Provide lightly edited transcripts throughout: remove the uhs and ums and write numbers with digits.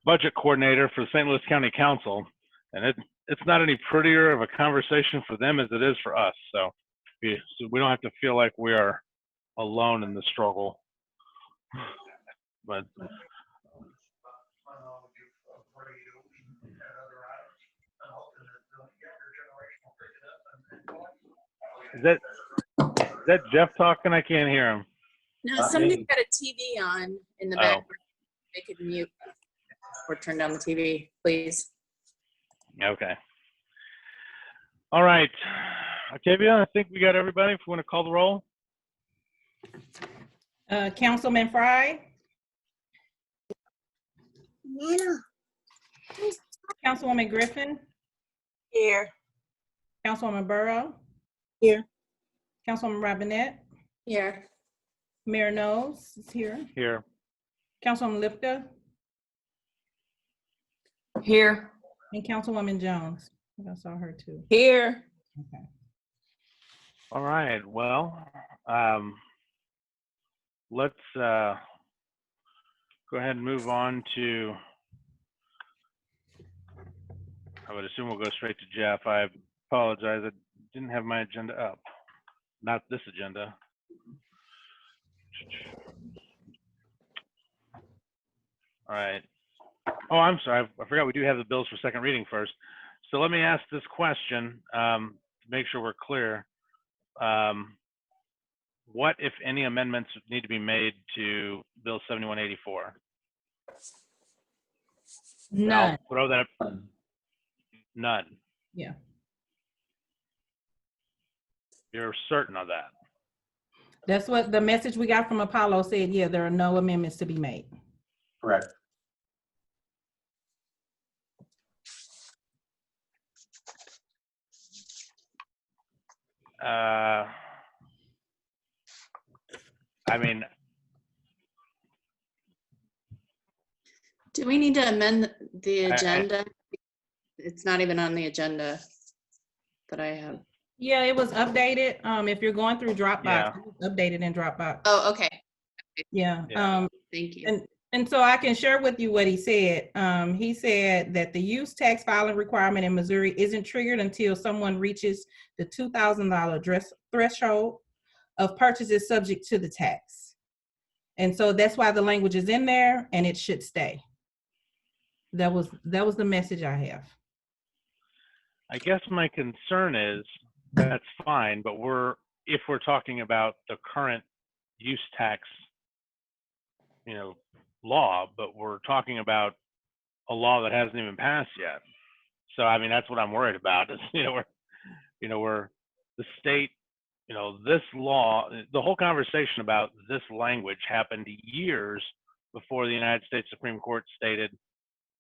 budget coordinator for the St. Louis County Council, and it's not any prettier of a conversation for them as it is for us. So we don't have to feel like we are alone in the struggle. But is that Jeff talking? I can't hear him. No, somebody's got a TV on in the background. They could mute or turn down the TV, please. Okay. All right. Octavia, I think we got everybody. If we want to call the roll. Councilman Fry? Yeah. Councilwoman Griffin? Here. Councilwoman Burrow? Here. Councilwoman Robinette? Here. Mayor Knowles is here. Here. Councilwoman Lipka? Here. And Councilwoman Jones. I think I saw her too. Here. Okay. All right. Well, let's go ahead and move on to, I would assume we'll go straight to Jeff. I apologize. I didn't have my agenda up. Not this agenda. All right. Oh, I'm sorry. I forgot we do have the bills for second reading first. So let me ask this question to make sure we're clear. What, if any, amendments need to be made to Bill 7184? None. I'll throw that up. None. Yeah. You're certain of that? That's what the message we got from Apollo said. Yeah, there are no amendments to be made. Correct. I mean, Do we need to amend the agenda? It's not even on the agenda that I have. Yeah, it was updated. If you're going through Dropbox, Yeah. it was updated in Dropbox. Oh, okay. Yeah. Yeah. Thank you. And so I can share with you what he said. He said that the use tax filing requirement in Missouri isn't triggered until someone reaches the $2,000 threshold of purchases subject to the tax. And so that's why the language is in there, and it should stay. That was the message I have. I guess my concern is that's fine, but if we're talking about the current use tax, law, but we're talking about a law that hasn't even passed yet. So I mean, that's what I'm worried about. Is we're the state. This law, the whole conversation about this language happened years before the United States Supreme Court stated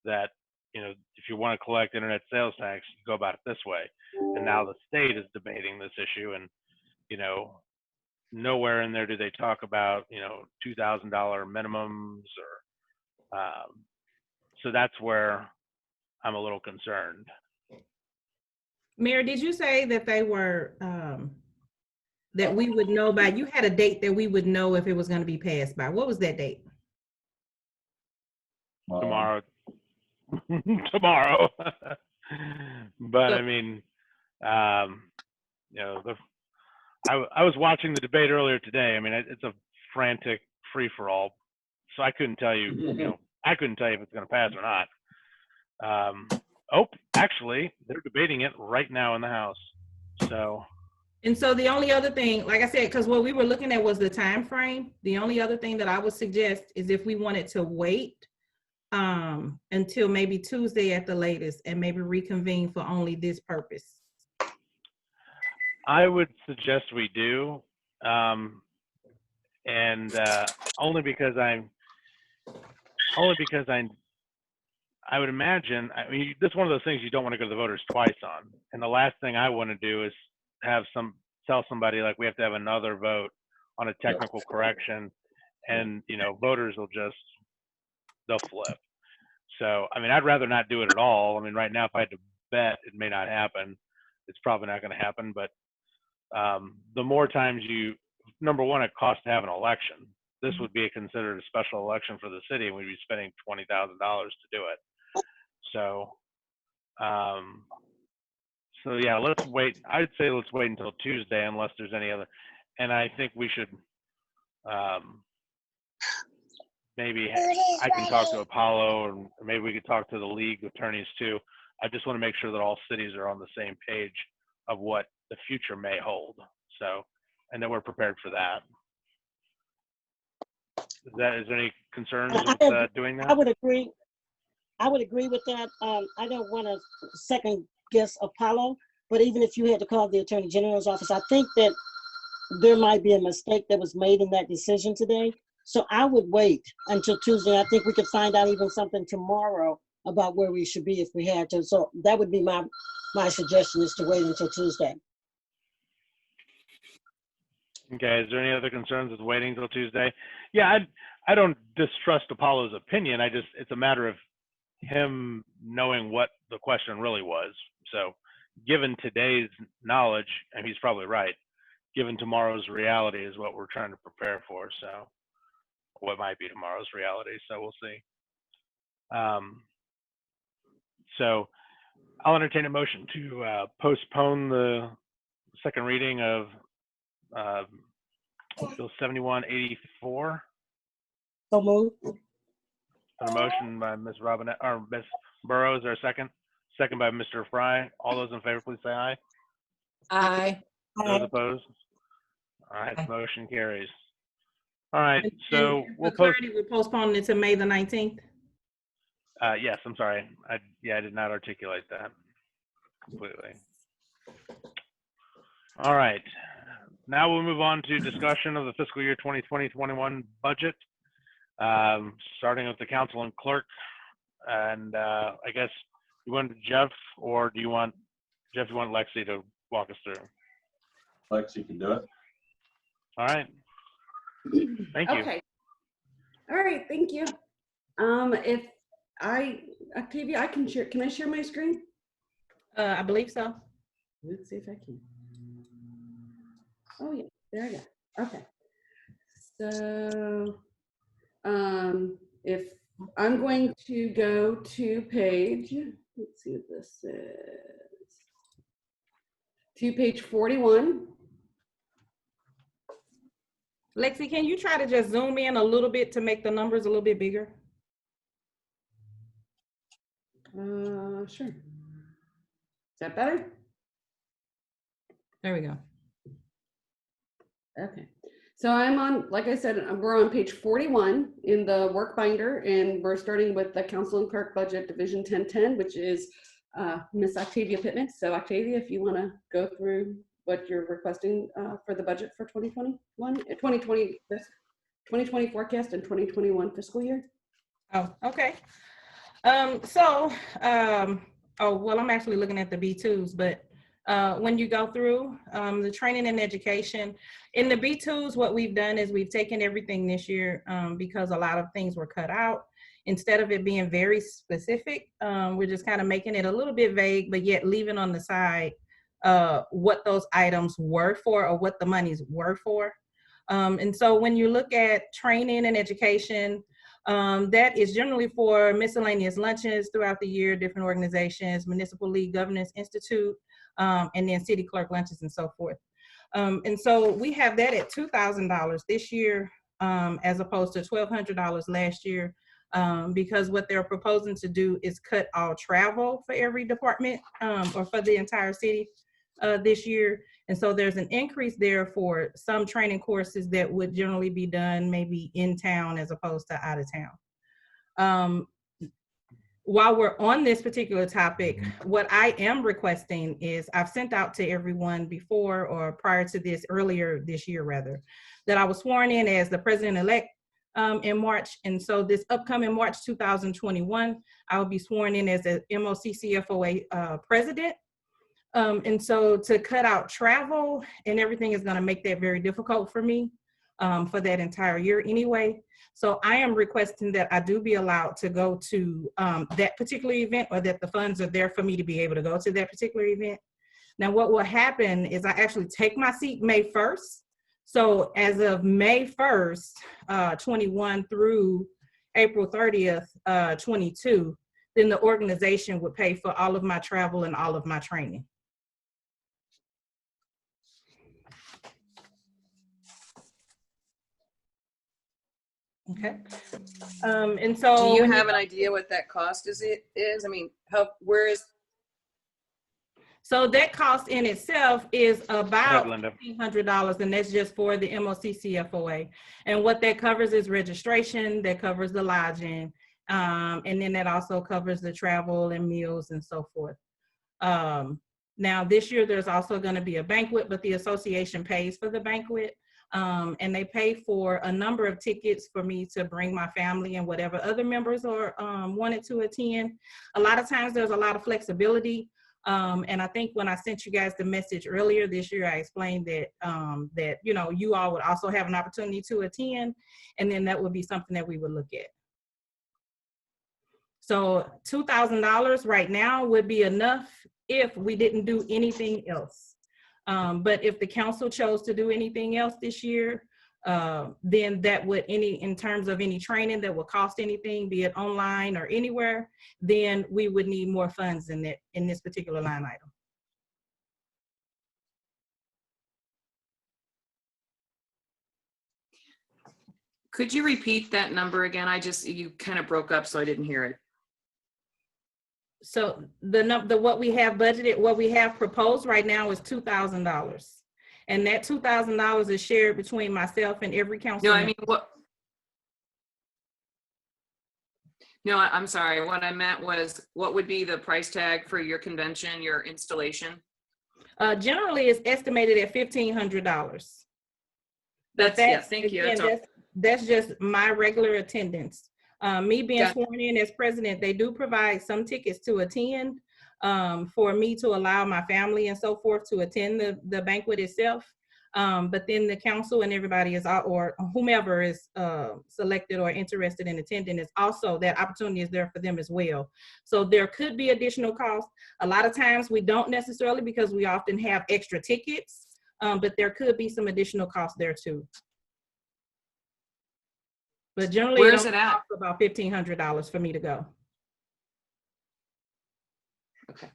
that if you want to collect internet sales tax, you go about it this way. And now the state is debating this issue, and nowhere in there do they talk about $2,000 minimums or so that's where I'm a little concerned. Mayor, did you say that they were that we would know by? You had a date that we would know if it was going to be passed by. What was that date? Tomorrow. Tomorrow. But I mean, I was watching the debate earlier today. I mean, it's a frantic free-for-all, so I couldn't tell you. I couldn't tell you if it's going to pass or not. Actually, they're debating it right now in the House. So. And so the only other thing, like I said, because what we were looking at was the time frame. The only other thing that I would suggest is if we wanted to wait until maybe Tuesday at the latest and maybe reconvene for only this purpose. I would suggest we do, and only because I would imagine, I mean, this is one of those things you don't want to go to the voters twice on. And the last thing I want to do is tell somebody like we have to have another vote on a technical correction, and voters will they'll flip. So I mean, I'd rather not do it at all. I mean, right now, if I had to bet, it may not happen. It's probably not going to happen. But the more times number one, it costs to have an election. this would be considered a special election for the city, and we'd be spending $20,000 to do it. So, so yeah, let's wait. I'd say let's wait until Tuesday unless there's any other. And I think we should maybe I can talk to Apollo, or maybe we could talk to the league attorneys too. I just want to make sure that all cities are on the same page of what the future may hold. So, and that we're prepared for that. Is there any concerns with doing that? I would agree. I would agree with that. I don't want to second guess Apollo, but even if you had to call the Attorney General's office, I think that there might be a mistake that was made in that decision today. So I would wait until Tuesday. I think we could find out even something tomorrow about where we should be if we had to. So that would be my suggestion, is to wait until Tuesday. Okay, is there any other concerns with waiting until Tuesday? Yeah, I don't distrust Apollo's opinion. It's a matter of him knowing what the question really was. So given today's knowledge, and he's probably right, given tomorrow's reality is what we're trying to prepare for. So what might be tomorrow's reality. So we'll see. So I'll entertain a motion to postpone the second reading of Bill 7184. So move. A motion by Ms. Robinette or Ms. Burrows. Is there a second? Second by Mr. Fry. All those in favor, please say aye. Aye. Those opposed? All right, the motion carries. All right, And so for we'll clarity, we're postponing it to May the 19th. yes, I'm sorry. I did not articulate that completely. All right. Now we'll move on to discussion of the fiscal year 2020-21 budget, starting with the council and clerk. And I guess you want Jeff, or do you want Lexi to walk us through? Lexi can do it. All right. Thank you. Okay. All right, thank you. If Octavia, I can I share my screen? I believe so. Let's see if I can. Oh yeah, there I go. Okay. So, if I'm going to go to page, let's see what this says. To page 41. Lexi, can you try to just zoom in a little bit to make the numbers a little bit bigger? Sure. Is that better? There we go. Okay. So I'm on, like I said, we're on page 41 in the work binder, and we're starting with the council and clerk budget division 1010, which is Miss Octavia Pittman. So Octavia, if you want to go through what you're requesting for the budget for 2020 forecast and 2021 fiscal year. Oh, okay. Oh, well, I'm actually looking at the B2s, but when you go through the training and education, in the B2s, what we've done is we've taken everything this year because a lot of things were cut out. Instead of it being very specific, we're just kind of making it a little bit vague, but yet leaving on the side what those items were for, or what the monies were for. And so when you look at training and education, that is generally for miscellaneous luncheons throughout the year, different organizations, Municipal League Governance Institute, and then city clerk lunches and so forth. And so we have that at $2,000 this year, as opposed to $1,200 last year, because what they're proposing to do is cut all travel for every department, or for the entire city this year. And so there's an increase there for some training courses that would generally be done maybe in town as opposed to out of town. While we're on this particular topic, what I am requesting is, I've sent out to everyone before, or prior to this, earlier this year rather, that I was sworn in as the president-elect in March. And so this upcoming March 2021, I will be sworn in as a MOCCFOA president. And so to cut out travel and everything is going to make that very difficult for me for that entire year anyway. So I am requesting that I do be allowed to go to that particular event, or that the funds are there for me to be able to go to that particular event. Now, what will happen is I actually take my seat May 1st. So as of May 1st, 21 through April 30th, 22, then the organization would pay for all of my travel and all of my training. Okay. And so Do you when have an idea what that cost is? I mean, where is? So that cost in itself is about Linda. $1,500, and that's just for the MOCCFOA. And what that covers is registration, that covers the lodging, and then that also covers the travel and meals and so forth. Now this year there's also going to be a banquet, but the association pays for the banquet. And they pay for a number of tickets for me to bring my family and whatever other members are wanted to attend. A lot of times there's a lot of flexibility. And I think when I sent you guys the message earlier this year, I explained that that you all would also have an opportunity to attend, and then that would be something that we would look at. So $2,000 right now would be enough if we didn't do anything else. But if the council chose to do anything else this year, then that would in terms of any training that would cost anything, be it online or anywhere, then we would need more funds in this particular line item. Could you repeat that number again? You kind of broke up, so I didn't hear it. So what we have budgeted, what we have proposed right now is $2,000. And that $2,000 is shared between myself and every council. No, I mean, what? No, I'm sorry. What I meant was, what would be the price tag for your convention, your installation? Generally, it's estimated at $1,500. Yeah, thank you. Again, that's just my regular attendance. Me being sworn in as president, they do provide some tickets to attend for me to allow my family and so forth to attend the banquet itself. But then the council and everybody or whomever is selected or interested in attending, is also that opportunity is there for them as well. So there could be additional costs. A lot of times we don't necessarily, because we often have extra tickets, but there could be some additional costs there too. But generally, where is it at? Costs about $1,500 for me to go. Okay.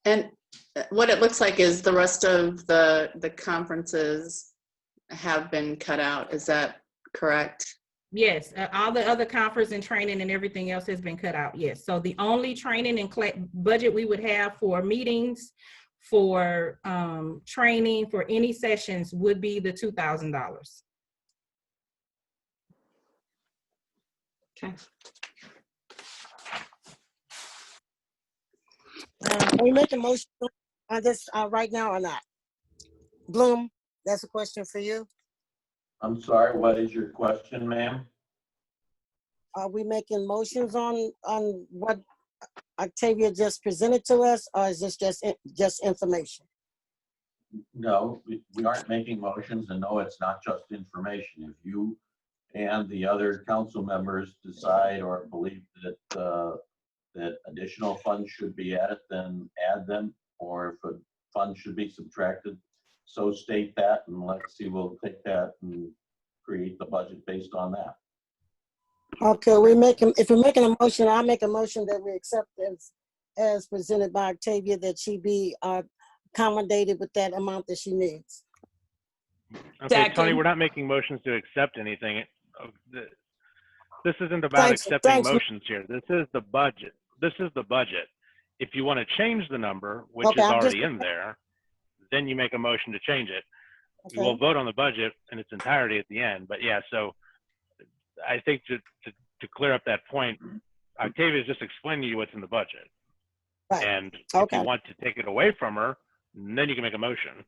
And what it looks like is the rest of the conferences have been cut out. Is that correct? Yes, all the other conference and training and everything else has been cut out. Yes. So the only training and budget we would have for meetings, for training, for any sessions would be the $2,000. Okay. Are we making a motion on this right now or not? Bloom, that's a question for you. I'm sorry, what is your question, ma'am? Are we making motions on what Octavia just presented to us, or is this just information? No, we aren't making motions, and no, it's not just information. If you and the other council members decide or believe that that additional funds should be added, then add them, or if a fund should be subtracted, so state that, and let's see, we'll take that and create the budget based on that. Okay, if we're making a motion, I'll make a motion that we accept as presented by Octavia, that she be accommodated with that amount that she needs. Okay, Tony, we're not making motions to accept anything. This isn't about accepting motions here. This is the budget. This is the budget. If you want to change the number, which is already in there, then you make a motion to change it. Okay. We'll vote on the budget in its entirety at the end. But yeah, so I think to clear up that point, Octavia is just explaining to you what's in the budget. Right. And if you want to take it away from her, then you can make a motion.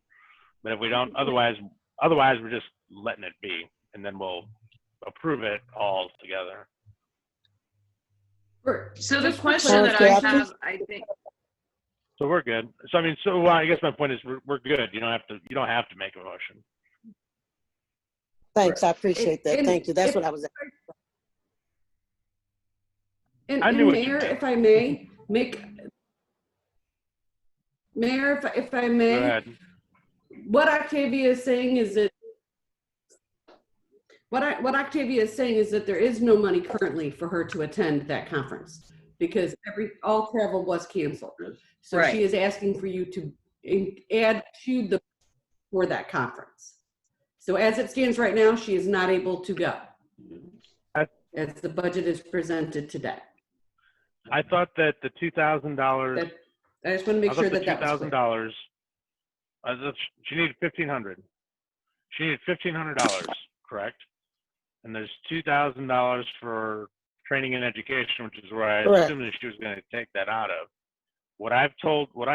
But if we don't, otherwise we're just letting it be, and then we'll approve it all together. So the question that I have, I think. So we're good. So I mean, so I guess my point is we're good. You don't have to make a motion. Thanks, I appreciate that. Thank you. That's what I was. And Mayor, if I may make Mayor, if I Go may, ahead. what Octavia is saying is that what Octavia is saying is that there is no money currently for her to attend that conference because all travel was canceled. So Right. she is asking for you to add to the for that conference. So as it stands right now, she is not able to go as the budget is presented today. I thought that the $2,000. That I just want to make sure that that was clear. $2,000. She needed $1,500. She needed $1,500, correct? And there's $2,000 for training and education, which is where I Correct. assumed that she was going to take that out of. What I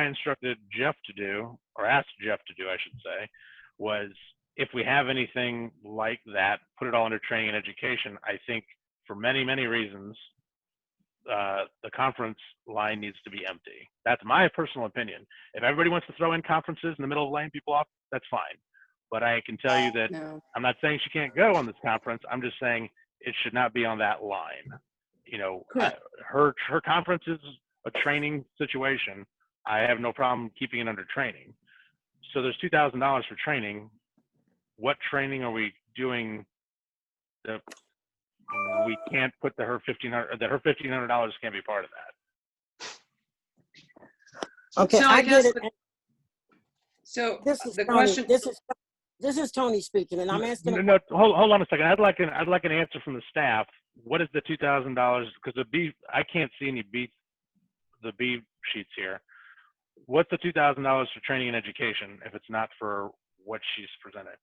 instructed Jeff to do, or asked Jeff to do, I should say, was if we have anything like that, put it all under training and education. I think for many, many reasons, the conference line needs to be empty. That's my personal opinion. If everybody wants to throw in conferences in the middle of laying people off, that's fine. But I can tell you that No. I'm not saying she can't go on this conference. I'm just saying it should not be on that line. You know, Correct. her conference is a training situation. I have no problem keeping it under training. So there's $2,000 for training. What training are we doing that we can't put her $1,500? That her $1,500 can't be part of that. Okay, So I I get guess it. So This is the Tony. question, This is Tony speaking, and I'm asking. No, hold on a second. I'd like an answer from the staff. What is the $2,000? Because I can't see any the B sheets here. What's the $2,000 for training and education if it's not for what she's presented?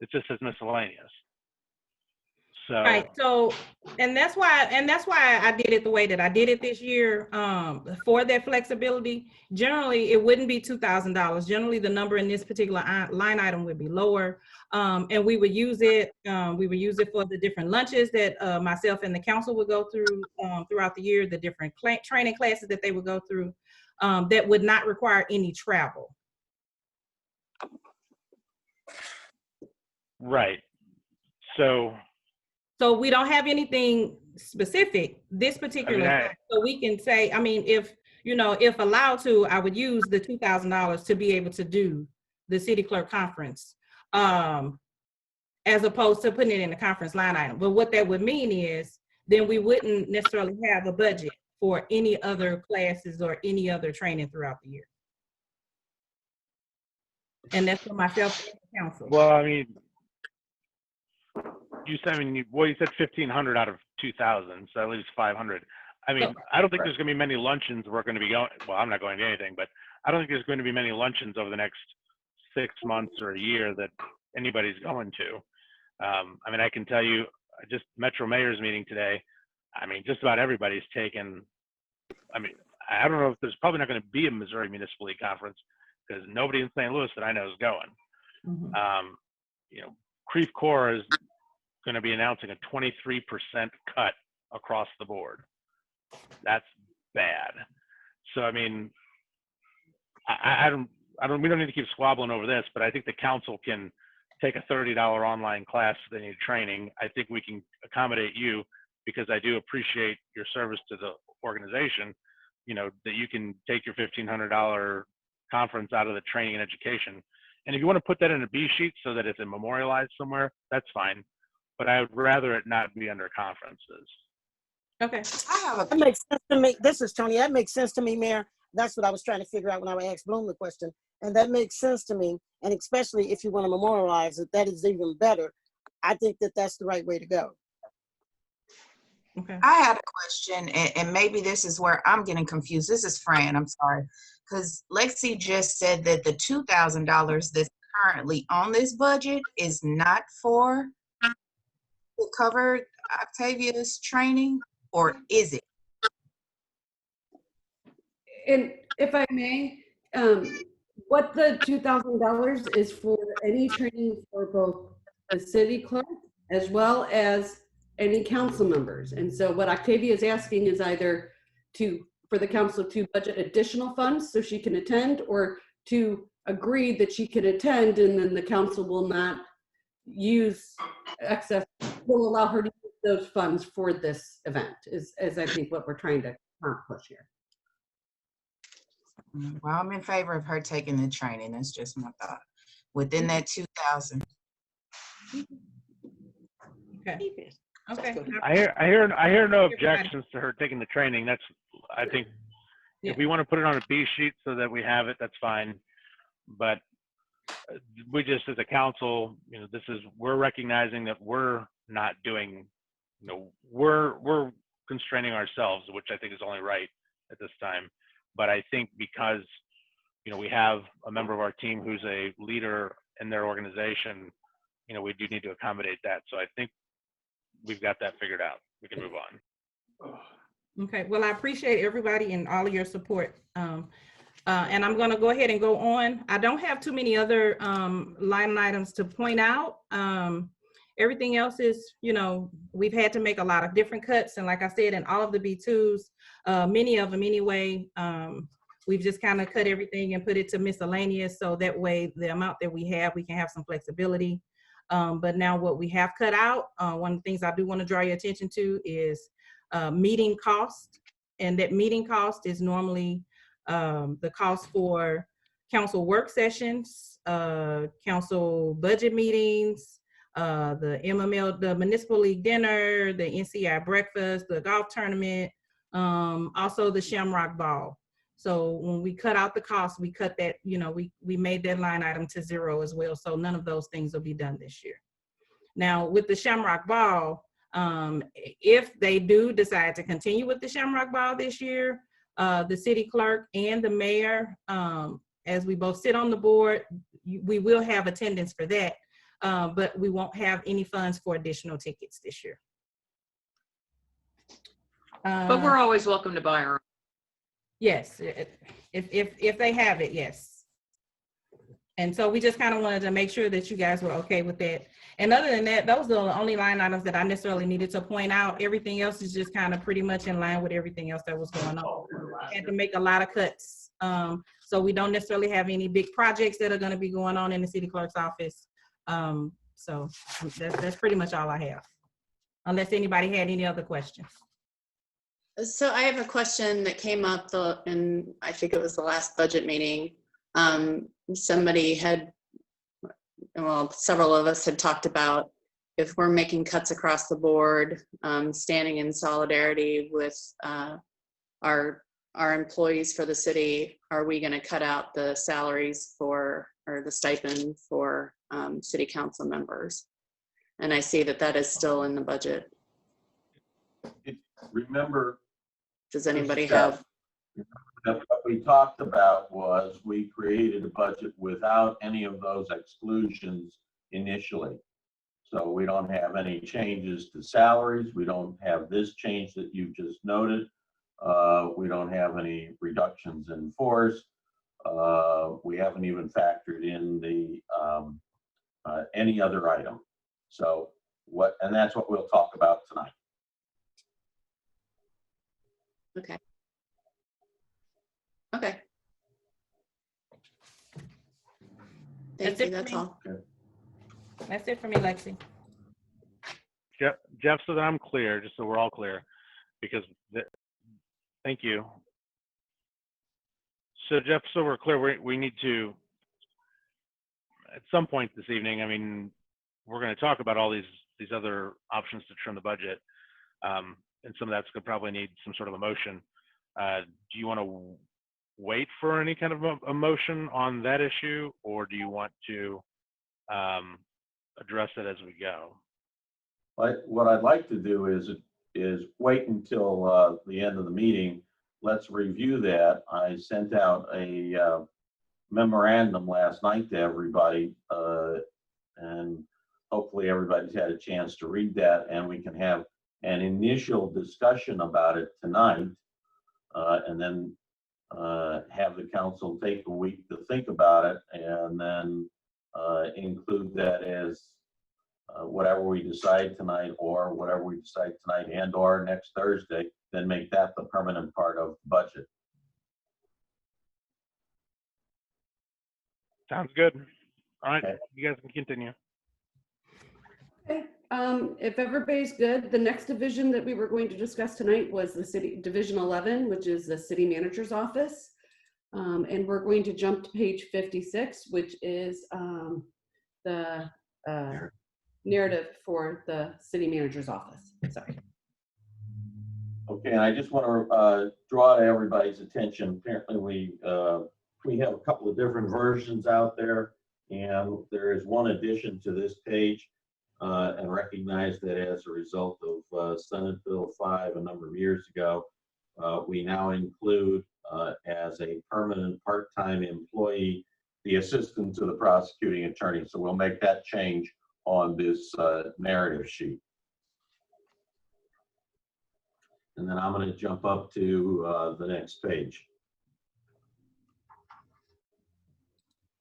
It just says miscellaneous. So Right. So, and that's why I did it the way that I did it this year. For that flexibility, generally it wouldn't be $2,000. Generally, the number in this particular line item would be lower, and we would use it. We would use it for the different lunches that myself and the council would go through throughout the year. The different training classes that they would go through that would not require any travel. right. So we don't have anything specific this particular time. So we can say, I mean, if allowed to, I would use the $2,000 to be able to do the city clerk conference, as opposed to putting it in the conference line item. But what that would mean is then we wouldn't necessarily have a budget for any other classes or any other training throughout the year. And that's for myself and the council. well, I mean, you said 1,500 out of 2,000, so that leaves 500. I mean, I don't think there's going to be many luncheons we're going to be going. Well, I'm not going to anything, but I don't think there's going to be many luncheons over the next 6 months or a year that anybody's going to. I mean, I can tell you, just Metro Mayor's meeting today. I mean, just about everybody's taken. I mean, I don't know if there's probably not going to be a Missouri Municipal League conference because nobody in St. Louis that I know is going. Mm-hmm. Creve Coeur is going to be announcing a 23% cut across the board. That's bad. So, I mean, we don't need to keep squabbling over this, but I think the council can take a $30 online class if they need training. I think we can accommodate you because I do appreciate your service to the organization, that you can take your $1,500 conference out of the training and education. And if you want to put that in a B sheet so that it's memorialized somewhere, that's fine. But I would rather it not be under conferences. Okay. That makes sense to me. This is Tony. That makes sense to me, Mayor. That's what I was trying to figure out when I asked Bloom the question. And that makes sense to me. And especially if you want to memorialize it, that is even better. I think that that's the right way to go. Okay. I had a question, and maybe this is where I'm getting confused. This is Fran, I'm sorry. Because Lexi just said that the $2,000 that's currently on this budget is not to cover Octavia's training, or is it? And if I may, what the $2,000 is for any training for both the city clerk as well as any council members. And so what Octavia is asking is either for the council to budget additional funds so she can attend, or to agree that she can attend and then the council will not use excess, will allow her to use those funds for this event, is I think what we're trying to accomplish here. Well, I'm in favor of her taking the training. That's just my thought. Within that 2,000. Okay. Okay. I hear no Everybody. objections to her taking the training. That's, I think, Yeah. if we want to put it on a B sheet so that we have it, that's fine. But we just, as a council, you know, we're recognizing that we're not doing, you know, we're constraining ourselves, which I think is only right at this time. But I think because, you know, we have a member of our team who's a leader in their organization, you know, we do need to accommodate that. So I think we've got that figured out. We can move on. Okay, well, I appreciate everybody and all of your support. And I'm gonna go ahead and go on. I don't have too many other line items to point out. Everything else is, you know, we've had to make a lot of different cuts. And like I said, in all of the B2s, many of them anyway, we've just kind of cut everything and put it to miscellaneous. So that way the amount that we can have some flexibility. But now what we have cut out, one of the things I do want to draw your attention to is meeting cost. And that meeting cost is normally the cost for council work sessions, council budget meetings, the MML, the Municipal League dinner, the NCI breakfast, the golf tournament, also the Shamrock Ball. So when we cut out the cost, we cut that, you know, we made that line item to 0 as well. So none of those things will be done this year. Now with the Shamrock Ball, if they do decide to continue with the Shamrock Ball this year, the city clerk and the mayor, as we both sit on the board, we will have attendance for that, but we won't have any funds for additional tickets this year. But we're always welcome to buy our own. Yes, if they have it, yes. And so we just kind of wanted to make sure that you guys were okay with that. And other than that, those are the only line items that I necessarily needed to point out. Everything else is just kind of pretty much in line with everything else that was going on. We had to make a lot of cuts. So we don't necessarily have any big projects that are going to be going on in the city clerk's office. So that's pretty much all I have. Unless anybody had any other questions. So I have a question that came up in, I think it was the last budget meeting. Somebody had, well, several of us had talked about if we're making cuts across the board, standing in solidarity with our employees for the city, are we going to cut out the salaries for, or the stipend for city council members? And I see that that is still in the budget. Remember, Does anybody have? what we talked about was we created a budget without any of those exclusions initially. So we don't have any changes to salaries. We don't have this change that you just noted. We don't have any reductions in force. We haven't even factored in the any other item. So and that's what we'll talk about tonight. Okay. Okay. Thank you, that's all. That's it for me, Lexi. Jeff, so that I'm clear, just so we're all clear, because thank you. So Jeff, so we're clear, we need to, at some point this evening, I mean, we're going to talk about all these other options to trim the budget. And some of that's going to probably need some sort of a motion. Do you want to wait for any kind of a motion on that issue, or do you want to address it as we go? What I'd like to do is wait until the end of the meeting. Let's review that. I sent out a memorandum last night to everybody, and hopefully everybody's had a chance to read that, and we can have an initial discussion about it tonight, and then have the council take a week to think about it, and then include that as whatever we decide tonight, or whatever we decide tonight and or next Thursday, then make that the permanent part of the budget. Sounds good. All right, Okay. You guys can continue. Okay, if everybody's good, the next division that we were going to discuss tonight was the city division 11, which is the city manager's office. And we're going to jump to page 56, which is the narrative for the city manager's office. Sorry. Okay, and I just want to draw to everybody's attention. Apparently, we have a couple of different versions out there, and there is one addition to this page, and recognize that as a result of Senate Bill 5 a number of years ago, we now include as a permanent part-time employee the assistant to the prosecuting attorney. So we'll make that change on this narrative sheet. And then I'm going to jump up to the next page.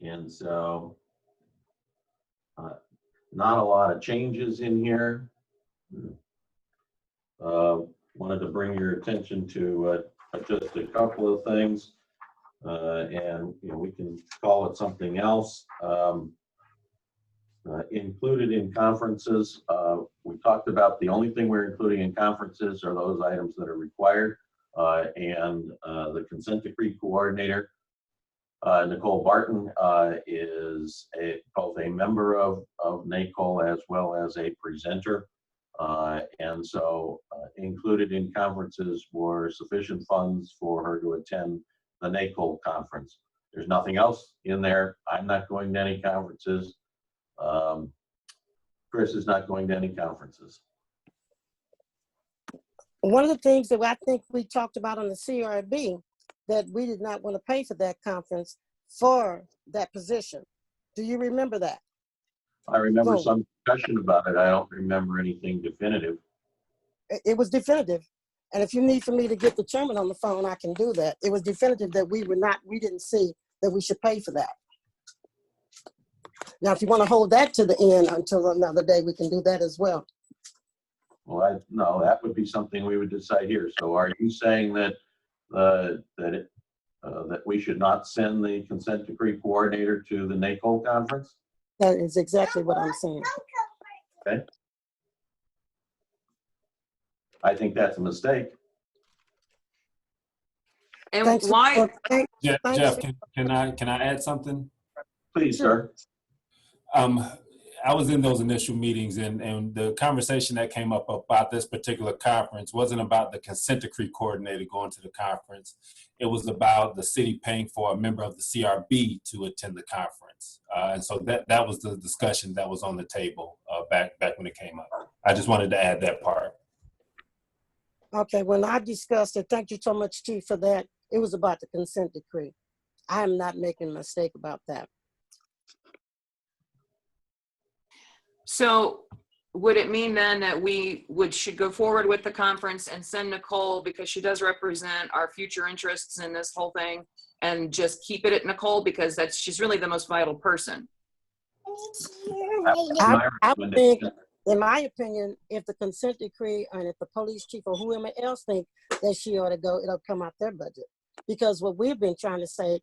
And so not a lot of changes in here. Wanted to bring your attention to just a couple of things, and we can call it something else. Included in conferences, we talked about the only thing we're including in conferences are those items that are required, and the consent decree coordinator, Nicole Barton, is both a member of NACOL as well as a presenter. And so included in conferences were sufficient funds for her to attend the NACOL conference. There's nothing else in there. I'm not going to any conferences. Chris is not going to any conferences. One of the things that I think we talked about on the CRB, that we did not want to pay for that conference for that position. Do you remember that? I remember some discussion about it. I don't remember anything definitive. It was definitive. And if you need for me to get the chairman on the phone, I can do that. It was definitive that we didn't see that we should pay for that. Now, if you want to hold that to the end until another day, we can do that as well. Well, no, that would be something we would decide here. So are you saying that that we should not send the consent decree coordinator to the NACOL conference? That is exactly what I'm saying. Okay. I think that's a mistake. And Thanks why? Jeff, can I add something? Please, sir. I was in those initial meetings, and the conversation that came up about this particular conference wasn't about the consent decree coordinator going to the conference. It was about the city paying for a member of the CRB to attend the conference. And so that was the discussion that was on the table back when it came up. I just wanted to add that part. Okay, when I discussed it, thank you so much, Chief, for that. It was about the consent decree. I am not making a mistake about that. So would it mean then that we should go forward with the conference and send Nicole, because she does represent our future interests in this whole thing, and just keep it at Nicole because she's really the most vital person? I would think, in my opinion, if the consent decree and if the police chief or whoever else think that she ought to go, it'll come out their budget. Because what we've been trying to say,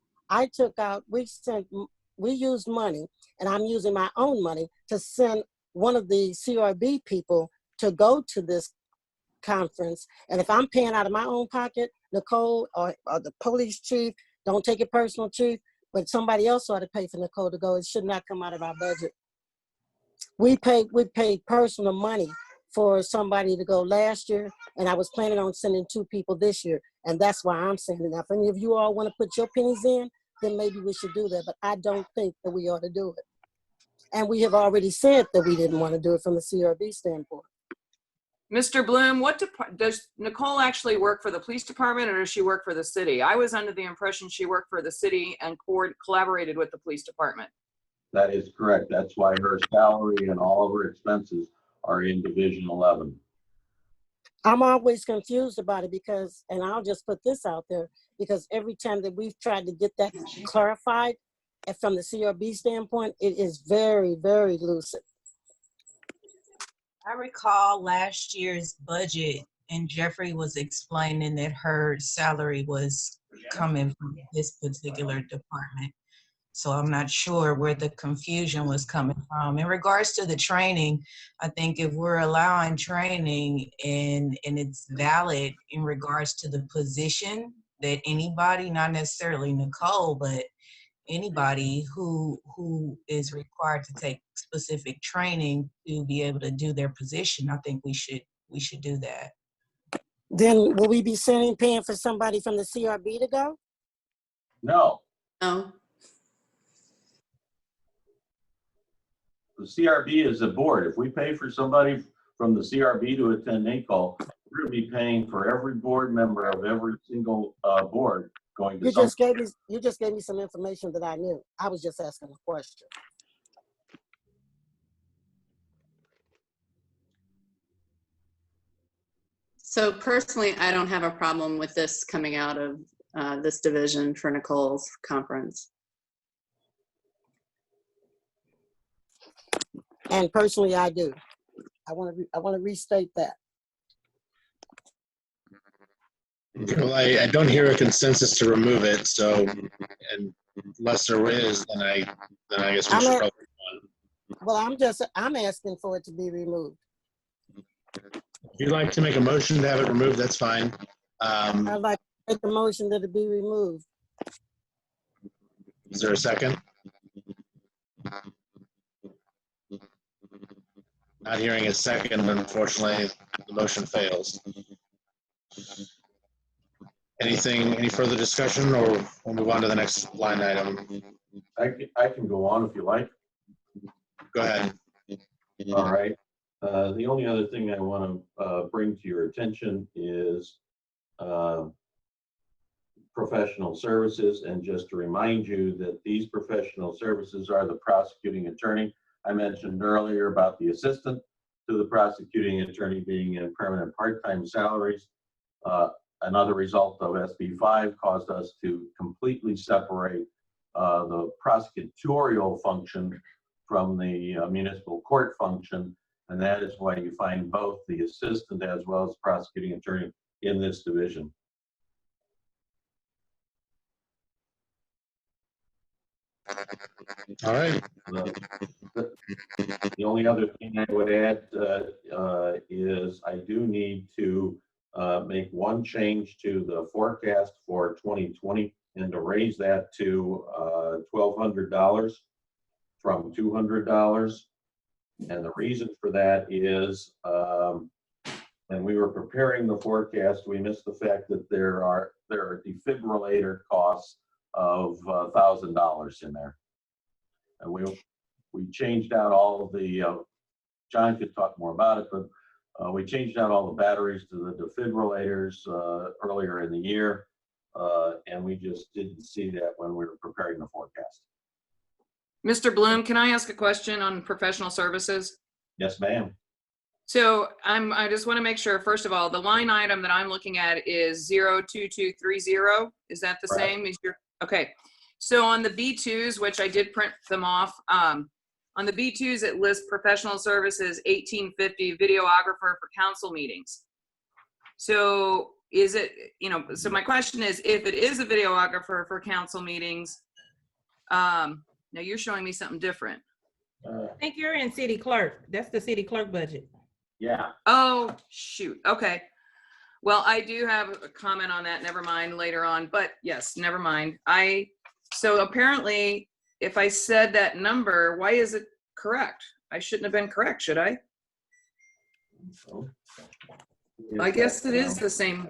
we used money, and I'm using my own money to send one of the CRB people to go to this conference. And if I'm paying out of my own pocket, Nicole or the police chief, don't take it personal, Chief, but somebody else ought to pay for Nicole to go. It should not come out of our budget. We paid personal money for somebody to go last year, and I was planning on sending 2 people this year, and that's why I'm sending that. If any of you all want to put your pennies in, then maybe we should do that, but I don't think that we ought to do it. And we have already said that we didn't want to do it from the CRB standpoint. Mr. Bloom, does Nicole actually work for the police department, or does she work for the city? I was under the impression she worked for the city and collaborated with the police department. That is correct. That's why her salary and all of her expenses are in Division 11. I'm always confused about it because, and I'll just put this out there, because every time that we've tried to get that clarified from the CRB standpoint, it is very, very lucid. I recall last year's budget, and Jeffrey was explaining that her salary was coming from this particular department. So I'm not sure where the confusion was coming from. In regards to the training, I think if we're allowing training and it's valid in regards to the position that anybody, not necessarily Nicole, but anybody who is required to take specific training to be able to do their position, I think we should do that. Then will we be paying for somebody from the CRB to go? No, No. the CRB is a board. If we pay for somebody from the CRB to attend NACOL, we're gonna be paying for every board member of every single board going to You some. just gave me some information that I knew. I was just asking a question. So personally, I don't have a problem with this coming out of this division for Nicole's conference. And personally, I do. I want to restate that. Well, I don't hear a consensus to remove it, so, and unless there is, then I guess we should probably move on. Well, I'm asking for it to be removed. If you'd like to make a motion to have it removed, that's fine. I'd like to make a motion that it be removed. Is there a second? Not hearing a second, unfortunately, the motion fails. Any further discussion, or we'll move on to the next line item? I can go on if you like. Go ahead. All right. The only other thing I want to bring to your attention is professional services. And just to remind you that these professional services are the prosecuting attorney. I mentioned earlier about the assistant to the prosecuting attorney being in permanent part-time salaries. Another result of SB 5 caused us to completely separate the prosecutorial function from the municipal court function. And that is why you find both the assistant as well as prosecuting attorney in this division. All right. The only other thing I would add is I do need to make one change to the forecast for 2020 and to raise that to $1,200 from $200. And the reason for that is when we were preparing the forecast, we missed the fact that there are defibrillator costs of $1,000 in there. And we changed out all of the, John could talk more about it, but we changed out all the batteries to the defibrillators earlier in the year. And we just didn't see that when we were preparing the forecast. Mr. Bloom, can I ask a question on professional services? Yes, ma'am. So I just want to make sure, first of all, the line item that I'm looking at is 02230. Is that the Correct. same as your, okay. So on the B2s, which I did print them off, on the B2s, it lists professional services, 1850 videographer for council meetings. So is it, so my question is, if it is a videographer for council meetings, now you're showing me something different. I think you're in city clerk. That's the city clerk budget. Yeah. Oh, shoot. Okay. Well, I do have a comment on that. Never mind later on, but yes, never mind. So apparently if I said that number, why is it correct? I shouldn't have been correct, should I? I guess it is the same.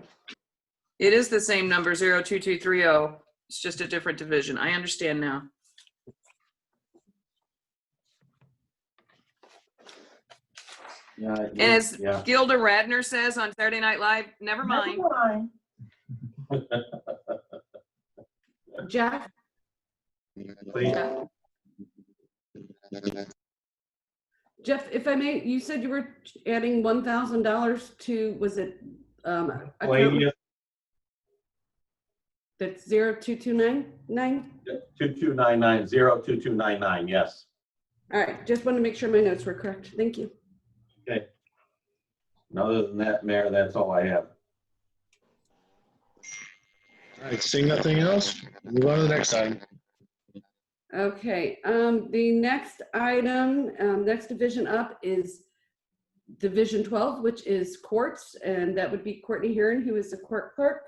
It is the same number, 02230. It's just a different division. I understand now. Yeah, And as yeah. Gilda Radner says on Saturday Night Live, never mind. Jack? Please. Jeff, if I may, you said you were adding $1,000 to, was it account that's 02299? 2299 02299. Yes. All right, just wanted to make sure my notes were correct. Thank you. Okay. And other than that, Mayor, that's all I have. All right, seeing nothing else, move on to the next item. Okay, the next item, next division up is Division 12, which is courts, and that would be Courtney Heron, who is the court clerk.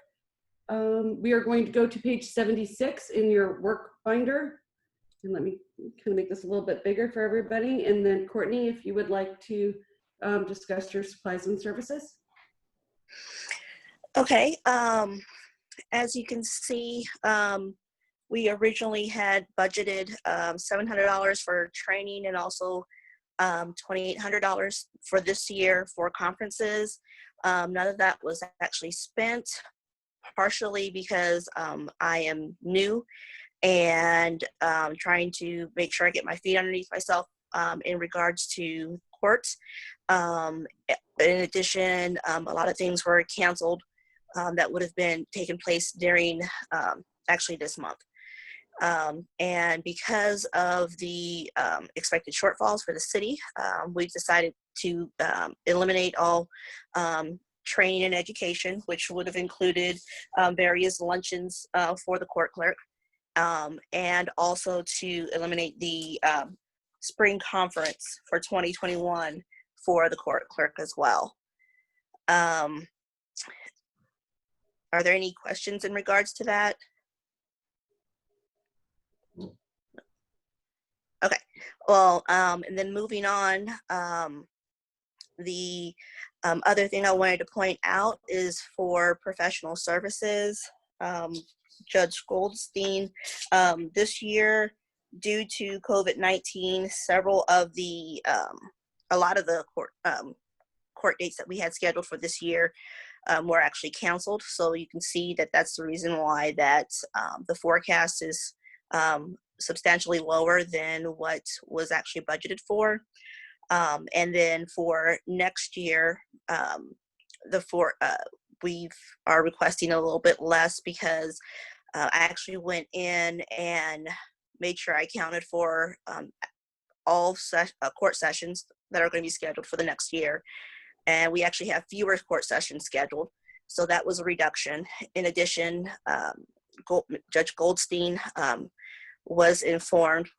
We are going to go to page 76 in your work binder. And let me kind of make this a little bit bigger for everybody. And then Courtney, if you would like to discuss your supplies and services. Okay, as you can see, we originally had budgeted $700 for training and also $2,800 for this year for conferences. None of that was actually spent, partially because I am new and trying to make sure I get my feet underneath myself in regards to courts. In addition, a lot of things were canceled that would have been taking place during actually this month. And because of the expected shortfalls for the city, we've decided to eliminate all training and education, which would have included various luncheons for the court clerk, and also to eliminate the spring conference for 2021 for the court clerk as well. Are there any questions in regards to that? Okay, well, and then moving on, the other thing I wanted to point out is for professional services, Judge Goldstein, this year, due to COVID-19, several of the, a lot of the court dates that we had scheduled for this year were actually canceled. So you can see that that's the reason why that the forecast is substantially lower than what was actually budgeted for. And then for next year, we are requesting a little bit less because I actually went in and made sure I counted for all court sessions that are going to be scheduled for the next year. And we actually have fewer court sessions scheduled. So that was a reduction. In addition, Judge Goldstein was informed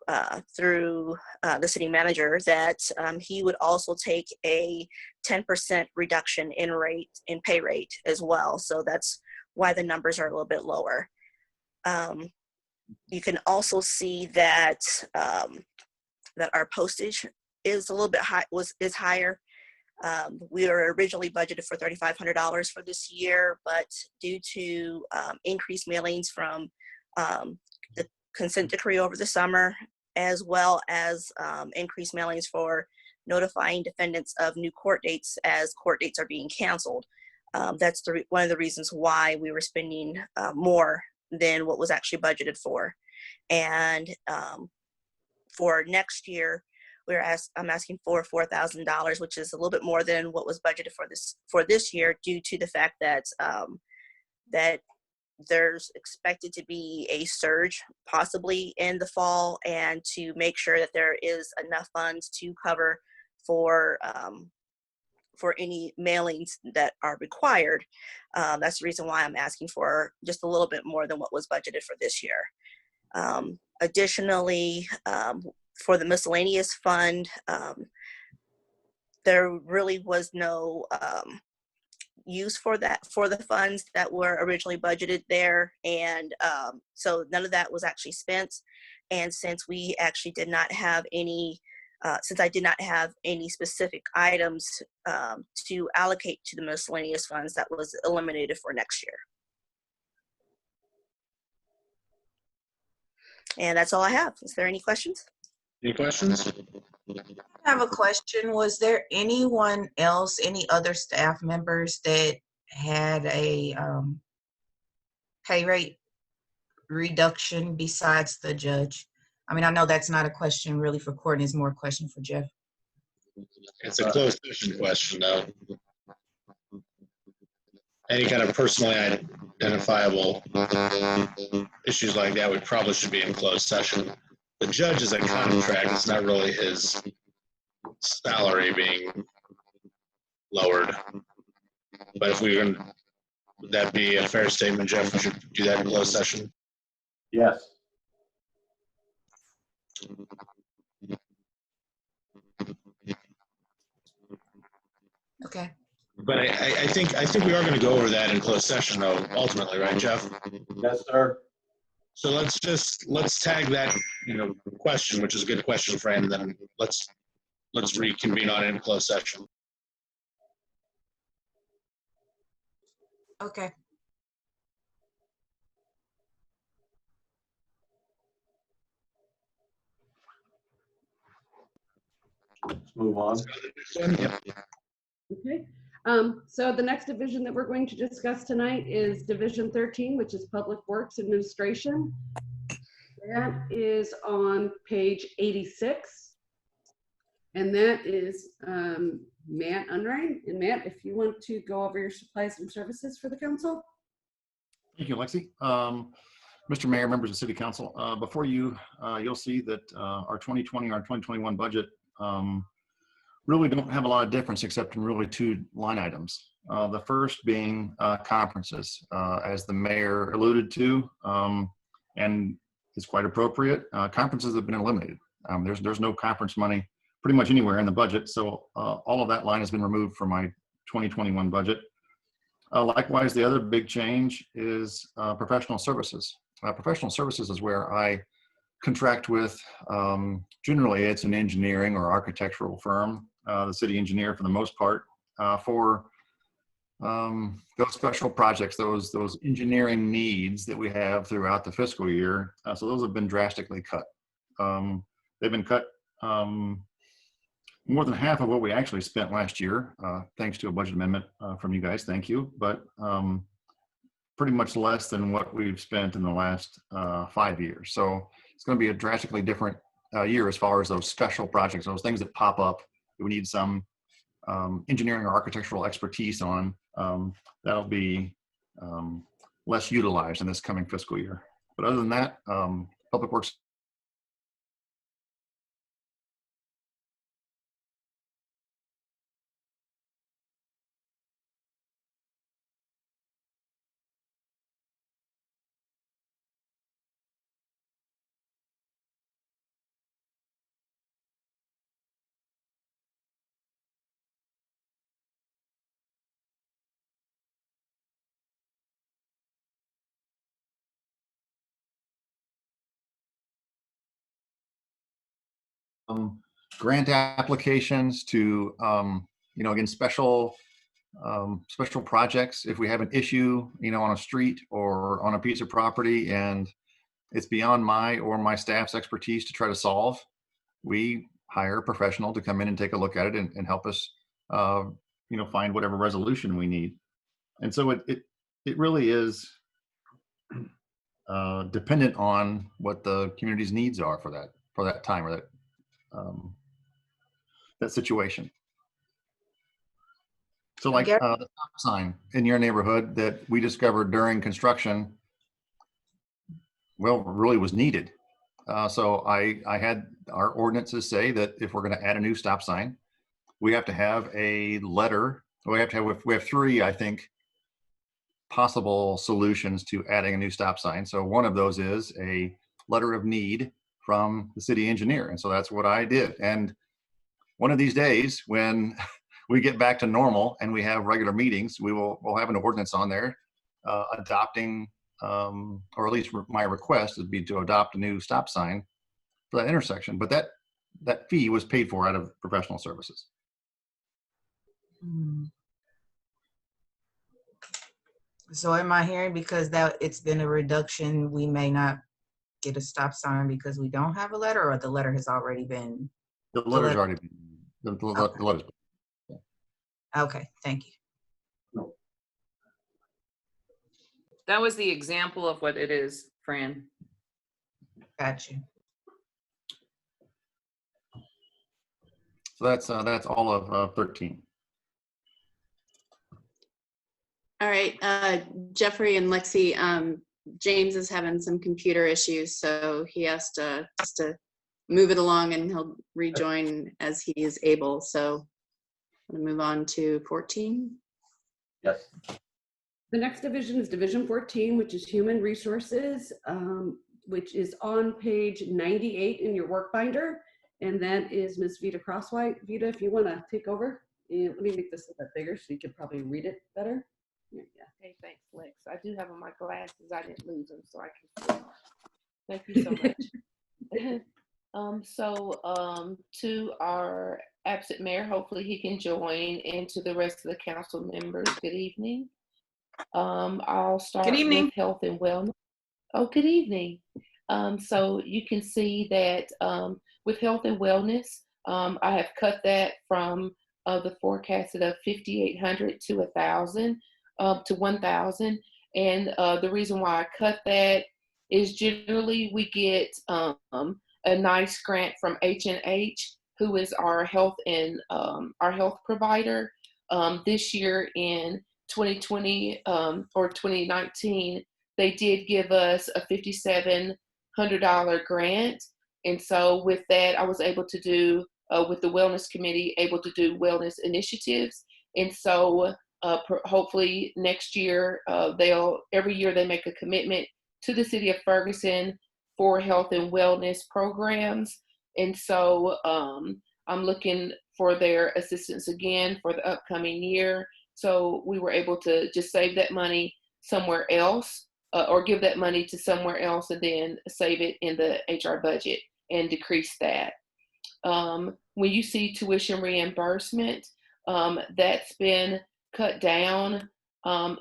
through the city manager that he would also take a 10% reduction in pay rate as well. So that's why the numbers are a little bit lower. You can also see that that our postage is a little bit high, is higher. We were originally budgeted for $3,500 for this year, but due to increased mailings from the consent decree over the summer, as well as increased mailings for notifying defendants of new court dates as court dates are being canceled. That's one of the reasons why we were spending more than what was actually budgeted for. And for next year, I'm asking for $4,000, which is a little bit more than what was budgeted for this year, due to the fact that that there's expected to be a surge possibly in the fall, and to make sure that there is enough funds to cover for any mailings that are required. That's the reason why I'm asking for just a little bit more than what was budgeted for this year. Additionally, for the miscellaneous fund, there really was no use for the funds that were originally budgeted there, and so none of that was actually spent. And since we actually did not have any, since I did not have any specific items to allocate to the miscellaneous funds, that was eliminated for next year. And that's all I have. Is there any questions? Any questions? I have a question. Was there anyone else, any other staff members that had a pay rate reduction besides the judge? I mean, I know that's not a question really for Courtney, it's more a question for Jeff. It's a closed session question, though. Any kind of personally identifiable issues like that would probably should be in closed session. The judge is a contract. It's not really his salary being lowered. But if we would that be a fair statement, Jeff? We should do that in closed session. Yes. Okay. But I think we are going to go over that in closed session though, ultimately, right, Jeff? Yes, sir. So let's tag that, question, which is a good question, Fran, and then let's reconvene on it in closed session. Okay. Let's move on. Yep. Okay. So the next division that we're going to discuss tonight is Division 13, which is Public Works Administration. That is on page 86. And that is Matt Unrein. And Matt, if you want to go over your supplies and services for the council. Thank you, Lexi. Mr. Mayor, members of City Council, before you, you'll see that our 2020, our 2021 budget really don't have a lot of difference except in really two line items. The first being conferences, as the mayor alluded to, and it's quite appropriate. Conferences have been eliminated. There's no conference money pretty much anywhere in the budget, so all of that line has been removed from my 2021 budget. Likewise, the other big change is professional services. Professional services is where I contract with, generally it's an engineering or architectural firm, the city engineer for the most part, for those special projects, those engineering needs that we have throughout the fiscal year. So those have been drastically cut. They've been cut more than half of what we actually spent last year, thanks to a budget amendment from you guys. Thank you. But pretty much less than what we've spent in the last 5 years. So it's going to be a drastically different year as far as those special projects, those things that pop up that we need some engineering or architectural expertise on. That'll be less utilized in this coming fiscal year. But other than that, Public Works grant applications to, again, special projects. If we have an issue, on a street or on a piece of property and it's beyond my or my staff's expertise to try to solve, we hire a professional to come in and take a look at it and help us, find whatever resolution we need. And so it really is dependent on what the community's needs are for that time or that situation. So like the stop sign in your neighborhood that we discovered during construction, well, really was needed. So I had our ordinances say that if we're going to add a new stop sign, we have to have a letter. We have three, I think, possible solutions to adding a new stop sign. So one of those is a letter of need from the city engineer. And so that's what I did. And one of these days when we get back to normal and we have regular meetings, we'll have an ordinance on there adopting, or at least my request would be to adopt a new stop sign for that intersection. But that fee was paid for out of professional services. So am I hearing because it's been a reduction, we may not get a stop sign because we don't have a letter, or the letter has already been? The letter's already been, the letter's been. Okay, thank you. That was the example of what it is, Fran. Got you. So that's all of 13. All right, Jeffrey and Lexi, James is having some computer issues, so he has to just to move it along and he'll rejoin as he is able. So I'm gonna move on to 14. Yes. The next division is Division 14, which is Human Resources, which is on page 98 in your work binder. And that is Ms. Vita Crosswhite. Vita, if you want to take over And let me make this a bit bigger so you can probably read it better. Yeah. Hey, thanks, Lex. I do have on my glasses. I didn't lose them, so I can see. Thank you so much. To our absent mayor, hopefully he can join, and to the rest of the council members, good evening. I'll start Good evening. with health and wellness. Oh, good evening. So you can see that with health and wellness, I have cut that from the forecasted of 5,800 to 1,000 to 1,000. And the reason why I cut that is generally we get a nice grant from H&H, who is our health and our health provider. This year in 2020 or 2019, they did give us a $5,700 grant. And so with that, I was able to do, with the wellness committee, able to do wellness initiatives. And so hopefully next year, every year they make a commitment to the city of Ferguson for health and wellness programs. And so I'm looking for their assistance again for the upcoming year. So we were able to just save that money somewhere else, or give that money to somewhere else and then save it in the HR budget and decrease that. When you see tuition reimbursement, that's been cut down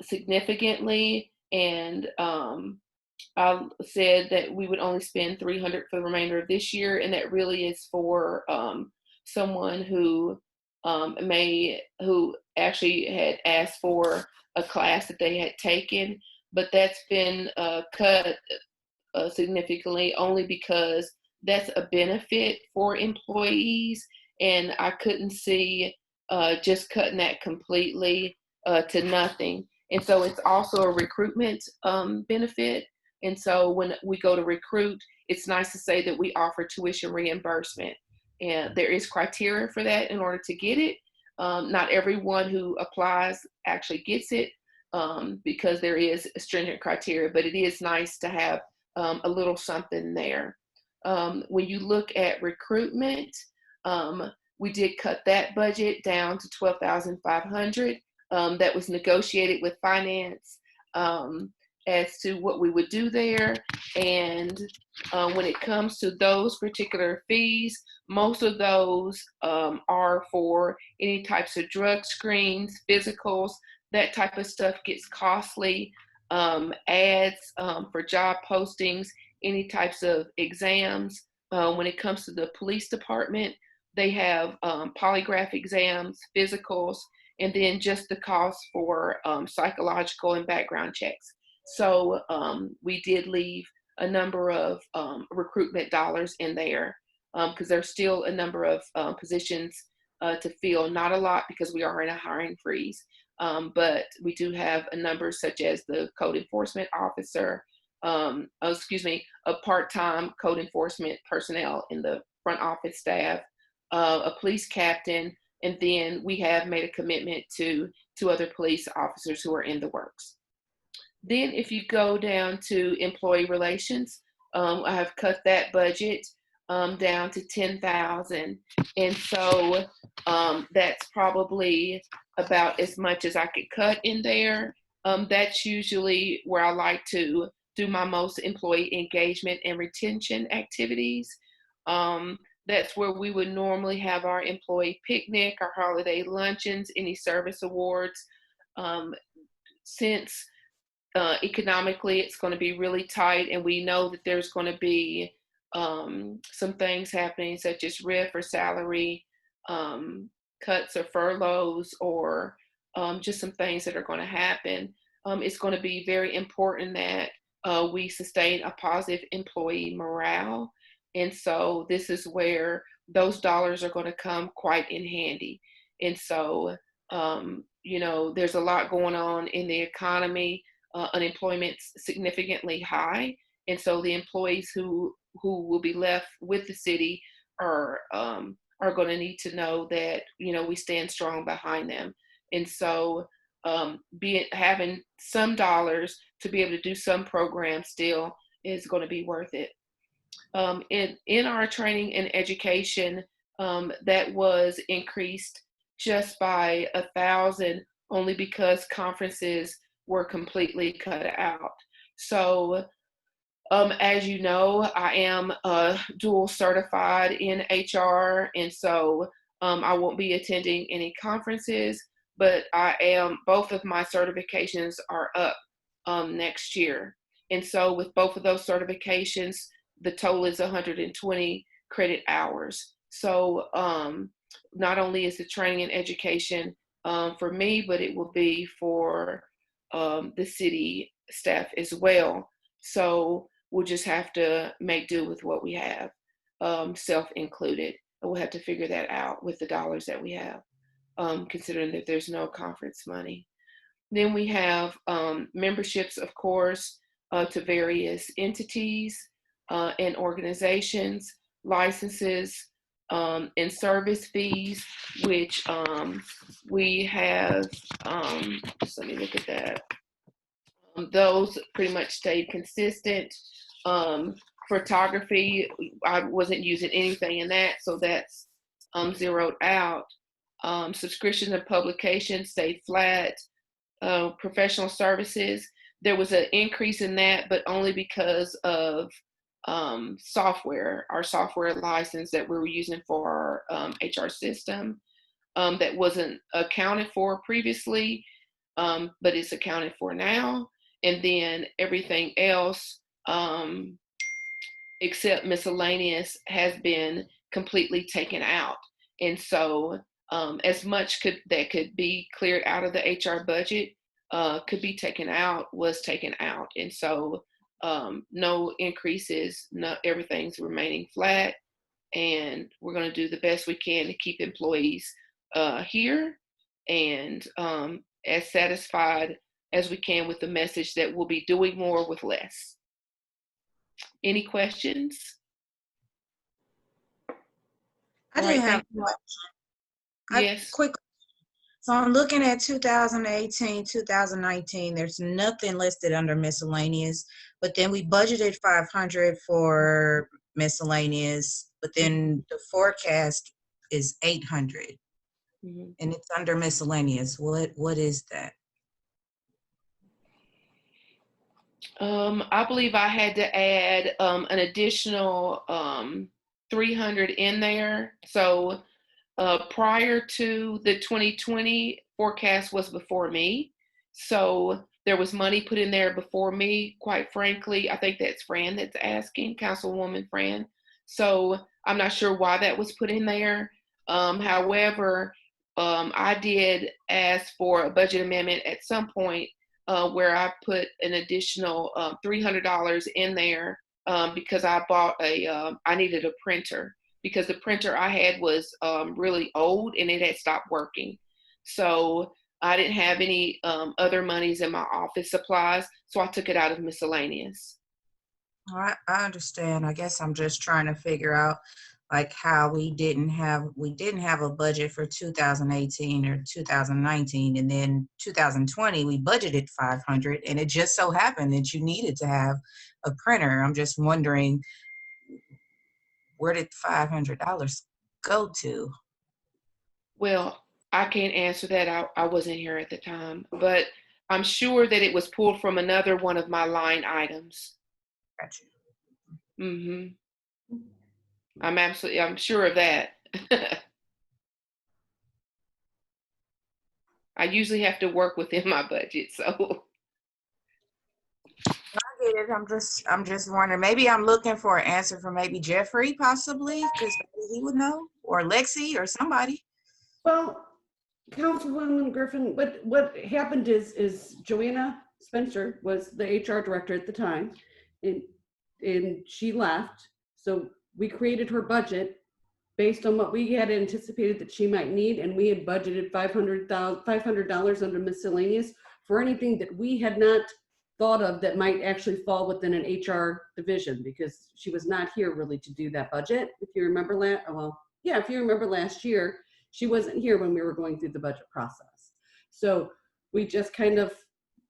significantly. And I said that we would only spend $300 for the remainder of this year, and that really is for someone who who actually had asked for a class that they had taken, but that's been cut significantly only because that's a benefit for employees, and I couldn't see just cutting that completely to nothing. And so it's also a recruitment benefit. And so when we go to recruit, it's nice to say that we offer tuition reimbursement. And there is criteria for that in order to get it. Not everyone who applies actually gets it because there is stringent criteria, but it is nice to have a little something there. When you look at recruitment, we did cut that budget down to $12,500. That was negotiated with finance as to what we would do there. And when it comes to those particular fees, most of those are for any types of drug screens, physicals, that type of stuff gets costly. Ads for job postings, any types of exams. When it comes to the police department, they have polygraph exams, physicals, and then just the cost for psychological and background checks. So we did leave a number of recruitment dollars in there because there's still a number of positions to fill. Not a lot because we are in a hiring freeze, but we do have a number such as the code enforcement officer, a part-time code enforcement personnel in the front office staff, a police captain, and then we have made a commitment to 2 other police officers who are in the works. Then if you go down to employee relations, I have cut that budget down to $10,000. And so that's probably about as much as I could cut in there. That's usually where I like to do my most employee engagement and retention activities. That's where we would normally have our employee picnic, our holiday luncheons, any service awards. Since economically it's going to be really tight, and we know that there's going to be some things happening such as RIF or salary cuts or furloughs, or just some things that are going to happen. It's going to be very important that we sustain a positive employee morale. And so this is where those dollars are going to come quite in handy. And so, there's a lot going on in the economy. Unemployment's significantly high. And so the employees who will be left with the city are going to need to know that, we stand strong behind them. And so having some dollars to be able to do some programs still is going to be worth it. In our training and education, that was increased just by 1,000, only because conferences were completely cut out. So as you know, I am dual certified in HR, and so I won't be attending any conferences, but both of my certifications are up next year. And so with both of those certifications, the total is 120 credit hours. So not only is the training and education for me, but it will be for the city staff as well. So we'll just have to make do with what we have, self-included. And we'll have to figure that out with the dollars that we have, considering that there's no conference money. Then we have memberships, of course, to various entities and organizations, licenses, and service fees, which we have, just let me look at that. Those pretty much stayed consistent. Photography, I wasn't using anything in that, so that's zeroed out. Subscription and publication stayed flat. Professional services, there was an increase in that, but only because of software, our software license that we were using for our HR system that wasn't accounted for previously, but it's accounted for now. And then everything else, except miscellaneous, has been completely taken out. And so as much that could be cleared out of the HR budget could be taken out, was taken out. And so no increases, everything's remaining flat. And we're going to do the best we can to keep employees here and as satisfied as we can with the message that we'll be doing more with less. Any questions? I didn't have much. Yes. Quick. So I'm looking at 2018, 2019. There's nothing listed under miscellaneous, but then we budgeted 500 for miscellaneous, but then the forecast is 800, and it's under miscellaneous. What is that? I believe I had to add an additional 300 in there. So prior to the 2020 forecast was before me. So there was money put in there before me, quite frankly. I think that's Fran that's asking, Councilwoman Fran. So I'm not sure why that was put in there. However, I did ask for a budget amendment at some point where I put an additional $300 in there because I bought I needed a printer, because the printer I had was really old and it had stopped working. So I didn't have any other monies in my office supplies, so I took it out of miscellaneous. I understand. I guess I'm just trying to figure out like how we didn't have a budget for 2018 or 2019, and then 2020 we budgeted 500, and it just so happened that you needed to have a printer. I'm just wondering, where did $500 go to? Well, I can't answer that. I wasn't here at the time, but I'm sure that it was pulled from another one of my line items. Gotcha. I'm sure of that. I usually have to work within my budget, so. I get it. I'm just wondering. Maybe I'm looking for an answer from maybe Jeffrey, possibly, because maybe he would know, or Lexi, or somebody. Well, Councilwoman Griffin, what happened is Joanna Spencer was the HR director at the time, and she left. So we created her budget based on what we had anticipated that she might need, and we had budgeted $500 under miscellaneous for anything that we had not thought of that might actually fall within an HR division, because she was not here really to do that budget. If you remember if you remember last year, she wasn't here when we were going through the budget process. So we just kind of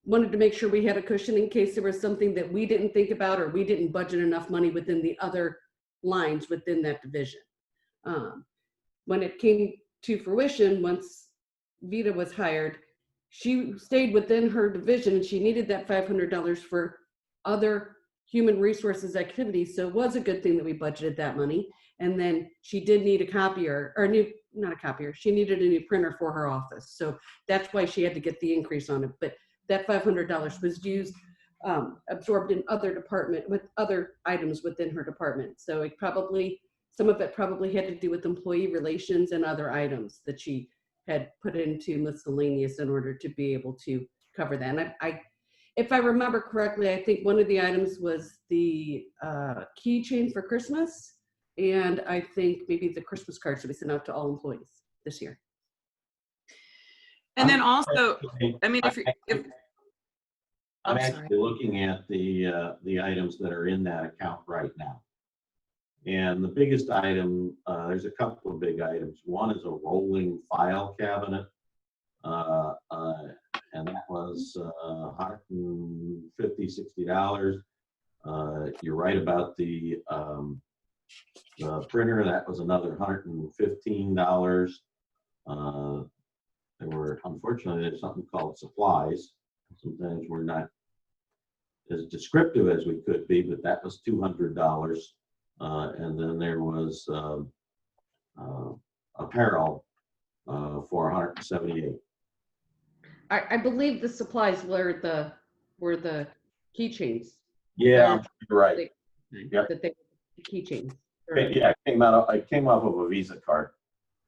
wanted to make sure we had a cushion in case there was something that we didn't think about or we didn't budget enough money within the other lines within that division. When it came to fruition, once Vita was hired, she stayed within her division and she needed that $500 for other human resources activities. So it was a good thing that we budgeted that money. And then she did need a copier, or not a copier, she needed a new printer for her office. So that's why she had to get the increase on it. But that $500 was used, absorbed in other department with other items within her department. So it probably, some of it probably had to do with employee relations and other items that she had put into miscellaneous in order to be able to cover that. And if I remember correctly, I think one of the items was the keychain for Christmas. And I think maybe the Christmas cards to be sent out to all employees this year. And then also, I mean, if I'm I'm actually looking at the items that are in that account right now. And the biggest item, there's a couple of big items. One is a rolling file cabinet. And that was $150, $60. You're right about the printer. That was another $115. There were, unfortunately, there's something called supplies. Sometimes we're not as descriptive as we could be, but that was $200. And then there was apparel for $178. I believe the supplies were the keychains. Yeah, you're right. Yep. That they keychains. Yeah, it came off of a Visa card.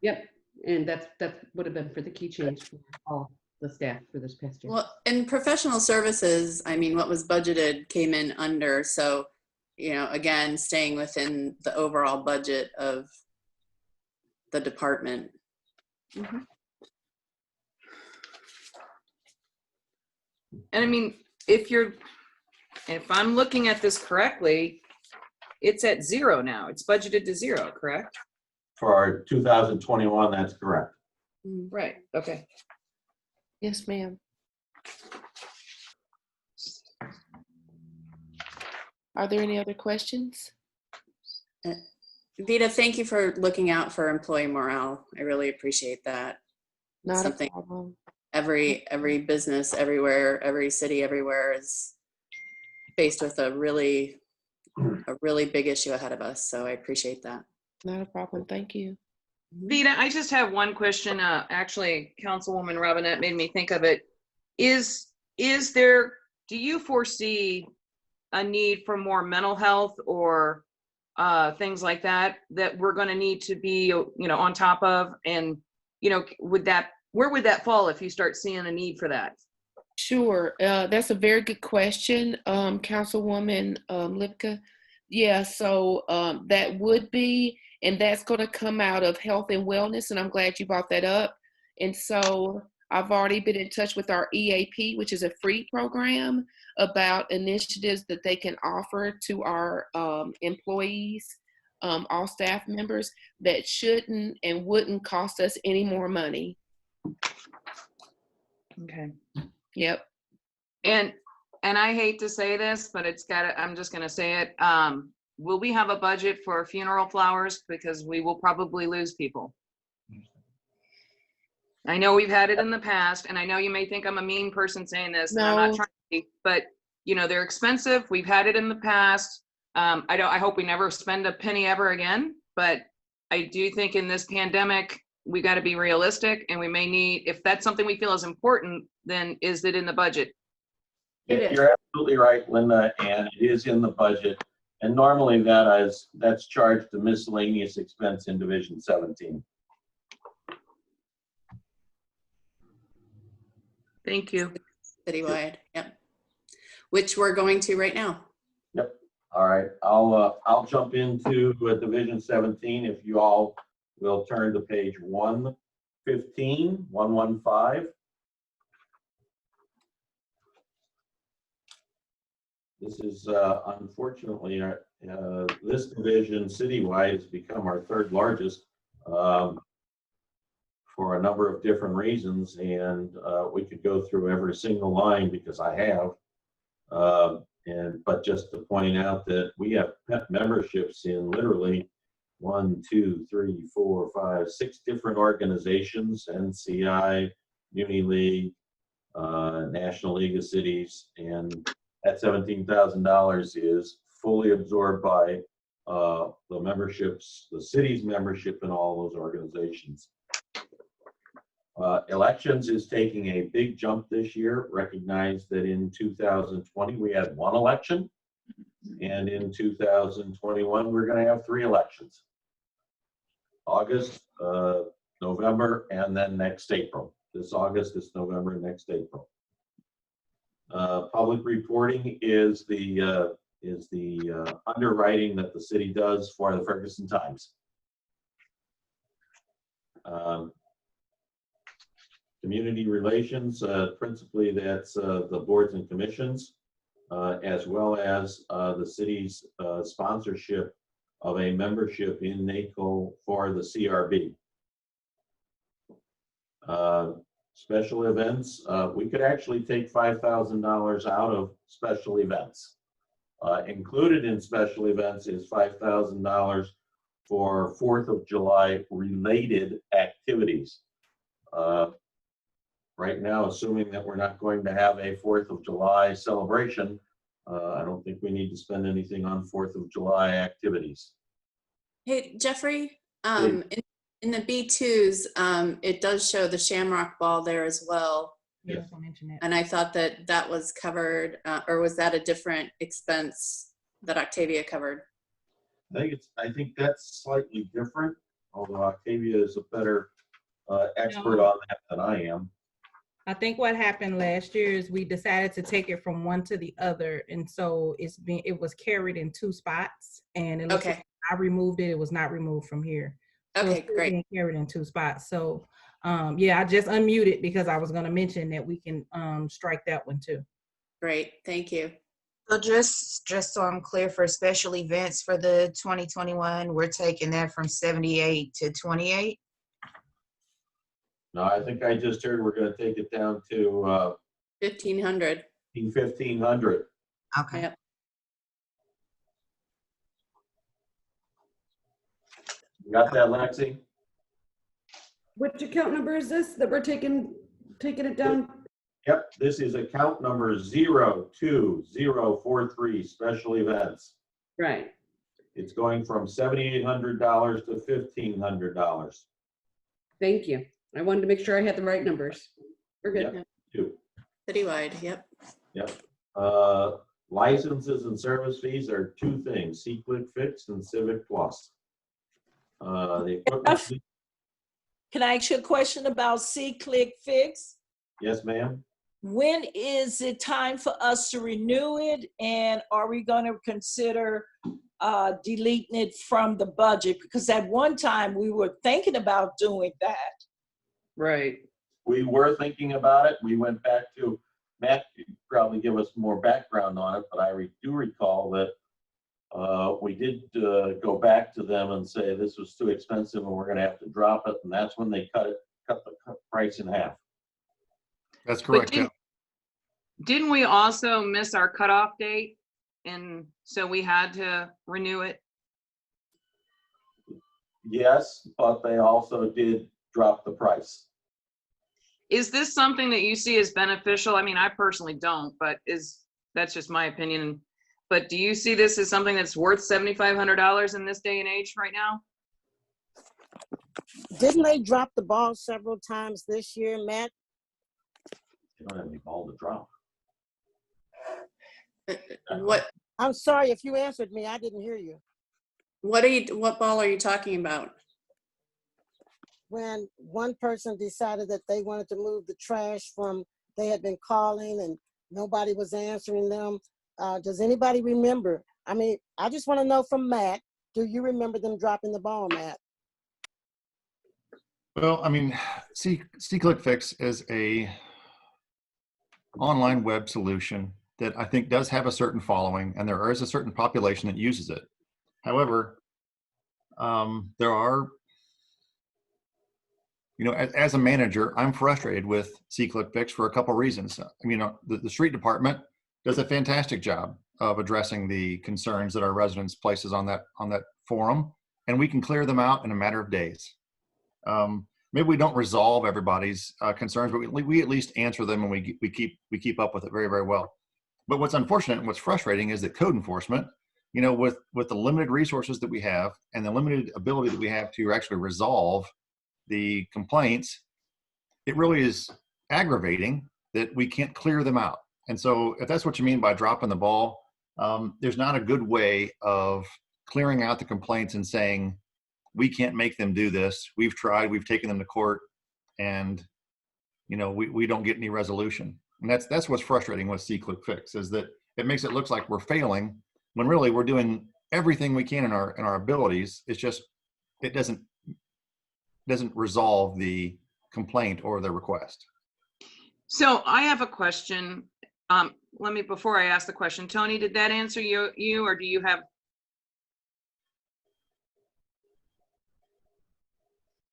Yep, and that would have been for the keychains for all the staff for this past year. Well, in professional services, I mean, what was budgeted came in under. So, you know, again, staying within the overall budget of the department. Mm-hmm. And I mean, if I'm looking at this correctly, it's at 0 now. It's budgeted to 0, correct? For 2021, that's correct. Right, okay. Yes, ma'am. Are there any other questions? Vita, thank you for looking out for employee morale. I really appreciate that. Not Something a problem. every business everywhere, every city everywhere is faced with a really big issue ahead of us. So I appreciate that. Not a problem. Thank you. Vita, I just have one question. Actually, Councilwoman Robinette made me think of it. Do you foresee a need for more mental health or things like that we're going to need to be, on top of? And, where would that fall if you start seeing a need for that? Sure. That's a very good question, Councilwoman Lipka. Yeah, so that would be, and that's going to come out of health and wellness, and I'm glad you brought that up. And so I've already been in touch with our EAP, which is a free program, about initiatives that they can offer to our employees, all staff members, that shouldn't and wouldn't cost us any more money. Okay. Yep. And I hate to say this, but I'm just going to say it. Will we have a budget for funeral flowers? Because we will probably lose people. I know we've had it in the past, and I know you may think I'm a mean person saying this, and I'm not trying to be, but they're expensive. We've had it in the past. I hope we never spend a penny ever again, but I do think in this pandemic, we got to be realistic, and we may need, if that's something we feel is important, then is it in the budget? You're absolutely right, Linda, and it is in the budget. And normally that's charged to miscellaneous expense in Division 17. Thank you. Citywide, yep. Which we're going to right now. Yep. All right. I'll jump into Division 17 if you all will turn to page 115. This is unfortunately this division citywide has become our third largest for a number of different reasons, and we could go through every single line because I have. But just to point out that we have memberships in literally 1, 2, 3, 4, 5, 6 different organizations: NCI, Muni League, National League of Cities, and that $17,000 is fully absorbed by the memberships, the city's membership in all those organizations. Elections is taking a big jump this year. Recognize that in 2020 we had 1 election, and in 2021 we're going to have 3 elections: August, November, and then next April. This August, this November, and next April. Public reporting is the underwriting that the city does for the Ferguson Times. Community relations, principally that's the boards and commissions, as well as the city's sponsorship of a membership in NACO for the CRB. Special events, we could actually take $5,000 out of special events. Included in special events is $5,000 for 4th of July related activities. Right now, assuming that we're not going to have a 4th of July celebration, I don't think we need to spend anything on 4th of July activities. Hey, Jeffrey, in the B2s, it does show the Shamrock Ball there as well. Yes, I mentioned that. And I thought that that was covered, or was that a different expense that Octavia covered? I think that's slightly different, although Octavia is a better expert on that than I am. I think what happened last year is we decided to take it from one to the other, and so it was carried in 2 spots, and it looks like I removed it. It was not removed from here. So okay, it's great. Being carried in 2 spots. So yeah, I just unmuted because I was going to mention that we can strike that one too. Great, thank you. So just so I'm clear, for special events for the 2021, we're taking that from 78 to 28. No, I think I just heard we're going to take it down to 1,500. 1,500. Okay. Yep. You got that, Lexi? Which account number is this that we're taking it down? Yep, this is account number 02043, special events. Right. It's going from $7,800 to $1,500. Thank you. I wanted to make sure I had the right numbers. We're good. Yep, 2. Citywide, yep. Yep. Licenses and service fees are 2 things: C-Click Fix and Civic Plus. The equipment. Can I ask you a question about C-Click Fix? Yes, ma'am. When is it time for us to renew it? And are we going to consider deleting it from the budget? Because at one time we were thinking about doing that. Right. We were thinking about it. We went back to Matt, could probably give us more background on it, but I do recall that we did go back to them and say this was too expensive and we're going to have to drop it, and that's when they cut the price in half. That's correct. Didn't we also miss our cutoff date, and so we had to renew it? Yes, but they also did drop the price. Is this something that you see as beneficial? I mean, I personally don't, but that's just my opinion. But do you see this as something that's worth $7,500 in this day and age right now? Didn't they drop the ball several times this year, Matt? You don't have any ball to drop. What? I'm sorry if you answered me, I didn't hear you. What ball are you talking about? When one person decided that they wanted to move the trash they had been calling and nobody was answering them. Does anybody remember? I mean, I just want to know from Matt, do you remember them dropping the ball, Matt? Well, I mean, C-Click Fix is a online web solution that I think does have a certain following, and there is a certain population that uses it. However, there are, as a manager, I'm frustrated with C-Click Fix for a couple reasons. I mean, the street department does a fantastic job of addressing the concerns that our residents places on that forum, and we can clear them out in a matter of days. maybe we don't resolve everybody's concerns, but we at least answer them, and we keep up with it very, very well. But what's unfortunate and what's frustrating is that code enforcement, you know, with the limited resources that we have and the limited ability that we have to actually resolve the complaints, it really is aggravating that we can't clear them out. And so if that's what you mean by dropping the ball, there's not a good way of clearing out the complaints and saying, we can't make them do this. We've tried, we've taken them to court, and you know, we don't get any resolution. And that's what's frustrating with See-Click Fix, is that it makes it look like we're failing when really we're doing everything we can in our abilities. It's just, it doesn't resolve the complaint or the request. So I have a question. Before I ask the question, Tony, did that answer you or do you have?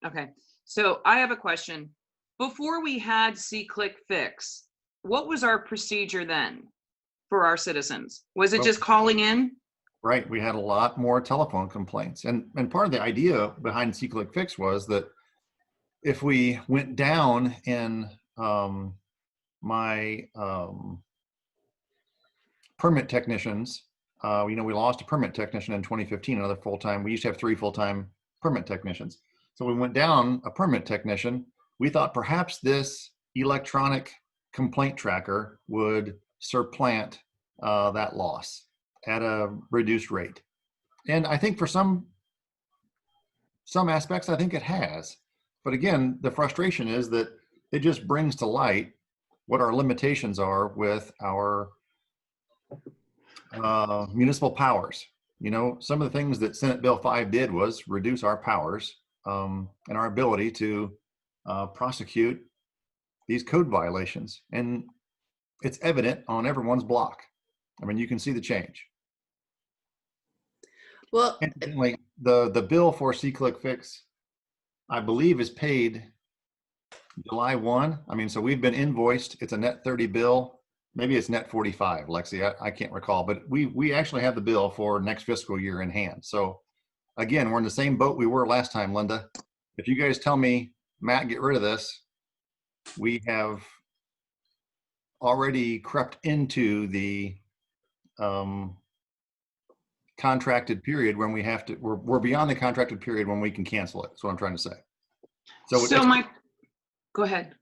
Okay, so I have a question. Before we had See-Click Fix, what was our procedure then for our citizens? Was it just calling in? Right, we had a lot more telephone complaints. And part of the idea behind See-Click Fix was that if we went down in my permit technicians, you know, we lost a permit technician in 2015, another full-time. We used to have 3 full-time permit technicians. So we went down a permit technician. We thought perhaps this electronic complaint tracker would supplant that loss at a reduced rate. And I think for some aspects, I think it has. But again, the frustration is that it just brings to light what our limitations are with our municipal powers. You know, some of the things that Senate Bill 5 did was reduce our powers and our ability to prosecute these code violations. And it's evident on everyone's block. I mean, you can see the change. Well, incidentally, the bill for See-Click Fix, I believe, is paid July 1. I mean, so we've been invoiced. It's a net 30 bill. Maybe it's net 45, Lexi. I can't recall, but we actually have the bill for next fiscal year in hand. So again, we're in the same boat we were last time, Linda. If you guys tell me, Matt, get rid of this, we have already crept into the contracted period when we have to, we're beyond the contracted period when we can cancel it. That's what I'm trying to say. So Go ahead.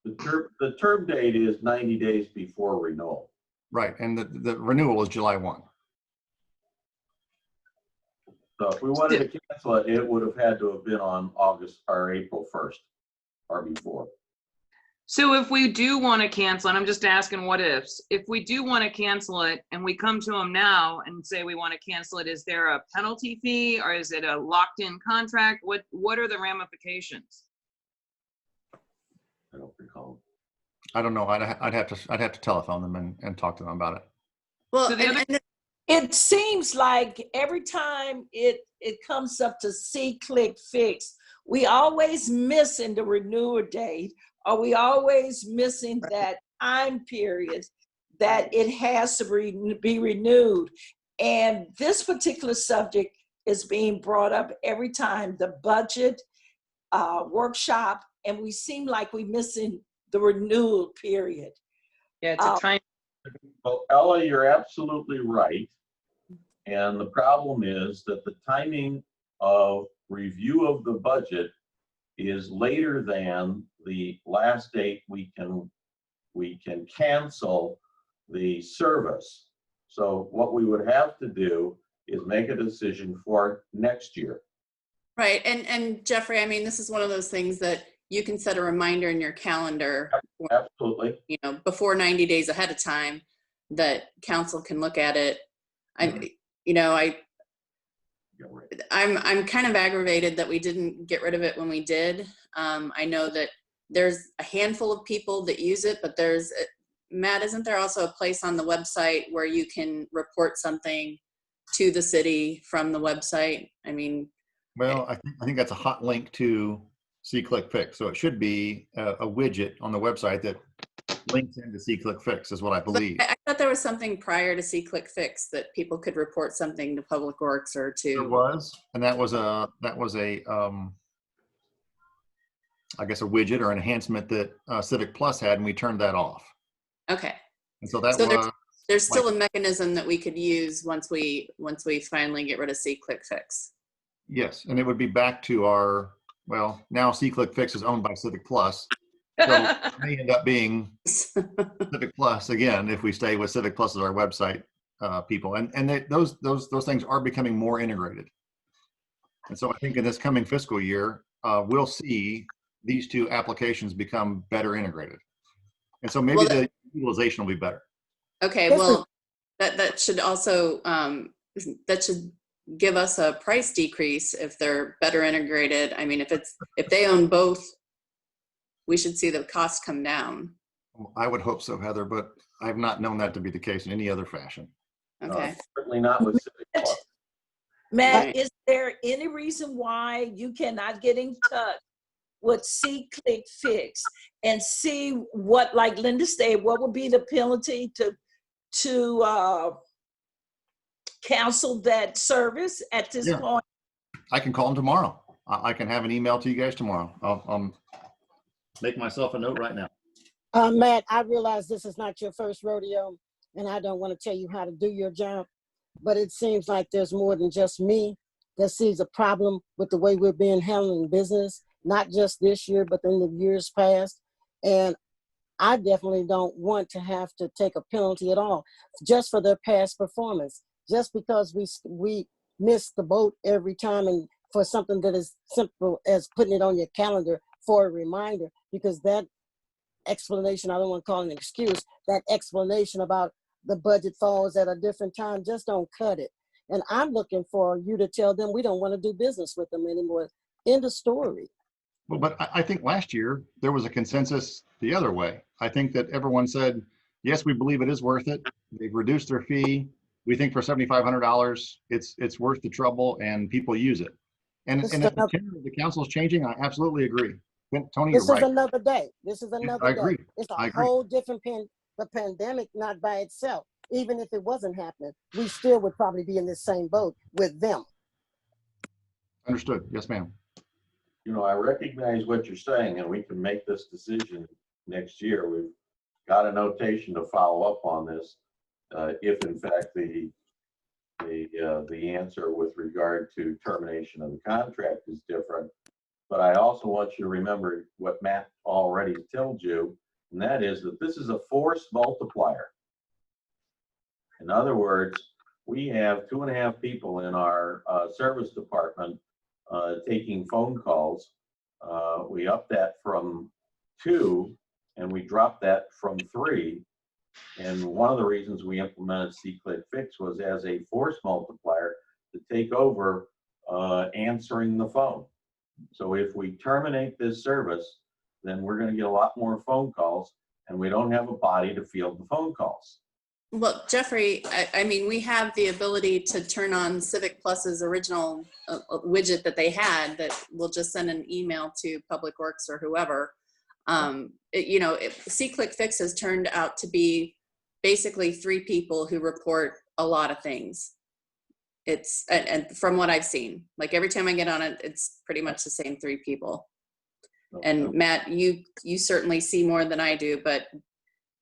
The term date is 90 days before renewal. Right, and the renewal is July 1. So if we wanted to cancel it, it would have had to have been on August or April 1st or before. So if we do want to cancel, and I'm just asking what ifs, if we do want to cancel it and we come to them now and say we want to cancel it, is there a penalty fee or is it a locked in contract? What are the ramifications? I don't recall. I don't know. I'd have to telephone them and talk to them about it. Well, So it seems like every time it comes up to See-Click Fix, we always missing the renewal date, or we always missing that time period that it has to be renewed. And this particular subject is being brought up every time the budget workshop, and we seem like we're missing the renewal period. Yeah, it's a time. Well, Ella, you're absolutely right. And the problem is that the timing of review of the budget is later than the last date we can cancel the service. So what we would have to do is make a decision for next year. right. And Jeffrey, I mean, this is one of those things that you can set a reminder in your calendar, Absolutely. you know, before 90 days ahead of time, that council can look at it. I'm kind of aggravated that we didn't get rid of it when we did. I know that there's a handful of people that use it, but Matt, isn't there also a place on the website where you can report something to the city from the website? I mean, well, I think that's a hot link to See-Click Fix. So it should be a widget on the website that links into See-Click Fix, is what I believe. I thought there was something prior to See-Click Fix that people could report something to Public Works or to. There was, and that was a I guess, a widget or enhancement that Civic Plus had, and we turned that off. Okay. And so that So was there's still a mechanism that we could use once we finally get rid of C-Click-Fix. yes, and it would be back to our, well, now C-Click-Fix is owned by Civic Plus, so it may end up being Civic Plus again if we stay with Civic Plus as our website people, and those things are becoming more integrated. And so I think in this coming fiscal year, we'll see these two applications become better integrated. And so maybe the utilization will be better. Okay, well, that should also, that should give us a price decrease if they're better integrated. I mean, if they own both, we should see the cost come down. I would hope so, Heather, but I've not known that to be the case in any other fashion. Okay. Certainly not with Civic Plus. Matt, Right. is there any reason why you cannot get in touch with C-Click-Fix and see what, like Linda said, what would be the penalty to cancel that service at this point? I can call them tomorrow. I can have an email to you guys tomorrow. I'll make myself a note right now. Matt, I realize this is not your first rodeo, and I don't want to tell you how to do your job, but it seems like there's more than just me that sees a problem with the way we're being handling business, not just this year, but in the years past. And I definitely don't want to have to take a penalty at all just for their past performance, just because we miss the boat every time, and for something that is simple as putting it on your calendar for a reminder, because that explanation, I don't want to call it an excuse, that explanation about the budget falls at a different time just don't cut it. And I'm looking for you to tell them we don't want to do business with them anymore. End of story. Well, but I think last year there was a consensus the other way. I think that everyone said, yes, we believe it is worth it. They've reduced their fee. We think for $7,500, it's worth the trouble, and people use it. And if the tenor of the council is changing, I absolutely agree. Tony, you're right. This is another day. This is another I agree. day. It's I a agree. whole different the pandemic, not by itself. Even if it wasn't happening, we still would probably be in the same boat with them. Understood. Yes, ma'am. You know, I recognize what you're saying, and we can make this decision next year. We've got a notation to follow up on this, if in fact the answer with regard to termination of the contract is different. But I also want you to remember what Matt already told you, and that is that this is a force multiplier. In other words, we have 2.5 people in our service department taking phone calls. We upped that from 2, and we dropped that from 3. And one of the reasons we implemented C-Click-Fix was as a force multiplier to take over answering the phone. So if we terminate this service, then we're going to get a lot more phone calls, and we don't have a body to field the phone calls. Well, Jeffrey, I mean, we have the ability to turn on Civic Plus's original widget that they had that will just send an email to Public Works or whoever. You know, C-Click-Fix has turned out to be basically 3 people who report a lot of things. It's, and from what I've seen, like every time I get on it, it's pretty much the same 3 people. And Matt, you certainly see more than I do, but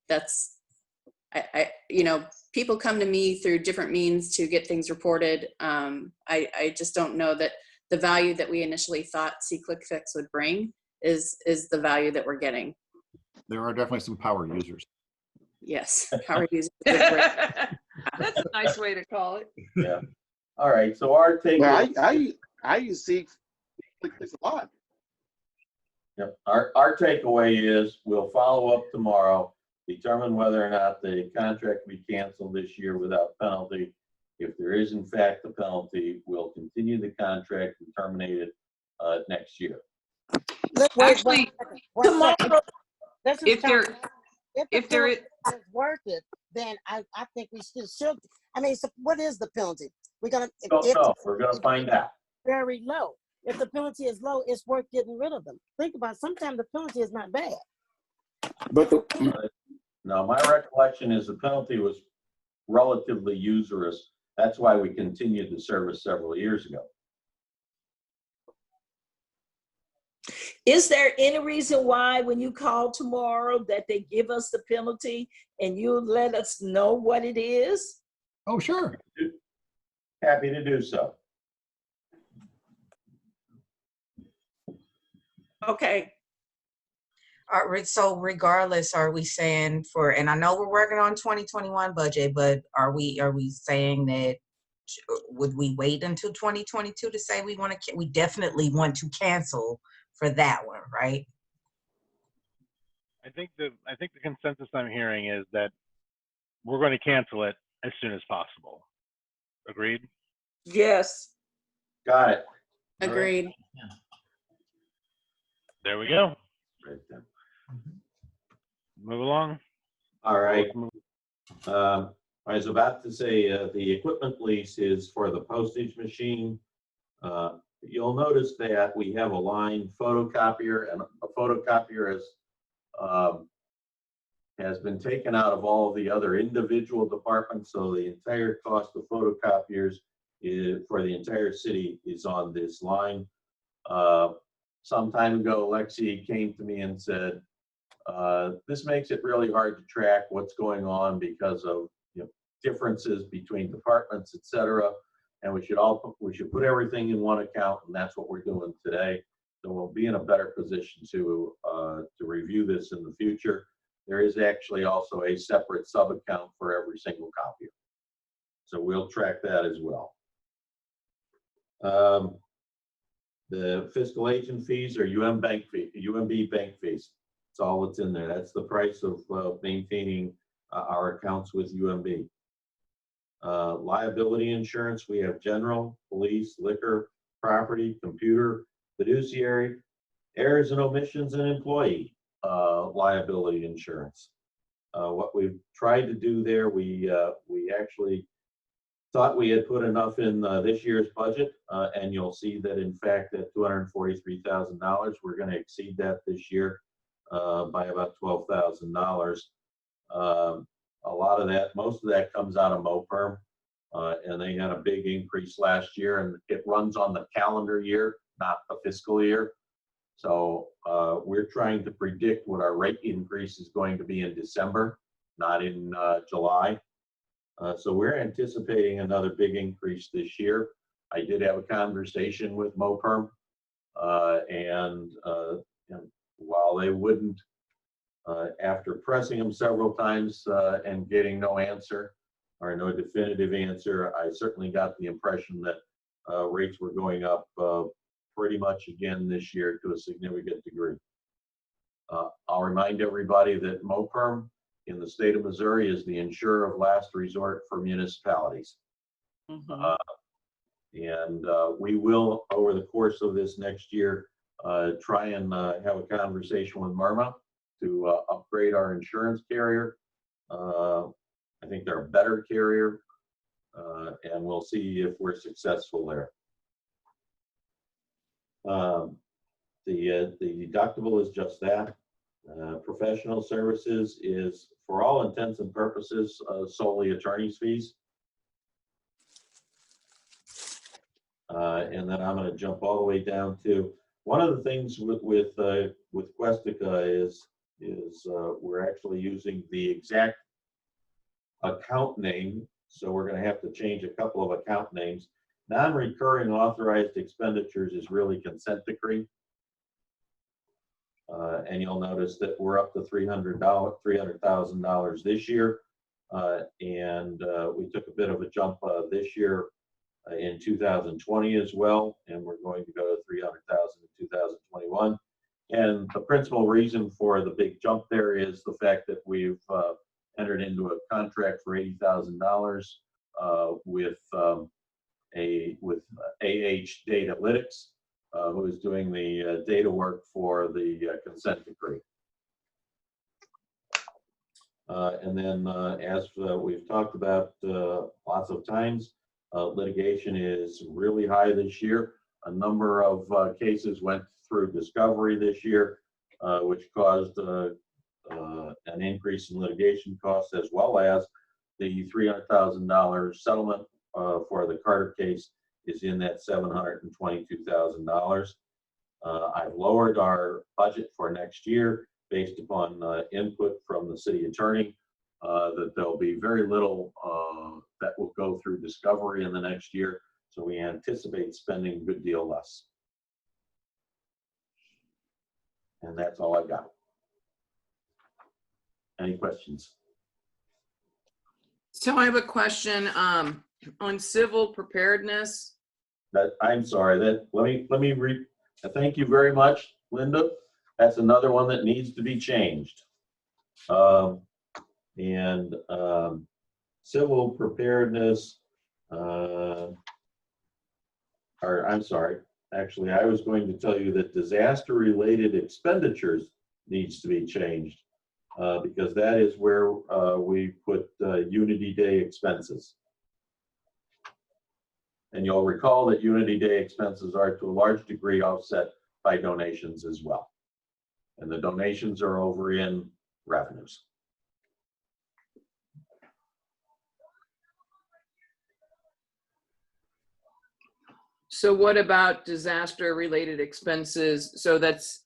that's, you know, people come to me through different means to get things reported. I just don't know that the value that we initially thought C-Click-Fix would bring is the value that we're getting. There are definitely some power users. Yes, power users. That's a nice way to call it. Yeah. All right. So our take. Well, I use C-Click-Fix a lot. Yep. Our takeaway is we'll follow up tomorrow, determine whether or not the contract be canceled this year without penalty. If there is in fact a penalty, we'll continue the contract and terminate it next year. Actually, tomorrow, if there is worth it, then I think we should. I mean, so what is the penalty? We're gonna. We're gonna find out. Very low. If the penalty is low, it's worth getting rid of them. Think about it. Sometimes the penalty is not bad. But no, my recollection is the penalty was relatively usurious. That's why we continued the service several years ago. Is there any reason why when you call tomorrow that they give us the penalty and you'll let us know what it is? Oh, sure. Happy to do so. Okay. All right, so regardless, are we saying for, and I know we're working on 2021 budget, but are we saying that would we wait until 2022 to say we definitely want to cancel for that one, right? I think the consensus I'm hearing is that we're going to cancel it as soon as possible. Agreed? Yes. Got it. Agreed. There we go. Right then. Move along. All right. I was about to say the equipment lease is for the postage machine. You'll notice that we have a line photocopier, and a photocopier has been taken out of all of the other individual departments, so the entire cost of photocopiers for the entire city is on this line. Some time ago, Lexi came to me and said, this makes it really hard to track what's going on because of differences between departments, et cetera. And we should put everything in one account, and that's what we're doing today. So we'll be in a better position to review this in the future. There is actually also a separate sub account for every single copier. So we'll track that as well. The fiscal agent fees are UMB bank fees. That's all that's in there. That's the price of maintaining our accounts with UMB. Liability insurance, we have general, police, liquor, property, computer, fiduciary, errors and omissions, and employee liability insurance. What we've tried to do there, we actually thought we had put enough in this year's budget, and you'll see that in fact at $243,000, we're going to exceed that this year by about $12,000. A lot of that, most of that comes out of MoPerm, and they had a big increase last year, and it runs on the calendar year, not the fiscal year. So we're trying to predict what our rate increase is going to be in December, not in July. So we're anticipating another big increase this year. I did have a conversation with MoPerm, and while they wouldn't, after pressing them several times and getting no answer or no definitive answer, I certainly got the impression that rates were going up pretty much again this year to a significant degree. I'll remind everybody that MoPerm in the state of Missouri is the insurer of last resort for municipalities. Mm-hmm. And we will, over the course of this next year, try and have a conversation with MIRMA to upgrade our insurance carrier. I think they're a better carrier, and we'll see if we're successful there. The deductible is just that. Professional services is, for all intents and purposes, solely attorney's fees. And then I'm going to jump all the way down to one of the things with Questica is we're actually using the exact account name, so we're going to have to change a couple of account names. Non-recurring authorized expenditures is really consent decree. And you'll notice that we're up to $300,000 this year. And we took a bit of a jump this year in 2020 as well. And we're going to go to $300,000 in 2021. And the principal reason for the big jump there is the fact that we've entered into a contract for $80,000 with AH Datalytics, who is doing the data work for the consent decree. And then as we've talked about lots of times, litigation is really high this year. A number of cases went through discovery this year, which caused an increase in litigation costs, as well as the $300,000 settlement for the Carter case is in that $722,000. I've lowered our budget for next year based upon input from the city attorney, that there'll be very little that will go through discovery in the next year. So we anticipate spending a good deal less. And that's all I've got. Any questions? So I have a question on civil preparedness. I'm sorry, let me read. Thank you very much, Linda. That's another one that needs to be changed. Civil preparedness, or I'm sorry, actually, I was going to tell you that disaster-related expenditures needs to be changed, because that is where we put Unity Day expenses. And you'll recall that Unity Day expenses are to a large degree offset by donations as well. And the donations are over in revenues. So what about disaster related expenses? So that's,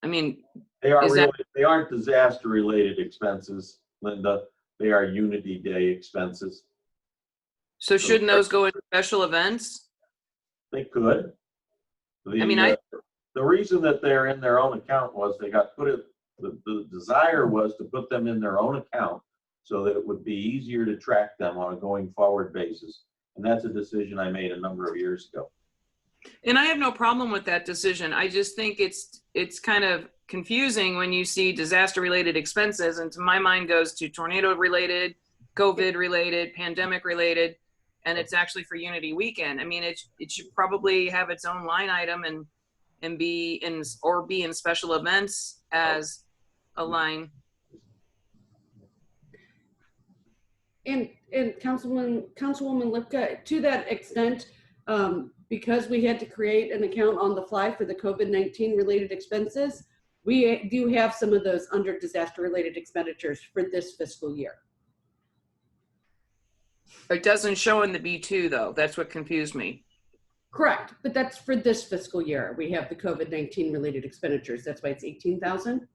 I mean, They are is really, that, they aren't disaster related expenses, Linda. They are Unity Day expenses. so shouldn't those go in special events? They could. I mean, The reason that they're in their own account was they got put it, the desire was to put them in their own account so that it would be easier to track them on a going forward basis. And that's a decision I made a number of years ago. And I have no problem with that decision. I just think it's kind of confusing when you see disaster related expenses, and to my mind goes to tornado related, COVID related, pandemic related, and it's actually for Unity Weekend. I mean, it should probably have its own line item and be in special events as a line. And Councilwoman Lipka, to that extent, because we had to create an account on the fly for the COVID-19 related expenses, we do have some of those under disaster related expenditures for this fiscal year. It doesn't show in the B2 though. That's what confused me. Correct, but that's for this fiscal year. We have the COVID-19 related expenditures. That's why it's 18,000.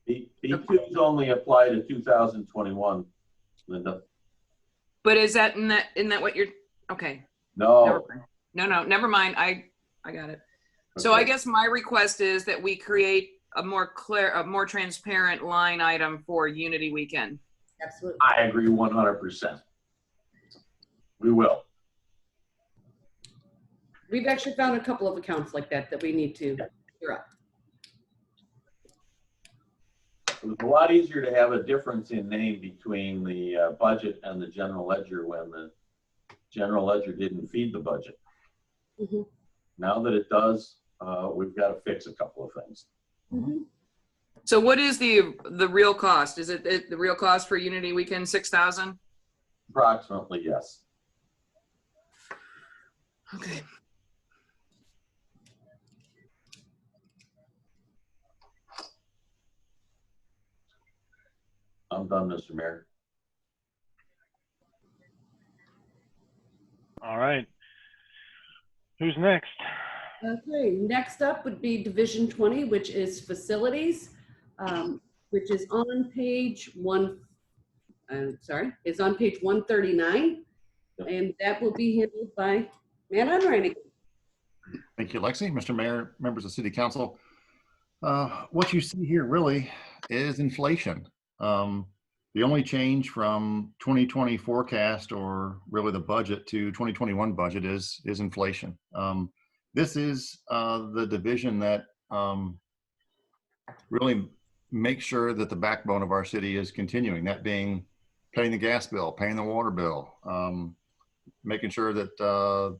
B2s only apply to 2021, Linda. But is that in that what you're, okay. No. Never mind. I got it. So I guess my request is that we create a more clear, a more transparent line item for Unity Weekend. Absolutely. I agree 100%. We will. We've actually found a couple of accounts like that we need to clear up. It was a lot easier to have a difference in name between the budget and the general ledger when the general ledger didn't feed the budget. Mm-hmm. Now that it does, we've got to fix a couple of things. Mm-hmm. So what is the real cost? Is it the real cost for Unity Weekend 6,000? Approximately, yes. Okay. I'm done, Mr. Mayor. All right. Who's next? Okay, next up would be Division 20, which is facilities, which is on page is on page 139, and that will be handled by Matt Unreinig. Thank you, Lexi. Mr. Mayor, members of City Council. What you see here really is inflation. The only change from 2020 forecast or really the budget to 2021 budget is inflation. This is the division that really makes sure that the backbone of our city is continuing, that being paying the gas bill, paying the water bill, making sure that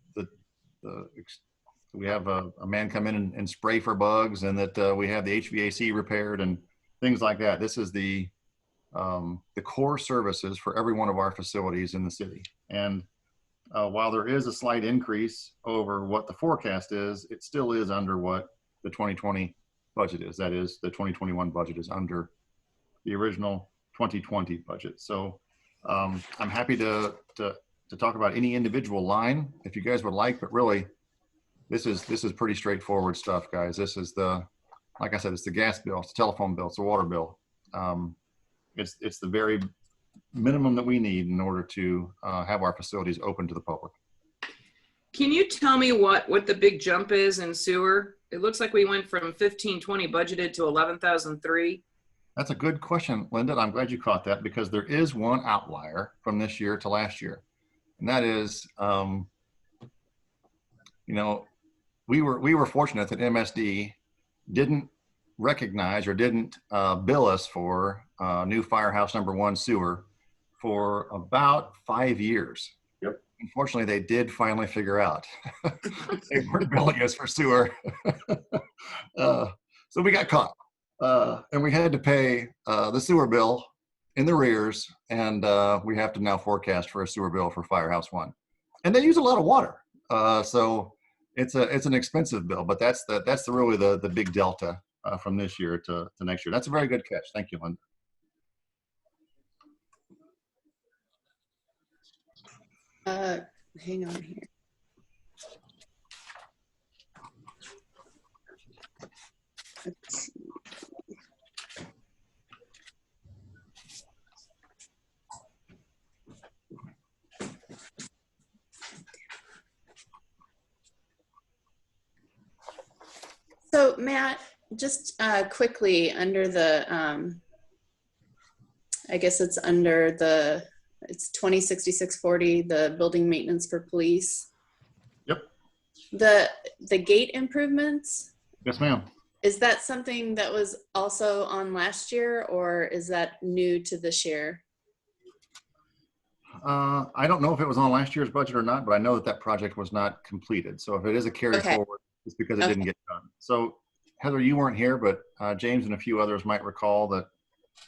we have a man come in and spray for bugs, and that we have the HVAC repaired and things like that. This is the core services for every one of our facilities in the city. And while there is a slight increase over what the forecast is, it still is under what the 2020 budget is. That is, the 2021 budget is under the original 2020 budget. So I'm happy to talk about any individual line if you guys would like, but really This is pretty straightforward stuff, guys. This is like I said, it's the gas bill, it's the telephone bill, it's the water bill. It's the very minimum that we need in order to have our facilities open to the public. Can you tell me what the big jump is in sewer? It looks like we went from 1520 budgeted to 11,003. That's a good question, Linda. I'm glad you caught that, because there is one outlier from this year to last year. And that is, you know, we were fortunate that MSD didn't recognize or didn't bill us for new Firehouse #1 sewer for about 5 years. Yep. Unfortunately, they did finally figure out they weren't billing us for sewer. So we got caught. And we had to pay the sewer bill in the rears, and we have to now forecast for a sewer bill for Firehouse 1. And they use a lot of water, so it's an expensive bill. But that's really the big delta from this year to next year. That's a very good catch. Thank you, Linda. Hang on here. Let's see. So Matt, just quickly under the, I guess it's under the, it's 206640, the building maintenance for police. Yep. The gate improvements. Yes, ma'am. Is that something that was also on last year, or is that new to this year? I don't know if it was on last year's budget or not, but I know that project was not completed. So if it is a carry forward, it's because it didn't get done. So Heather, you weren't here, but James and a few others might recall that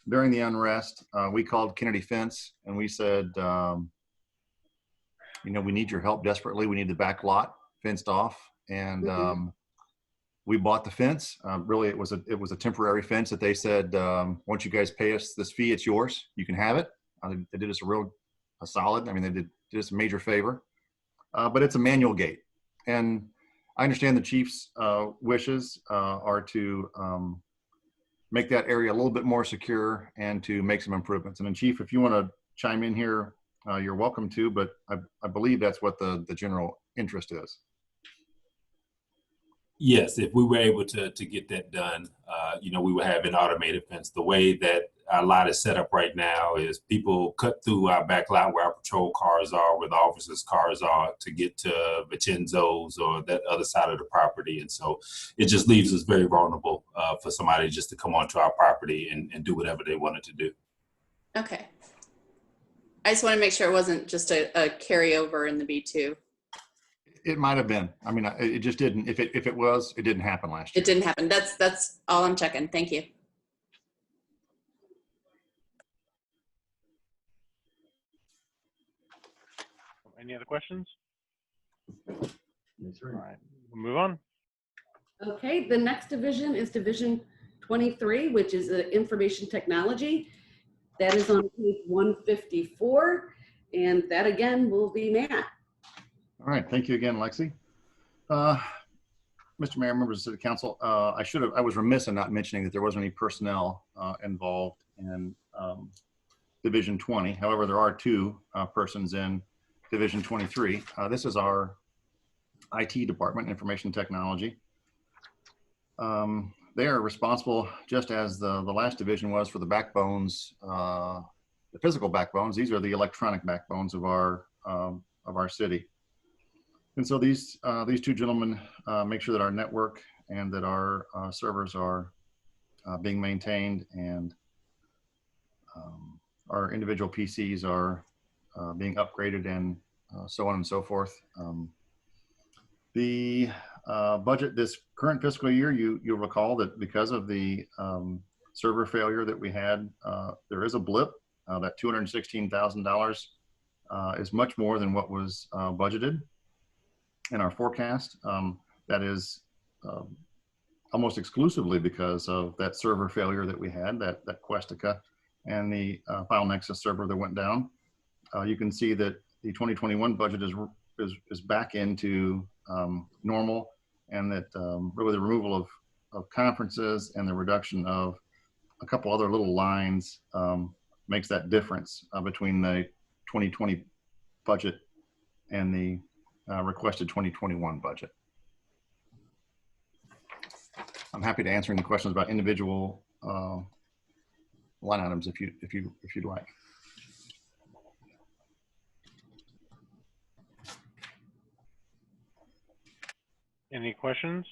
during the unrest, we called Kennedy Fence and we said, you know, we need your help desperately. We need the back lot fenced off. And we bought the fence. Really, it was a temporary fence that they said, once you guys pay us this fee, it's yours. You can have it. They did us a solid. I mean, they did us a major favor. But it's a manual gate. And I understand the chief's wishes are to make that area a little bit more secure and to make some improvements. And then, Chief, if you want to chime in here, you're welcome to, but I believe that's what the general interest is. Yes, if we were able to get that done, you know, we would have an automated fence. The way that our lot is set up right now is people cut through our back lot where our patrol cars are, where the officers' cars are, to get to Vincenzo's or that other side of the property. And so it just leaves us very vulnerable for somebody just to come onto our property and do whatever they wanted to do. Okay. I just want to make sure it wasn't just a carryover in the B2. It might have been. I mean, it just didn't. If it was, it didn't happen last year. It didn't happen. That's all I'm checking. Thank you. Any other questions? All right, we'll move on. Okay, the next division is Division 23, which is information technology. That is on page 154, and that again will be Matt. All right, thank you again, Lexi. Mr. Mayor, members of the City Council, I was remiss in not mentioning that there wasn't any personnel involved in Division 20. However, there are two persons in Division 23. This is our IT department, information technology. They are responsible, just as the last division was, for the backbones, the physical backbones. These are the electronic backbones of our city. And so these two gentlemen make sure that our network and that our servers are being maintained, and our individual PCs are being upgraded, and so on and so forth. The budget this current fiscal year, you'll recall that because of the server failure that we had, there is a blip. That $216,000 is much more than what was budgeted in our forecast. That is almost exclusively because of that server failure that we had, that Questica, and the File Nexus server that went down. You can see that the 2021 budget is back into normal, and that really the removal of conferences and the reduction of a couple other little lines makes that difference between the 2020 budget and the requested 2021 budget. I'm happy to answer any questions about individual line items if you'd like. Any questions?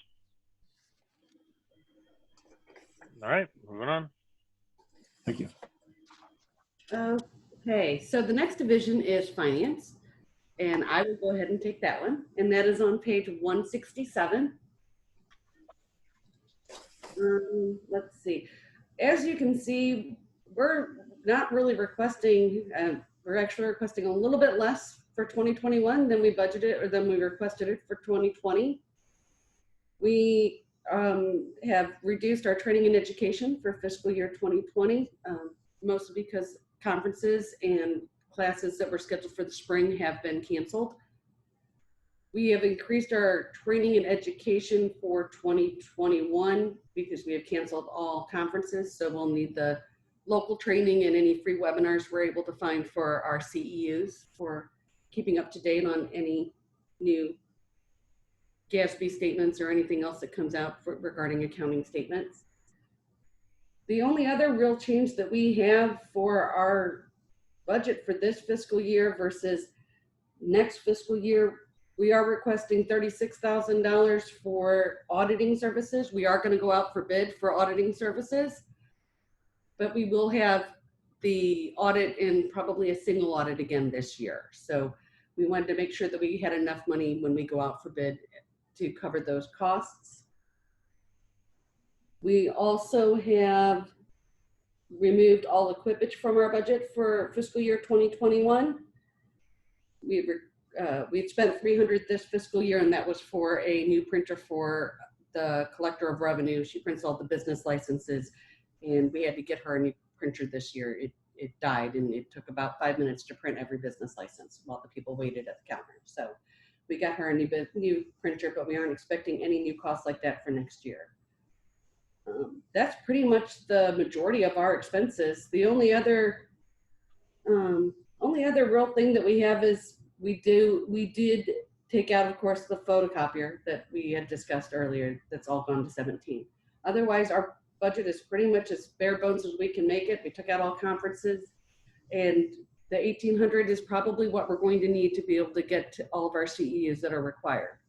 All right, moving on. Thank you. Okay, so the next division is finance, and I will go ahead and take that one, and that is on page 167. Let's see. As you can see, we're not really requesting, we're actually requesting a little bit less for 2021 than we budgeted or than we requested it for 2020. We have reduced our training and education for fiscal year 2020, mostly because conferences and classes that were scheduled for the spring have been canceled. We have increased our training and education for 2021 because we have canceled all conferences. So we'll need the local training and any free webinars we're able to find for our CEUs for keeping up to date on any new GASB statements or anything else that comes out regarding accounting statements. The only other real change that we have for our budget for this fiscal year versus next fiscal year, we are requesting $36,000 for auditing services. We are going to go out for bid for auditing services, but we will have the audit in probably a single audit again this year. So we wanted to make sure that we had enough money when we go out for bid to cover those costs. We also have removed all equipage from our budget for fiscal year 2021. We'd spent $300 this fiscal year, and that was for a new printer for the collector of revenue. She prints all the business licenses, and we had to get her a new printer this year. It died, and it took about 5 minutes to print every business license while the people waited at the counter. So we got her a new printer, but we aren't expecting any new costs like that for next year. That's pretty much the majority of our expenses. The only other real thing that we have is we did take out, of course, the photocopier that we had discussed earlier. That's all gone to 17. Otherwise, our budget is pretty much as bare bones as we can make it. We took out all conferences, and the 1,800 is probably what we're going to need to be able to get to all of our CEUs that are required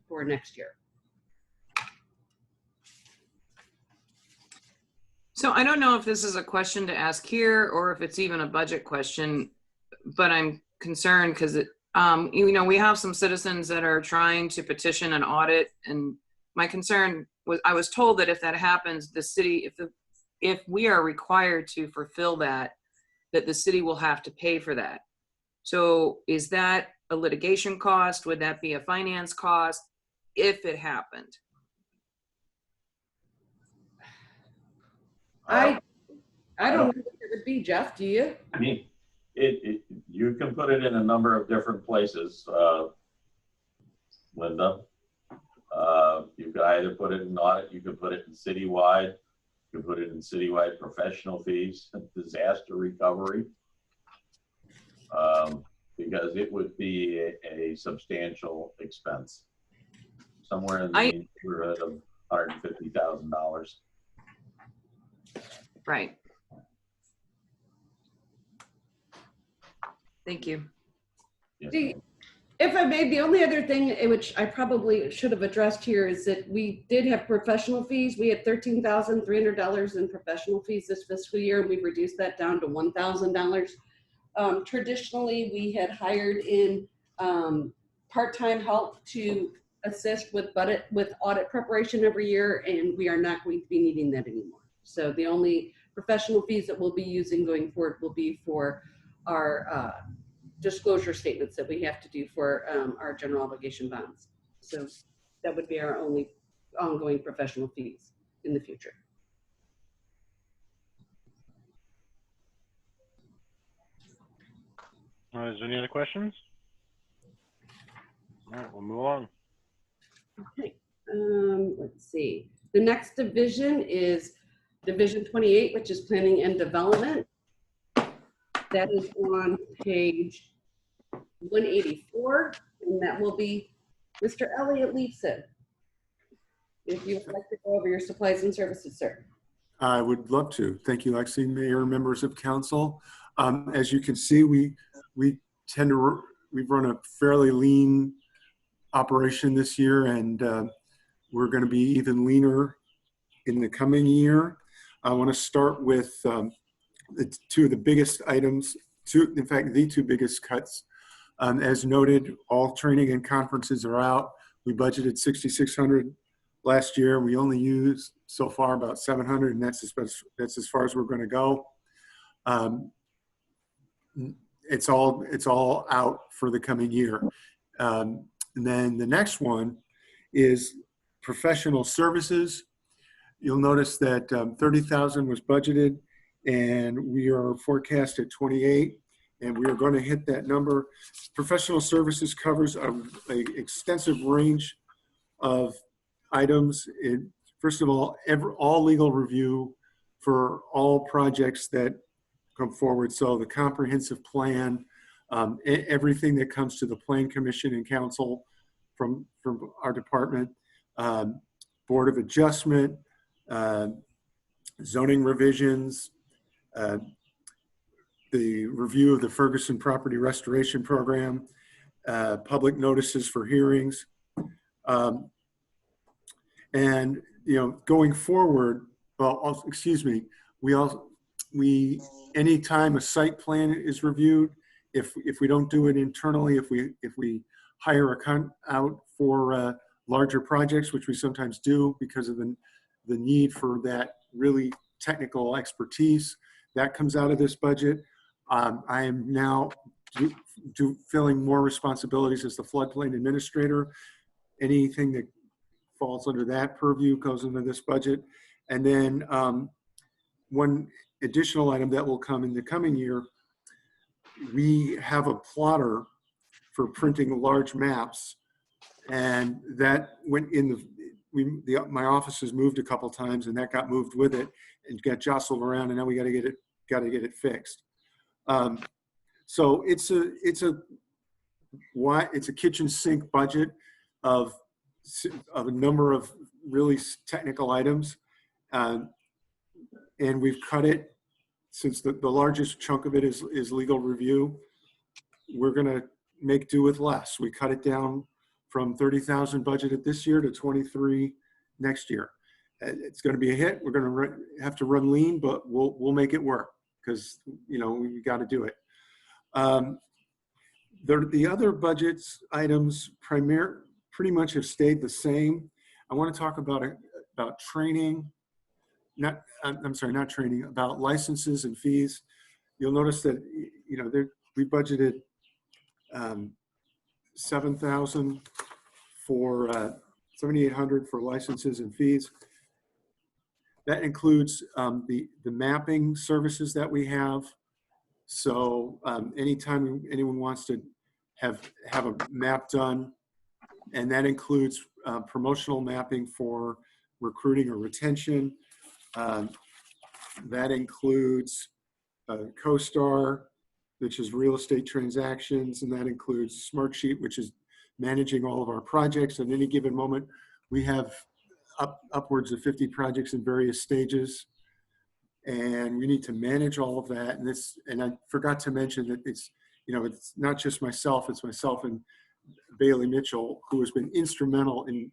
for next year. So I don't know if this is a question to ask here or if it's even a budget question, but I'm concerned because we have some citizens that are trying to petition an audit, and my concern was I was told that if that happens, the city, if we are required to fulfill that the city will have to pay for that. So is that a litigation cost? Would that be a finance cost if it happened? I don't know what it would be, Jeff. Do you? I mean, you can put it in a number of different places, Linda. You could either put it in audit, you could put it in citywide, you could put it in citywide professional fees, disaster recovery, because it would be a substantial expense, somewhere in the neighborhood of $150,000. Right. Thank you. Yes. If I may, the only other thing which I probably should have addressed here is that we did have professional fees. We had $13,300 in professional fees this fiscal year, and we've reduced that down to $1,000. Traditionally, we had hired in part-time help to assist with audit preparation every year, and we are not going to be needing that anymore. So the only professional fees that we'll be using going forward will be for our disclosure statements that we have to do for our general obligation bonds. So that would be our only ongoing professional fees in the future. Is there any other questions? All right, we'll move on. Okay, let's see. The next division is Division 28, which is Planning and Development. That is on page 184, and that will be Mr. Elliot Leifson. If you would like to go over your supplies and services, sir. I would love to. Thank you, Lexi, Mayor, members of council. As you can see, we've run a fairly lean operation this year, and we're going to be even leaner in the coming year. I want to start with two of the biggest items, in fact, the two biggest cuts. As noted, all training and conferences are out. We budgeted 6,600 last year. We only used so far about 700, and that's as far as we're going to go. It's all out for the coming year. And then the next one is professional services. You'll notice that 30,000 was budgeted, and we are forecast at 28, and we are going to hit that number. Professional services covers an extensive range of items. First of all legal review for all projects that come forward. So the comprehensive plan, everything that comes to the Plan Commission and Council from our department, Board of Adjustment, zoning revisions, the review of the Ferguson Property Restoration Program, public notices for hearings. And going forward, well, excuse me, anytime a site plan is reviewed, if we don't do it internally, if we hire out for larger projects, which we sometimes do because of the need for that really technical expertise, that comes out of this budget. I am now filling more responsibilities as the floodplain administrator. Anything that falls under that purview goes into this budget. And then one additional item that will come in the coming year, we have a plotter for printing large maps, and that went in my office has moved a couple times, and that got moved with it and got jostled around, and now we got to get it fixed. So it's a kitchen sink budget of a number of really technical items, and we've cut it since the largest chunk of it is legal review. We're going to make do with less. We cut it down from 30,000 budgeted this year to 23 next year. It's going to be a hit. We're going to have to run lean, but we'll make it work because we got to do it. The other budgets items pretty much have stayed the same. I want to talk about training. Not training, about licenses and fees. You'll notice that we budgeted 7,000 for 7,800 for licenses and fees. That includes the mapping services that we have. So anytime anyone wants to have a map done, and that includes promotional mapping for recruiting or retention. That includes CoStar, which is real estate transactions, and that includes Smartsheet, which is managing all of our projects. At any given moment, we have upwards of 50 projects in various stages, and we need to manage all of that. And I forgot to mention that it's not just myself; it's myself and Bailey Mitchell, who has been instrumental in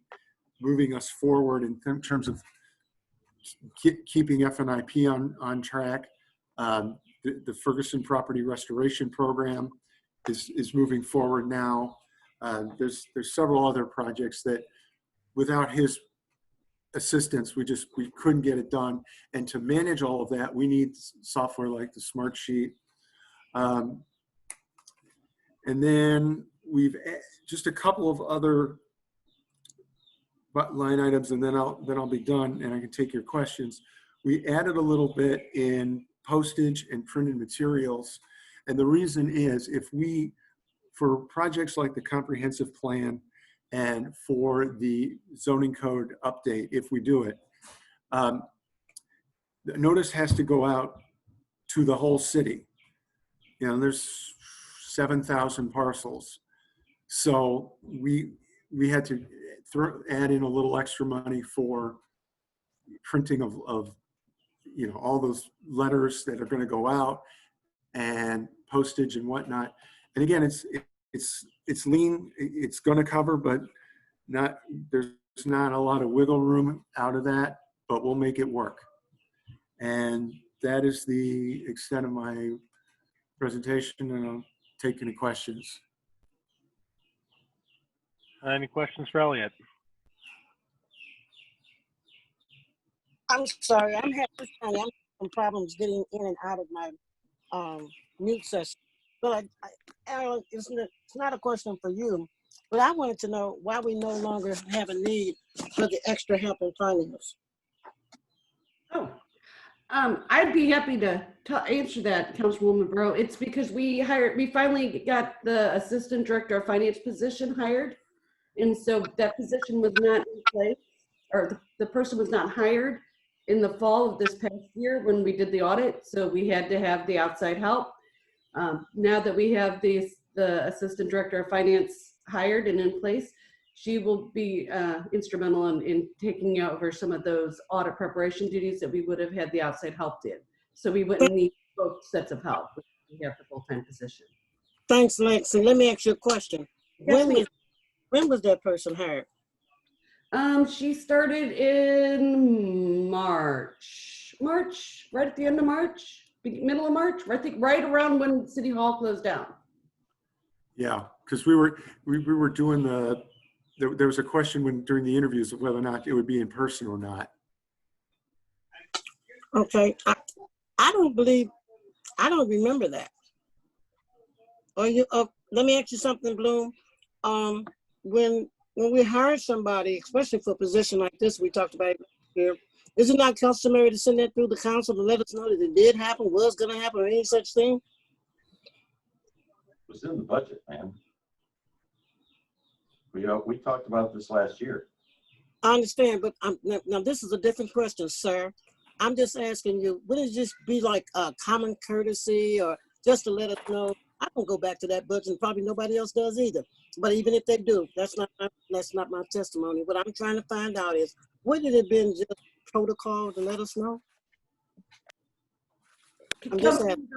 moving us forward in terms of keeping FNIP on track. The Ferguson Property Restoration Program is moving forward now. There's several other projects that without his assistance, we couldn't get it done. And to manage all of that, we need software like the Smartsheet. And then we've just a couple of other line items, and then I'll be done and I can take your questions. We added a little bit in postage and printed materials. And the reason is if we for projects like the comprehensive plan and for the zoning code update, if we do it, the notice has to go out to the whole city. You know, there's 7,000 parcels. So we had to add in a little extra money for printing of you know, all those letters that are going to go out and postage and whatnot. And again, it's lean, it's going to cover, but there's not a lot of wiggle room out of that, but we'll make it work. And that is the extent of my presentation, and I'll take any questions. Any questions for Elliot? I'm sorry, I'm having some problems getting in and out of my mute session. But Alan, it's not a question for you, but I wanted to know why we no longer have a need for the extra help in finance. Oh, I'd be happy to answer that, Councilwoman Bro. It's because we finally got the assistant director of finance position hired. And so that position was not in place, or the person was not hired in the fall of this past year when we did the audit. So we had to have the outside help. Now that we have the assistant director of finance hired and in place, she will be instrumental in taking over some of those audit preparation duties that we would have had the outside help did. So we wouldn't need both sets of help. We have the full-time position. Thanks, Lexi. Let me ask you a question. Yes, when was that person hired? She started in March, right at the end of March, middle of March, I think right around when City Hall closed down. Yeah, because we were doing there was a question during the interviews of whether or not it would be in person or not. Okay, I don't remember that. Let me ask you something, Bloom. When we hire somebody, especially for a position like this we talked about here, is it not customary to send that through the council to let us know that it did happen, was going to happen, or any such thing? It was in the budget, man. We talked about this last year. I understand, but now this is a different question, sir. I'm just asking you, would it just be like a common courtesy or just to let us know? I don't go back to that budget, and probably nobody else does either. But even if they do, that's not my testimony. What I'm trying to find out is, would it have been just protocol to let us know? I'm just asking.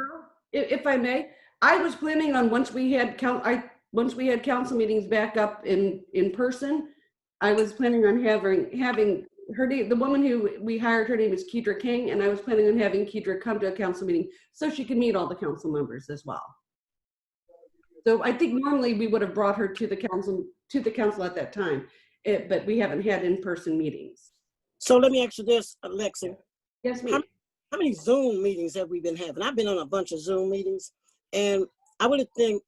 If I may, I was planning on once we had council meetings back up in person, I was planning on having her name, the woman who we hired, her name is Kedra King, and I was planning on having Kedra come to a council meeting so she could meet all the council members as well. So I think normally we would have brought her to the council at that time, but we haven't had in-person meetings. So let me ask you this, Alexi. Yes, ma'am. How many Zoom meetings have we been having? I've been on a bunch of Zoom meetings, and I would think,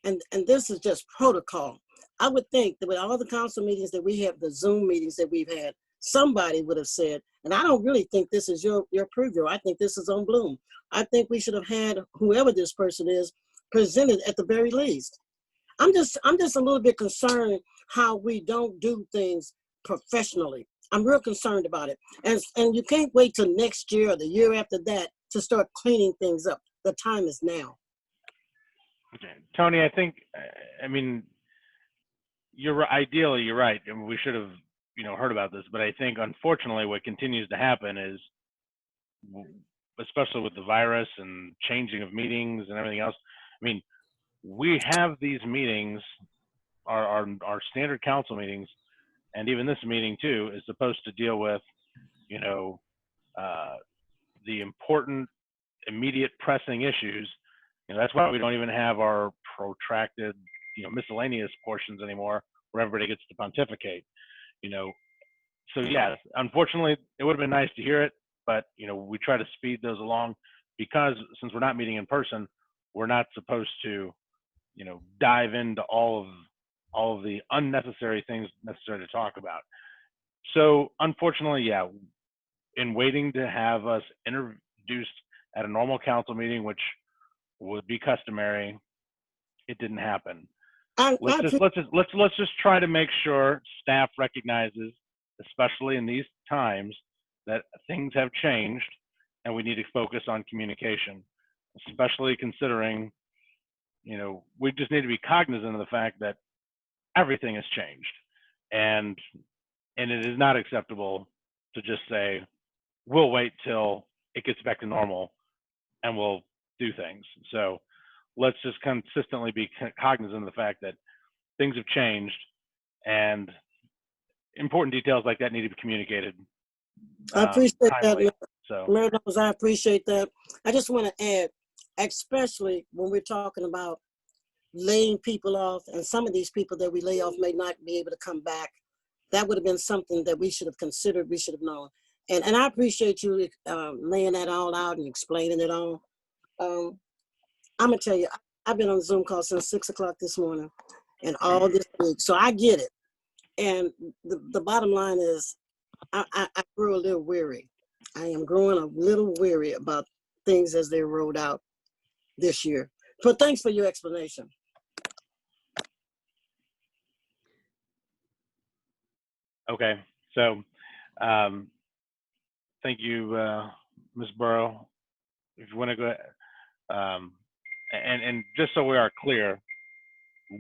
and this is just protocol. I would think that with all the council meetings that we have, the Zoom meetings that we've had, somebody would have said, and I don't really think this is your preview. I think this is on Bloom. I think we should have had whoever this person is presented at the very least. I'm just a little bit concerned how we don't do things professionally. I'm real concerned about it. And you can't wait till next year or the year after that to start cleaning things up. The time is now. Okay. Tony, I think, I mean, ideally, you're right. I mean, we should have, heard about this, but I think unfortunately what continues to happen is, especially with the virus and changing of meetings and everything else, I mean, we have these meetings, our standard council meetings, and even this meeting too is supposed to deal with, the important, immediate, pressing issues. That's why we don't even have our protracted, miscellaneous portions anymore, where everybody gets to pontificate. So yeah, unfortunately, it would have been nice to hear it, but we try to speed those along because since we're not meeting in person, we're not supposed to, dive into all of the unnecessary things necessary to talk about. So unfortunately, yeah, in waiting to have us introduced at a normal council meeting, which would be customary, it didn't happen. I Let's just try to make sure staff recognizes, especially in these times, that things have changed and we need to focus on communication, especially considering, you know, we just need to be cognizant of the fact that everything has changed, and it is not acceptable to just say we'll wait till it gets back to normal and we'll do things. So let's just consistently be cognizant of the fact that things have changed and important details like that need to be communicated I appreciate timely. that, So Mayor Knowles, I appreciate that. I just want to add, especially when we're talking about laying people off, and some of these people that we lay off may not be able to come back. That would have been something that we should have considered, we should have known. And I appreciate you laying that all out and explaining it all. I'm gonna tell you, I've been on Zoom call since 6 o'clock this morning and all this week, so I get it. And the bottom line is, I grew a little weary. I am growing a little weary about things as they rolled out this year. But thanks for your explanation. okay, so thank you, Ms. Burrow. If you want to go, and just so we are clear,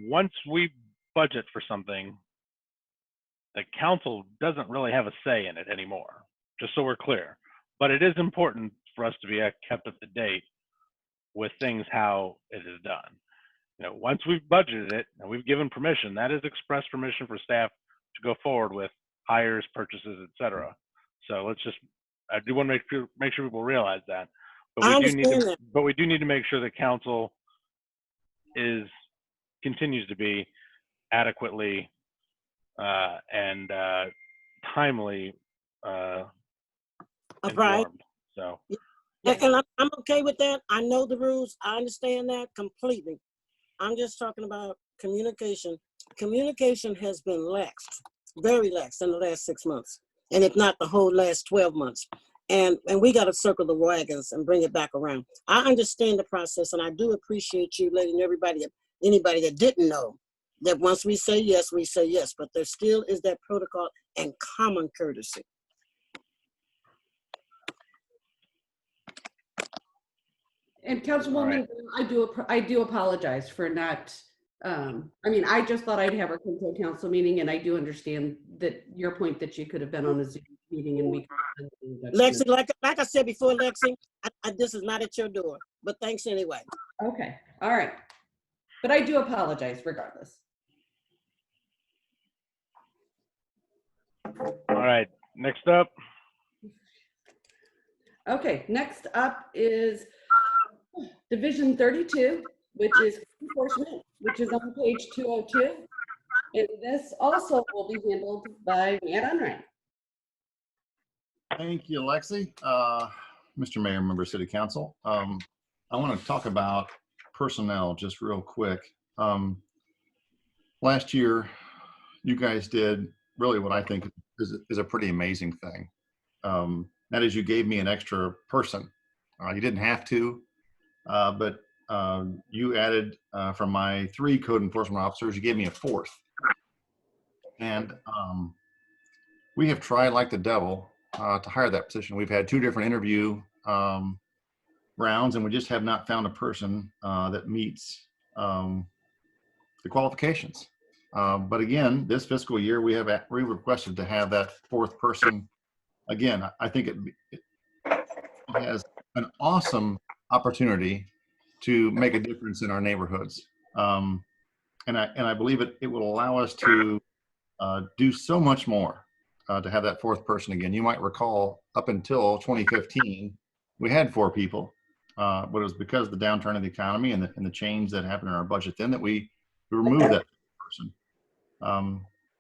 once we budget for something, the council doesn't really have a say in it anymore, just so we're clear. But it is important for us to be kept up to date with things, how it is done. You know, once we've budgeted it and we've given permission, that is express permission for staff to go forward with hires, purchases, etc. So let's just, I do want to make sure people realize that. But we do need to make sure the council continues to be adequately and timely informed. So, and I'm okay with that. I know the rules. I understand that completely. I'm just talking about communication. Communication has been laxed, very lax in the last 6 months, and if not the whole last 12 months. And we got to circle the wagons and bring it back around. I understand the process, and I do appreciate you letting anybody that didn't know, that once we say yes, we say yes, but there still is that protocol and common courtesy. And Councilwoman, I do apologize for not, I mean, I just thought I'd have our control council meeting, and I do understand that your point that you could have been on a Zoom meeting and we could. Lexi, like I said before, Lexi, this is not at your door, but thanks anyway. Okay, all right. But I do apologize regardless. all right, next up. Okay, next up is Division 32, which is enforcement, which is on page 202. And this also will be handled by Matt Unrein. Thank you, Lexi. Mr. Mayor, member of City Council. I want to talk about personnel just real quick. Last year, you guys did really what I think is a pretty amazing thing. That is, you gave me an extra person. You didn't have to, but you added from my 3 code enforcement officers, you gave me a 4th. And we have tried like the devil to hire that position. We've had 2 different interview rounds, and we just have not found a person that meets the qualifications. But again, this fiscal year, we requested to have that 4th person. Again, I think it has an awesome opportunity to make a difference in our neighborhoods. And I believe it will allow us to do so much more to have that 4th person again. You might recall up until 2015, we had 4 people, but it was because of the downturn of the economy and the change that happened in our budget then that we removed that person.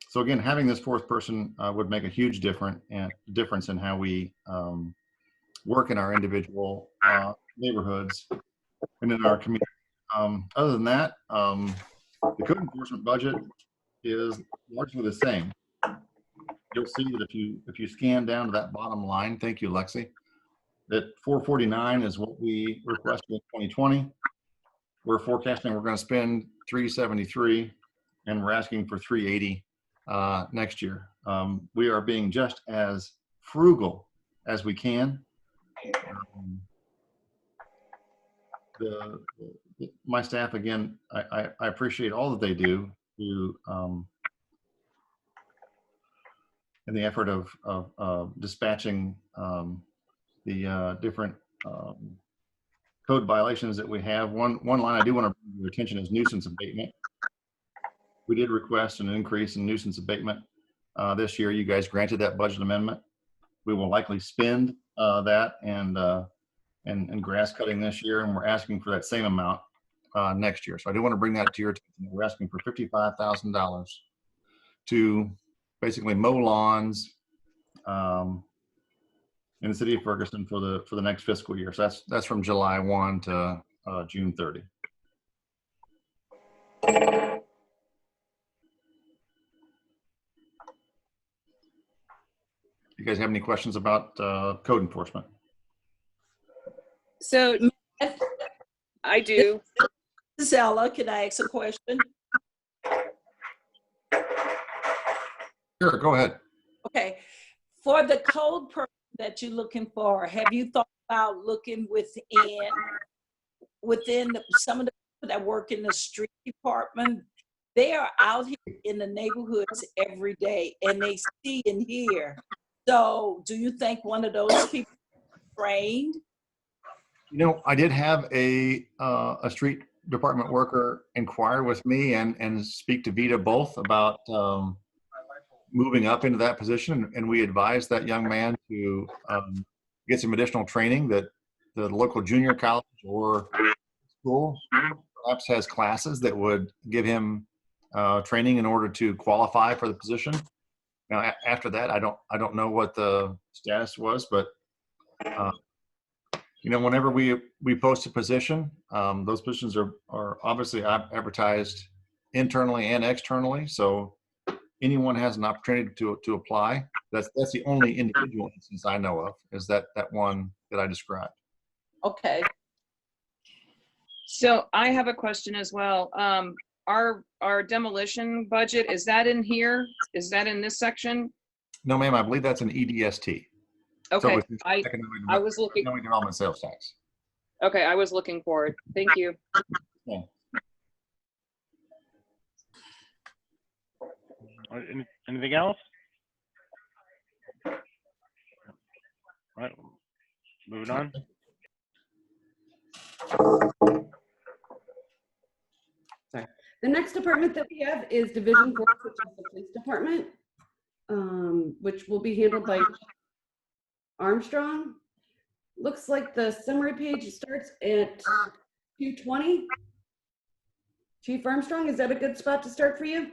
So again, having this 4th person would make a huge difference in how we work in our individual neighborhoods and in our community. Other than that, the code enforcement budget is largely the same. You'll see that if you scan down to that bottom line, thank you, Lexi, that 449 is what we requested in 2020. we're forecasting we're going to spend 373, and we're asking for 380 next year. We are being just as frugal as we can. My staff, again, I appreciate all that they do to in the effort of dispatching the different code violations that we have. One line I do want to bring to your attention is nuisance abatement. We did request an increase in nuisance abatement this year. You guys granted that budget amendment. We will likely spend that and grass cutting this year, and we're asking for that same amount next year. So I do want to bring that to your attention. We're asking for $55,000 to basically mow lawns in the city of Ferguson for the next fiscal year. So that's from July 1 to June 30. You guys have any questions about code enforcement? So I do. Zella, can I ask a question? Sure, go ahead. Okay. For the code person that you're looking for, have you thought about looking within some of the people that work in the street department? They are out here in the neighborhoods every day and they see and hear. So do you think one of those people is trained? You know, I did have a street department worker inquire with me and speak to Vita both about moving up into that position, and we advised that young man to get some additional training that the local junior college or school perhaps has classes that would give him training in order to qualify for the position. Now, after that, I don't know what the status was, but you know, whenever we post a position, those positions are obviously advertised internally and externally. So anyone has an opportunity to apply. That's the only individual instance I know of, is that one that I described. Okay. So I have a question as well. Our demolition budget, is that in here? Is that in this section? No, ma'am, I believe that's an EDST. Okay, So I was looking. Economic development sales tax. Okay, I was looking for it. Thank you. Yeah. Anything else? All right, moving on. Sorry. The next department that we have is Division 4, which is the police department, which will be handled by Armstrong. Looks like the summary page starts at 220. Chief Armstrong, is that a good spot to start for you?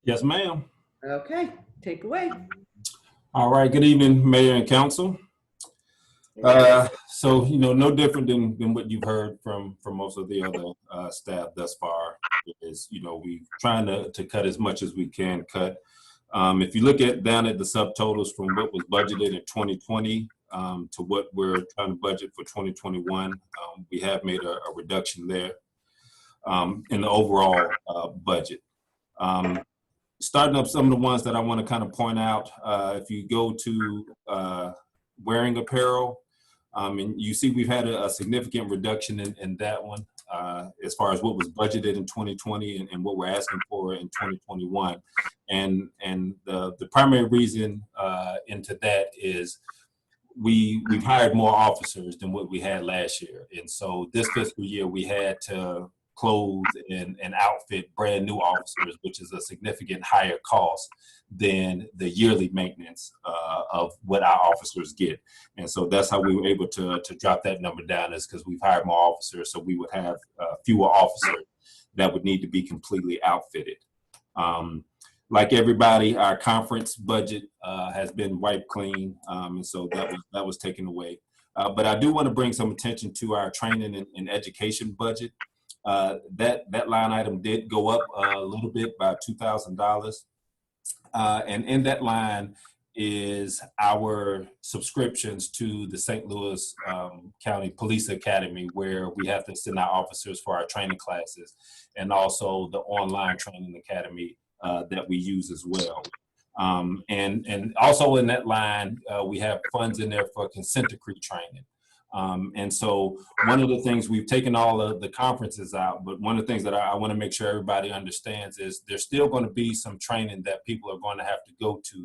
Yes, ma'am. Okay, take away. All right, good evening, Mayor and Council. So, you know, no different than what you've heard from most of the other staff thus far is, you know, we trying to cut as much as we can cut. If you look down at the subtotals from what was budgeted in 2020 to what we're trying to budget for 2021, we have made a reduction there in the overall budget. Starting up some of the ones that I want to kind of point out, if you go to wearing apparel, and you see we've had a significant reduction in that one as far as what was budgeted in 2020 and what we're asking for in 2021. And the primary reason into that is we've hired more officers than what we had last year. And so this fiscal year we had to clothe and outfit brand new officers, which is a significant higher cost than the yearly maintenance of what our officers get. And so that's how we were able to drop that number down, is because we've hired more officers, so we would have fewer officers that would need to be completely outfitted. Like everybody, our conference budget has been wiped clean, and so that was taken away. But I do want to bring some attention to our training and education budget. That line item did go up a little bit by $2,000. And in that line, is our subscriptions to the St. Louis County Police Academy, where we have to send our officers for our training classes, and also the online training academy that we use as well. And also in that line, we have funds in there for consent decree training. And so one of the things, we've taken all of the conferences out, but one of the things that I want to make sure everybody understands is there's still going to be some training that people are going to have to go to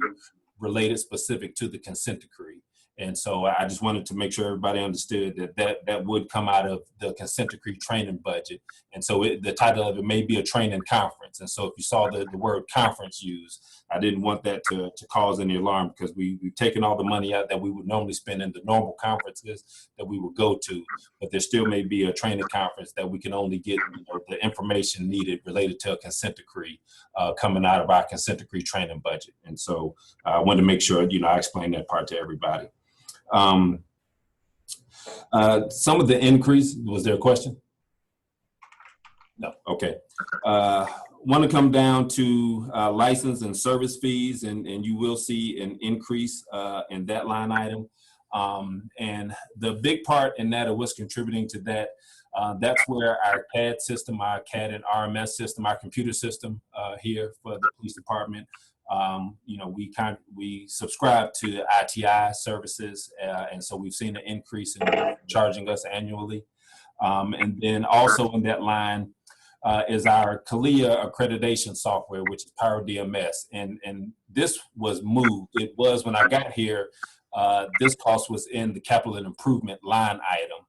related specific to the consent decree. And so I just wanted to make sure everybody understood that would come out of the consent decree training budget. And so the title of it may be a training conference. And so if you saw the word conference used, I didn't want that to cause any alarm, because we've taken all the money out that we would normally spend in the normal conferences that we would go to, but there still may be a training conference that we can only get the information needed related to a consent decree coming out of our consent decree training budget. And so I wanted to make sure, I explained that part to everybody. Some of the increase, was there a question? No, okay. Want to come down to license and service fees, and you will see an increase in that line item. And the big part in that, of what's contributing to that, that's where our CAD system, our CAD and RMS system, our computer system here for the police department, we subscribe to ITI services, and so we've seen an increase in charging us annually. And then also in that line is our CALIA accreditation software, which is Power DMS. And this was moved. It was, when I got here, this cost was in the capital improvement line item,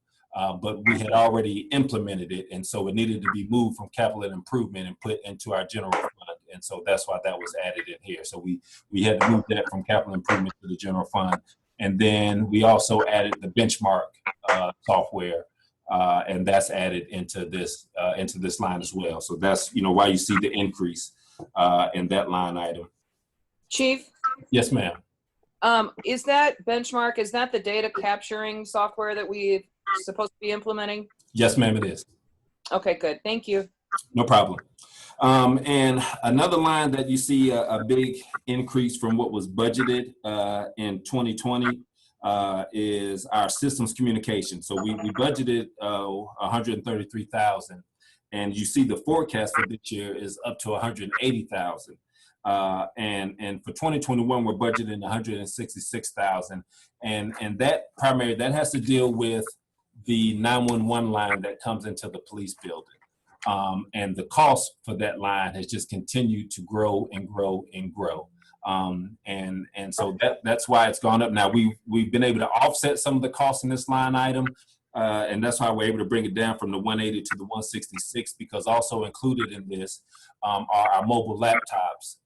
but we had already implemented it. And so it needed to be moved from capital improvement and put into our general fund. And so that's why that was added in here. So we had to move that from capital improvement to the general fund. And then we also added the benchmark software, and that's added into this line as well. So that's why you see the increase in that line item. Chief? Yes, ma'am. Is that benchmark, is that the data capturing software that we're supposed to be implementing? Yes, ma'am, it is. Okay, good. Thank you. No problem. And another line that you see a big increase from what was budgeted in 2020 is our systems communication. So we budgeted $133,000, and you see the forecast for this year is up to $180,000. And for 2021, we're budgeting $166,000, and that has to deal with the 911 line that comes into the police building. And the cost for that line has just continued to grow and grow and grow. And so that's why it's gone up. Now we've been able to offset some of the costs in this line item. And that's why we're able to bring it down from the 180 to the 166, because also included in this are our mobile laptops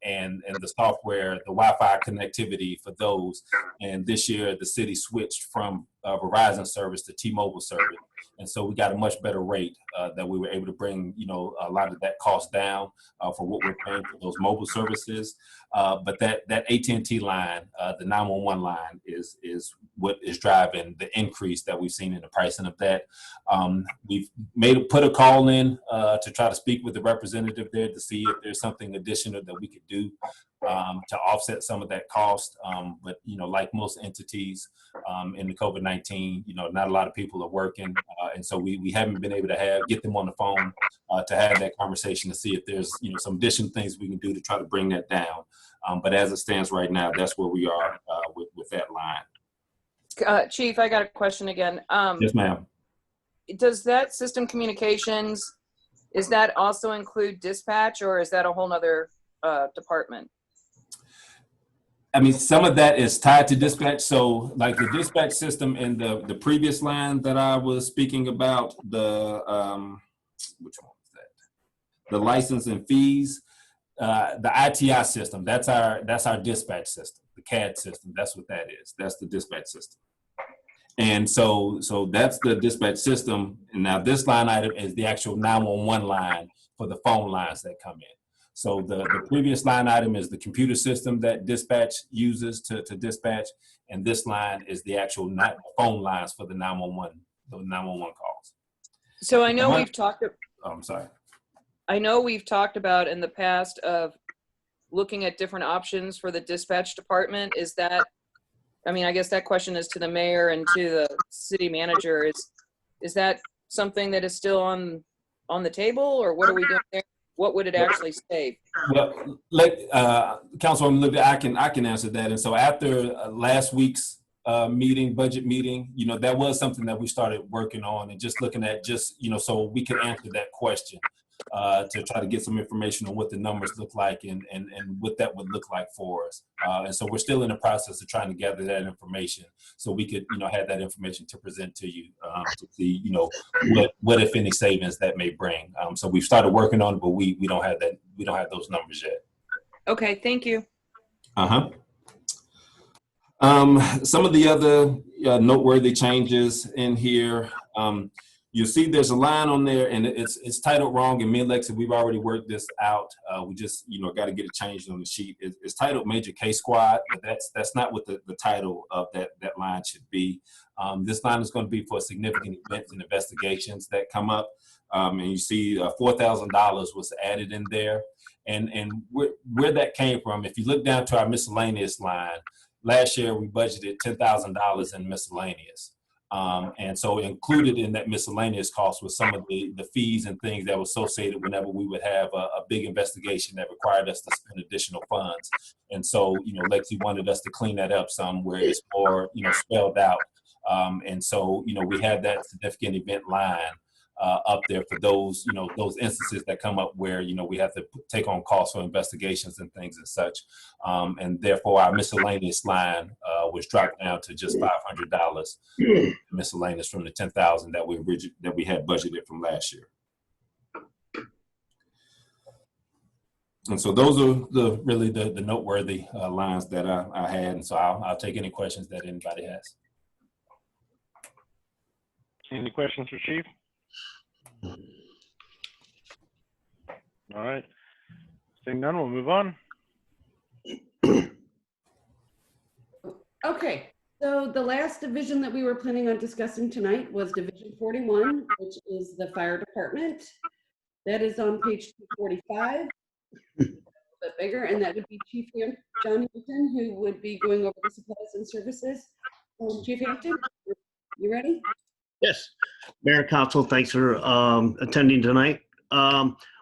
and the software, the Wi-Fi connectivity for those. And this year, the city switched from Verizon service to T-Mobile service. And so we got a much better rate that we were able to bring, a lot of that cost down for what we're paying for those mobile services. But that AT&T line, the 911 line, is what is driving the increase that we've seen in the pricing of that. We've put a call in to try to speak with the representative there to see if there's something additional that we could do to offset some of that cost. But, like most entities in the COVID-19, not a lot of people are working. And so we haven't been able to get them on the phone to have that conversation to see if there's, some additional things we can do to try to bring that down. But as it stands right now, that's where we are with that line. Chief, I got a question again. Yes, ma'am. Does that system communications, is that also include dispatch, or is that a whole nother department? I mean, some of that is tied to dispatch. So like the dispatch system in the previous line that I was speaking about, the which one was that? The license and fees, the ITI system, that's our dispatch system, the CAD system. That's what that is. That's the dispatch system. And so that's the dispatch system. And now this line item is the actual 911 line for the phone lines that come in. So the previous line item is the computer system that dispatch uses to dispatch, and this line is the actual phone lines for the 911 calls. So I know we've talked. Oh, I'm sorry. I know we've talked about in the past of looking at different options for the dispatch department. Is that, I mean, I guess that question is to the mayor and to the city manager. Is that something that is still on the table, or what are we doing there? What would it actually save? Well, Councilwoman, I can answer that. And so after last week's budget meeting, that was something that we started working on and just looking at so we could answer that question to try to get some information on what the numbers look like and what that would look like for us. And so we're still in the process of trying to gather that information so we could, have that information to present to you to see, what if any savings that may bring. So we've started working on it, but we don't have that. We don't have those numbers yet. Okay, thank you. Some of the other noteworthy changes in here, you'll see there's a line on there and it's titled wrong, and me and Lexi, we've already worked this out. We just, got to get it changed on the sheet. It's titled Major Case Squad, but that's not what the title of that line should be. This line is going to be for significant events and investigations that come up. And you see $4,000 was added in there. And where that came from, if you look down to our miscellaneous line, last year we budgeted $10,000 in miscellaneous. And so included in that miscellaneous cost was some of the fees and things that were associated whenever we would have a big investigation that required us to spend additional funds. And so, Lexi wanted us to clean that up some where it's more, spelled out. And so, we had that significant event line up there for those, those instances that come up where, we have to take on costs for investigations and things and such. And therefore our miscellaneous line was dropped down to just $500 miscellaneous from the 10,000 that we had budgeted from last year. And so those are really the noteworthy lines that I had. And so I'll take any questions that anybody has. Any questions for Chief? All right. Seeing none, we'll move on. Okay, so the last division that we were planning on discussing tonight was Division 41, which is the fire department. That is on page 245, a bit bigger, and that would be Chief John Hampton, who would be going over the supplies and services. Chief Hampton, you ready? Yes, Mayor, Council, thanks for attending tonight.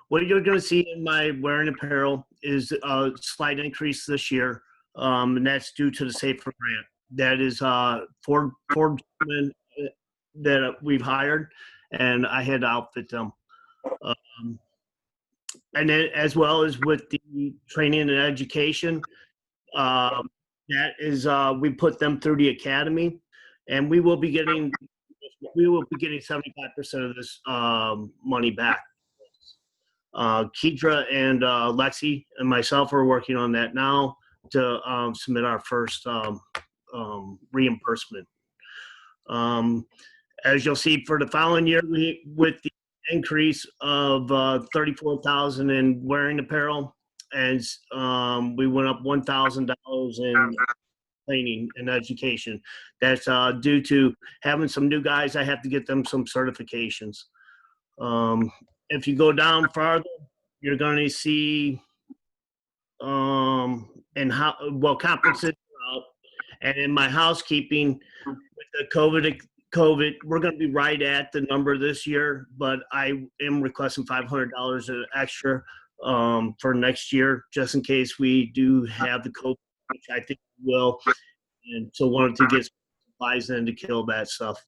What you're going to see in my wearing apparel is a slight increase this year, and that's due to the Safer Grant. That is four gentlemen that we've hired, and I had to outfit them. And then, as well as with the training and education, that is we put them through the academy, and we will be getting 75% of this money back. Kedra and Lexi and myself are working on that now to submit our first reimbursement. As you'll see for the following year, with the increase of $34,000 in wearing apparel, and we went up $1,000 in training and education. That's due to having some new guys. I have to get them some certifications. If you go down farther, you're going to see conferences are out. And in my housekeeping, with the COVID, we're going to be right at the number this year, but I am requesting $500 extra for next year, just in case we do have the COVID, which I think we will. And so wanted to get supplies in to kill that stuff.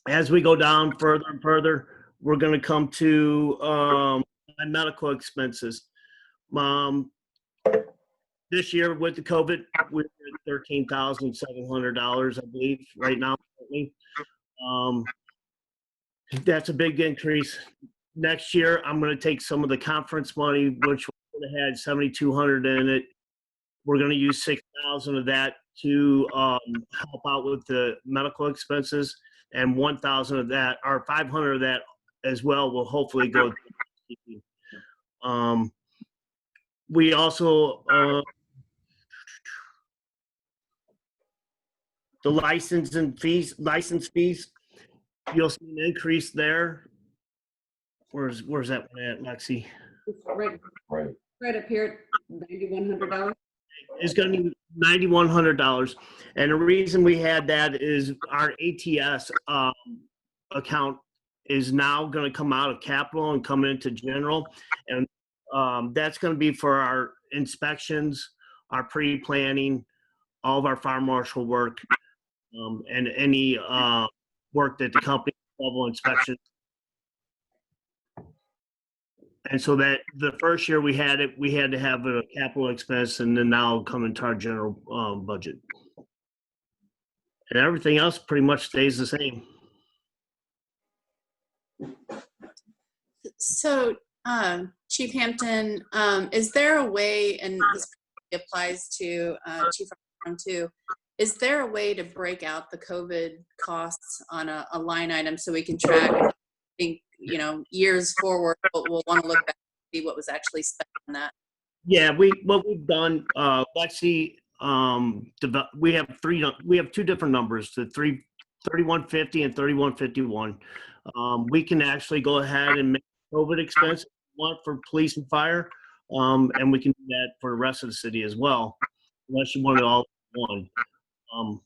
As we go down further and further, we're going to come to my medical expenses. This year with the COVID, we're at $13,700, I believe, right now. That's a big increase. Next year, I'm going to take some of the conference money, which would have had $7,200 in it. We're going to use $6,000 of that to help out with the medical expenses, and $1,000 of that, or $500 of that as well, will hopefully go to we also the license fees, you'll see an increase there. Where's that one at, Lexi? Right. Right up here, $9,100. It's going to be $9,100. And the reason we had that is our ATS account is now going to come out of capital and come into general. And that's going to be for our inspections, our pre-planning, all of our fire marshal work, and any work that the company level inspection. And so that the first year we had to have a capital expense, and then now come into our general budget. And everything else pretty much stays the same. So, Chief Hampton, is there a way, and this applies to Chief Armstrong too, is there a way to break out the COVID costs on a line item so we can track, I think, years forward, but we'll want to look back and see what was actually spent on that? Yeah, what we've done, Lexi, we have two different numbers, the 3150 and 3151. We can actually go ahead and make COVID expense one for police and fire, and we can do that for the rest of the city as well, unless you want it all in one.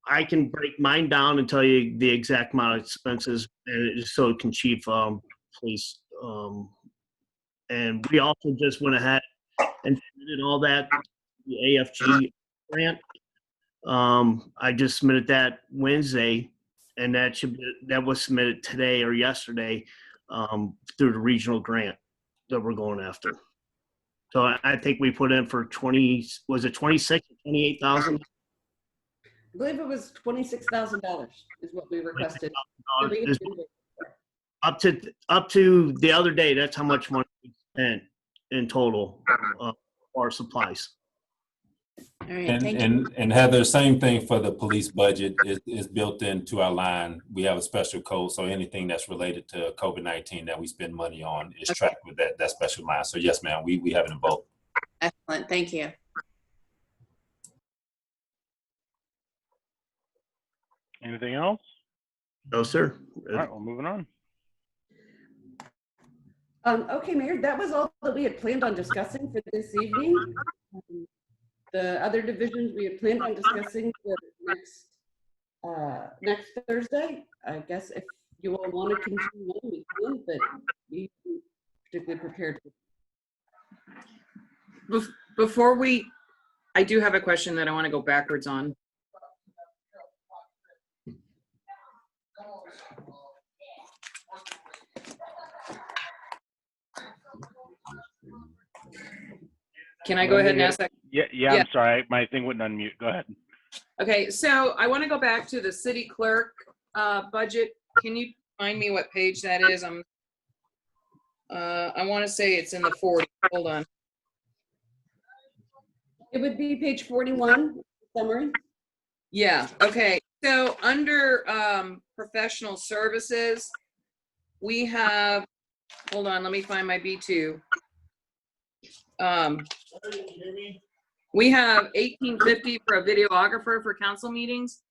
I can break mine down and tell you the exact amount of expenses, and so can Chief Police. And we also just went ahead and did all that, the AFG grant. I just submitted that Wednesday, and that was submitted today or yesterday through the regional grant that we're going after. So I think we put in for 26 or 28,000? I believe it was $26,000 is what we requested. Up to the other day, that's how much money we spent in total for our supplies. All right, thank you. And Heather, same thing for the police budget is built into our line. We have a special code, so anything that's related to COVID-19 that we spend money on is tracked with that special line. So yes, ma'am, we have it in both. Excellent, thank you. Anything else? No, sir. All right, well, moving on. Okay, Mayor, that was all that we had planned on discussing for this evening. The other divisions we had planned on discussing for next Thursday. I guess if you all want to continue on, we can, but we particularly prepared. Before I do have a question that I want to go backwards on. Can I go ahead and ask that? Yeah. I'm sorry. My thing wouldn't unmute. Go ahead. Okay, so I want to go back to the city clerk budget. Can you remind me what page that is? I want to say it's in the 40. Hold on. It would be page 41, summary. Yeah, okay. So under professional services, we have, hold on, let me find my B2. We have $1,850 for a videographer for council meetings.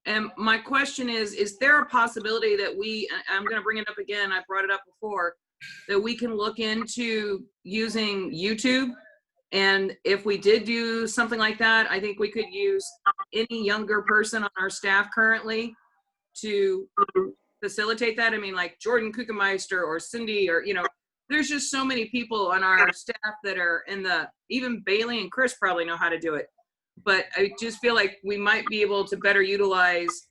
And my question is there a possibility that I'm going to bring it up again, I brought it up before, that we can look into using YouTube? And if we did do something like that, I think we could use any younger person on our staff currently to facilitate that. I mean, like Jordan Kuchenmeister or Cindy, or, there's just so many people on our staff that are even Bailey and Chris probably know how to do it. But I just feel like we might be able to better utilize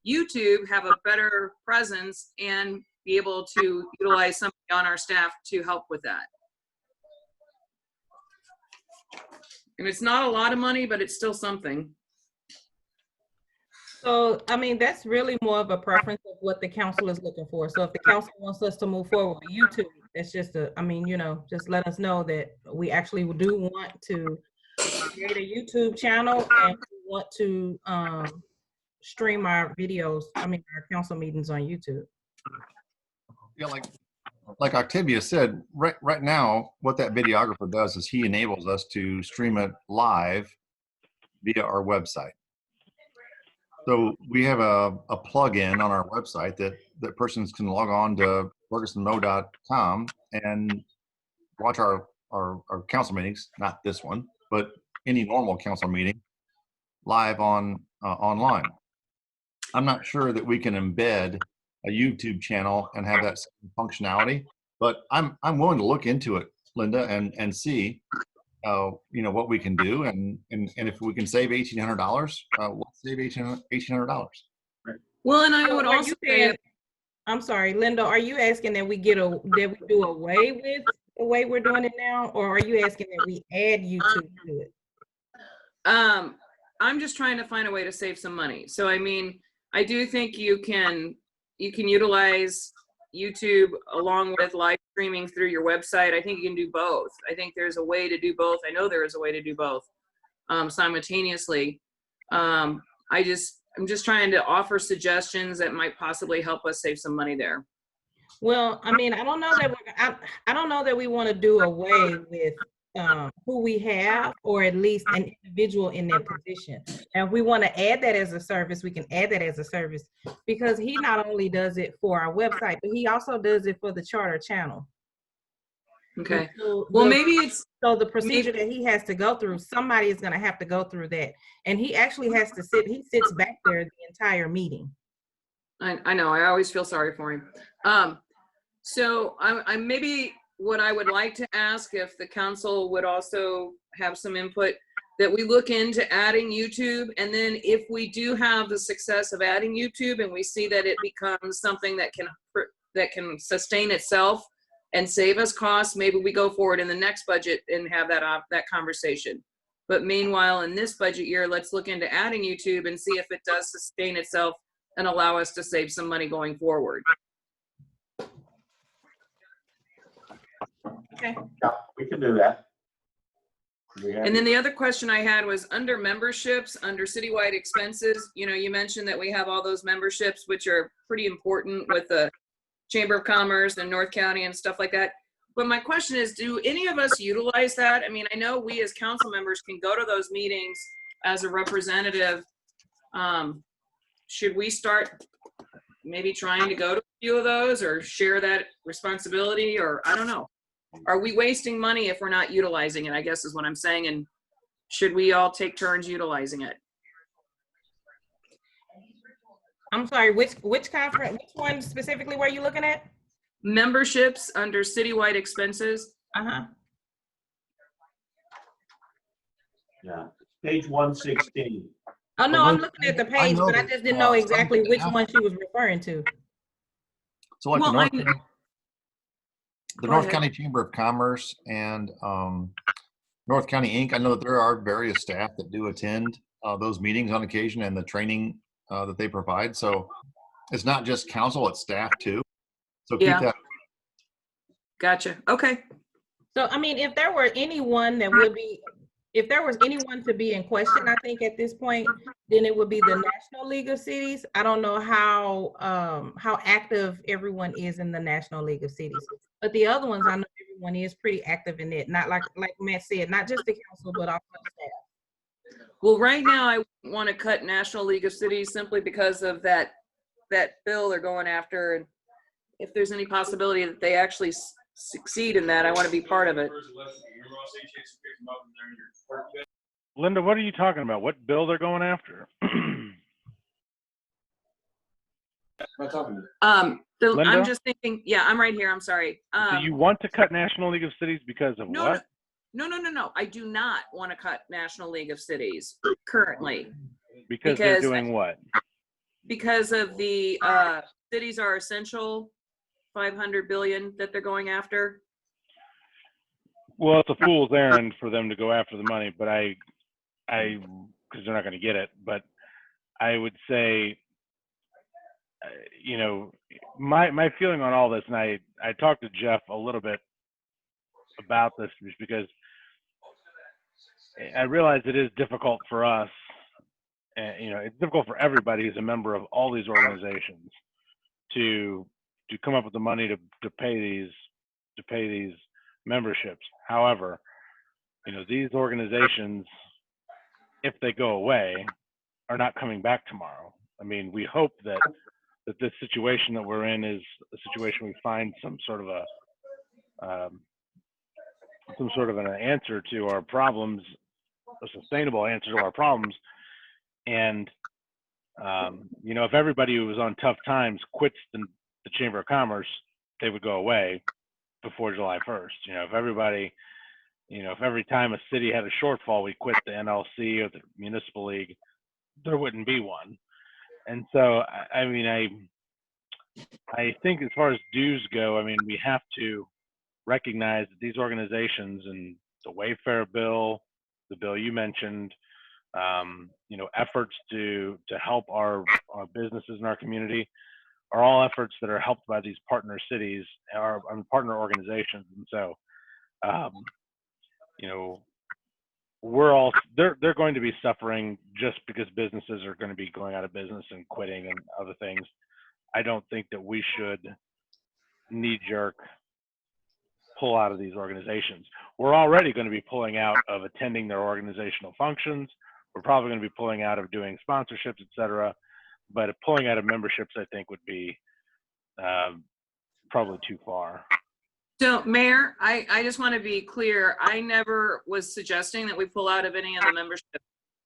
YouTube, have a better presence, and be able to utilize somebody on our staff to help with that. And it's not a lot of money, but it's still something. So, I mean, that's really more of a preference of what the council is looking for. So if the council wants us to move forward with YouTube, it's just just let us know that we actually do want to create a YouTube channel and we want to stream our videos, our council meetings on YouTube. Yeah, like Octavia said, right now, what that videographer does is he enables us to stream it live via our website. So we have a plug-in on our website that persons can log on to fergusonmo.com and watch our our council meetings, not this one, but any normal council meeting, live on online. I'm not sure that we can embed a YouTube channel and have that same functionality, but I'm willing to look into it, Linda, and see what we can do, and if we can save $1,800, we'll save $1,800. Well, and I So would are also you say, saying, I'm sorry, Linda, are you asking that we do away with the way we're doing it now, or are you asking that we add YouTube to it? I'm just trying to find a way to save some money. So, I mean, I do think you can utilize YouTube along with live streaming through your website. I think you can do both. I think there's a way to do both. I know there is a way to do both simultaneously. I'm just trying to offer suggestions that might possibly help us save some money there. Well, I mean, I don't know that we want to do away with who we have, or at least an individual in that position. And if we want to add that as a service, we can add that as a service, because he not only does it for our website, but he also does it for the charter channel. Okay. So well, maybe it's so the procedure that he has to go through, somebody is going to have to go through that, and he actually has to he sits back there the entire meeting. I know, I always feel sorry for him. So I maybe what I would like to ask, if the council would also have some input, that we look into adding YouTube, and then if we do have the success of adding YouTube and we see that it becomes something that can sustain itself and save us costs, maybe we go forward in the next budget and have that conversation. But meanwhile, in this budget year, let's look into adding YouTube and see if it does sustain itself and allow us to save some money going forward. Okay. Yeah, we can do that. And then the other question I had was under memberships, under citywide expenses. You mentioned that we have all those memberships, which are pretty important with the Chamber of Commerce and North County and stuff like that. But my question is, do any of us utilize that? I mean, I know we as council members can go to those meetings as a representative. Should we start maybe trying to go to a few of those, or share that responsibility, or I don't know. Are we wasting money if we're not utilizing it, I guess is what I'm saying, and should we all take turns utilizing it? I'm sorry, which conference, which one specifically were you looking at? Memberships under citywide expenses. Uh-huh. Yeah, page 116. Oh, no, I'm looking at the page, but I just didn't know exactly which one she was referring to. So like the Go North ahead. County Chamber of Commerce and North County Inc. I know that there are various staff that do attend those meetings on occasion, and the training that they provide. So it's not just council, it's staff too. So keep that. Gotcha. Okay. So, I mean, if there were anyone that would be, if there was anyone to be in question, I think at this point, then it would be the National League of Cities. I don't know how active everyone is in the National League of Cities, but the other ones, I know everyone is pretty active in it. Not like Matt said, not just the council, but also staff. Well, right now I want to cut National League of Cities simply because of that bill they're going after. And if there's any possibility that they actually succeed in that, I want to be part of it. Linda, what are you talking about? What bill they're going after? I'm just thinking, yeah, I'm right here. I'm sorry. Do you want to cut National League of Cities because of what? No. I do not want to cut National League of Cities currently. Because they're doing what? Because of the cities are essential, 500 billion that they're going after. Well, it's a fool's errand for them to go after the money, but because they're not going to get it. But I would say, my feeling on all this, and I talked to Jeff a little bit about this, because I realize it is difficult for us, and it's difficult for everybody who's a member of all these organizations to come up with the money to pay these memberships. However, these organizations, if they go away, are not coming back tomorrow. I mean, we hope that this situation that we're in is a situation we find some sort of a some sort of an answer to our problems, a sustainable answer to our problems. And, you know, if everybody who was on tough times quits the Chamber of Commerce, they would go away before July 1st. You know, if everybody, you know, if every time a city had a shortfall, we quit the NLC or the municipal league, there wouldn't be one. And so, I mean, I think as far as dues go, I mean, we have to recognize that these organizations and the Wayfair bill, the bill you mentioned, you know, efforts to help our businesses in our community are all efforts that are helped by these partner cities or partner organizations. And so, you know, they're going to be suffering just because businesses are going to be going out of business and quitting and other things. I don't think that we should knee-jerk pull out of these organizations. We're already going to be pulling out of attending their organizational functions. We're probably going to be pulling out of doing sponsorships, et cetera. But pulling out of memberships, I think, would be probably too far. So, Mayor, I just want to be clear. I never was suggesting that we pull out of any of the membership.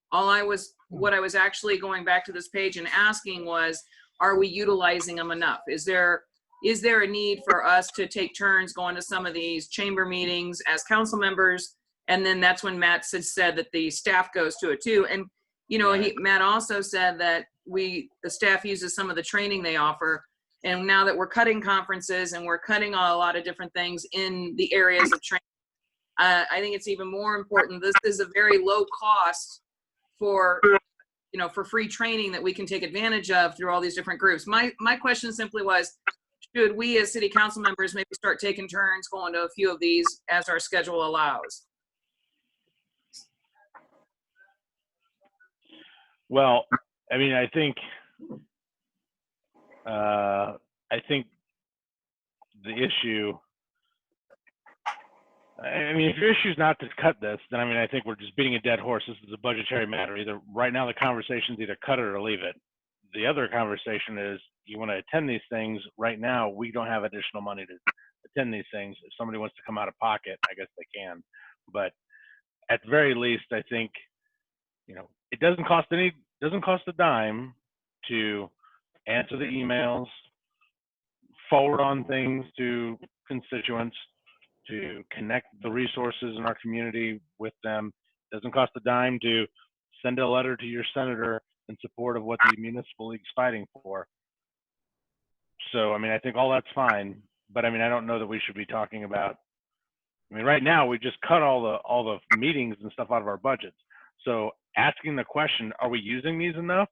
What I was actually going back to this page and asking was, are we utilizing them enough? Is there a need for us to take turns going to some of these chamber meetings as council members? And then that's when Matt said that the staff goes to it too. And, you know, Matt also said that the staff uses some of the training they offer. And now that we're cutting conferences and we're cutting a lot of different things in the areas of training, I think it's even more important. This is a very low cost for, you know, for free training that we can take advantage of through all these different groups. My question simply was, should we as city council members maybe start taking turns going to a few of these as our schedule allows? Well, I mean, I think the issue, I mean, if your issue is not to cut this, then I mean, I think we're just beating a dead horse. This is a budgetary matter. Either right now the conversation's either cut it or leave it. The other conversation is you want to attend these things. Right now, we don't have additional money to attend these things. If somebody wants to come out of pocket, I guess they can. But at the very least, I think, you know, it doesn't cost a dime to answer the emails, forward on things to constituents, to connect the resources in our community with them. It doesn't cost a dime to send a letter to your senator in support of what the municipal league's fighting for. So, I mean, I think all that's fine, but I mean, I don't know that we should be talking about, I mean, right now we just cut all the meetings and stuff out of our budgets. So asking the question, are we using these enough?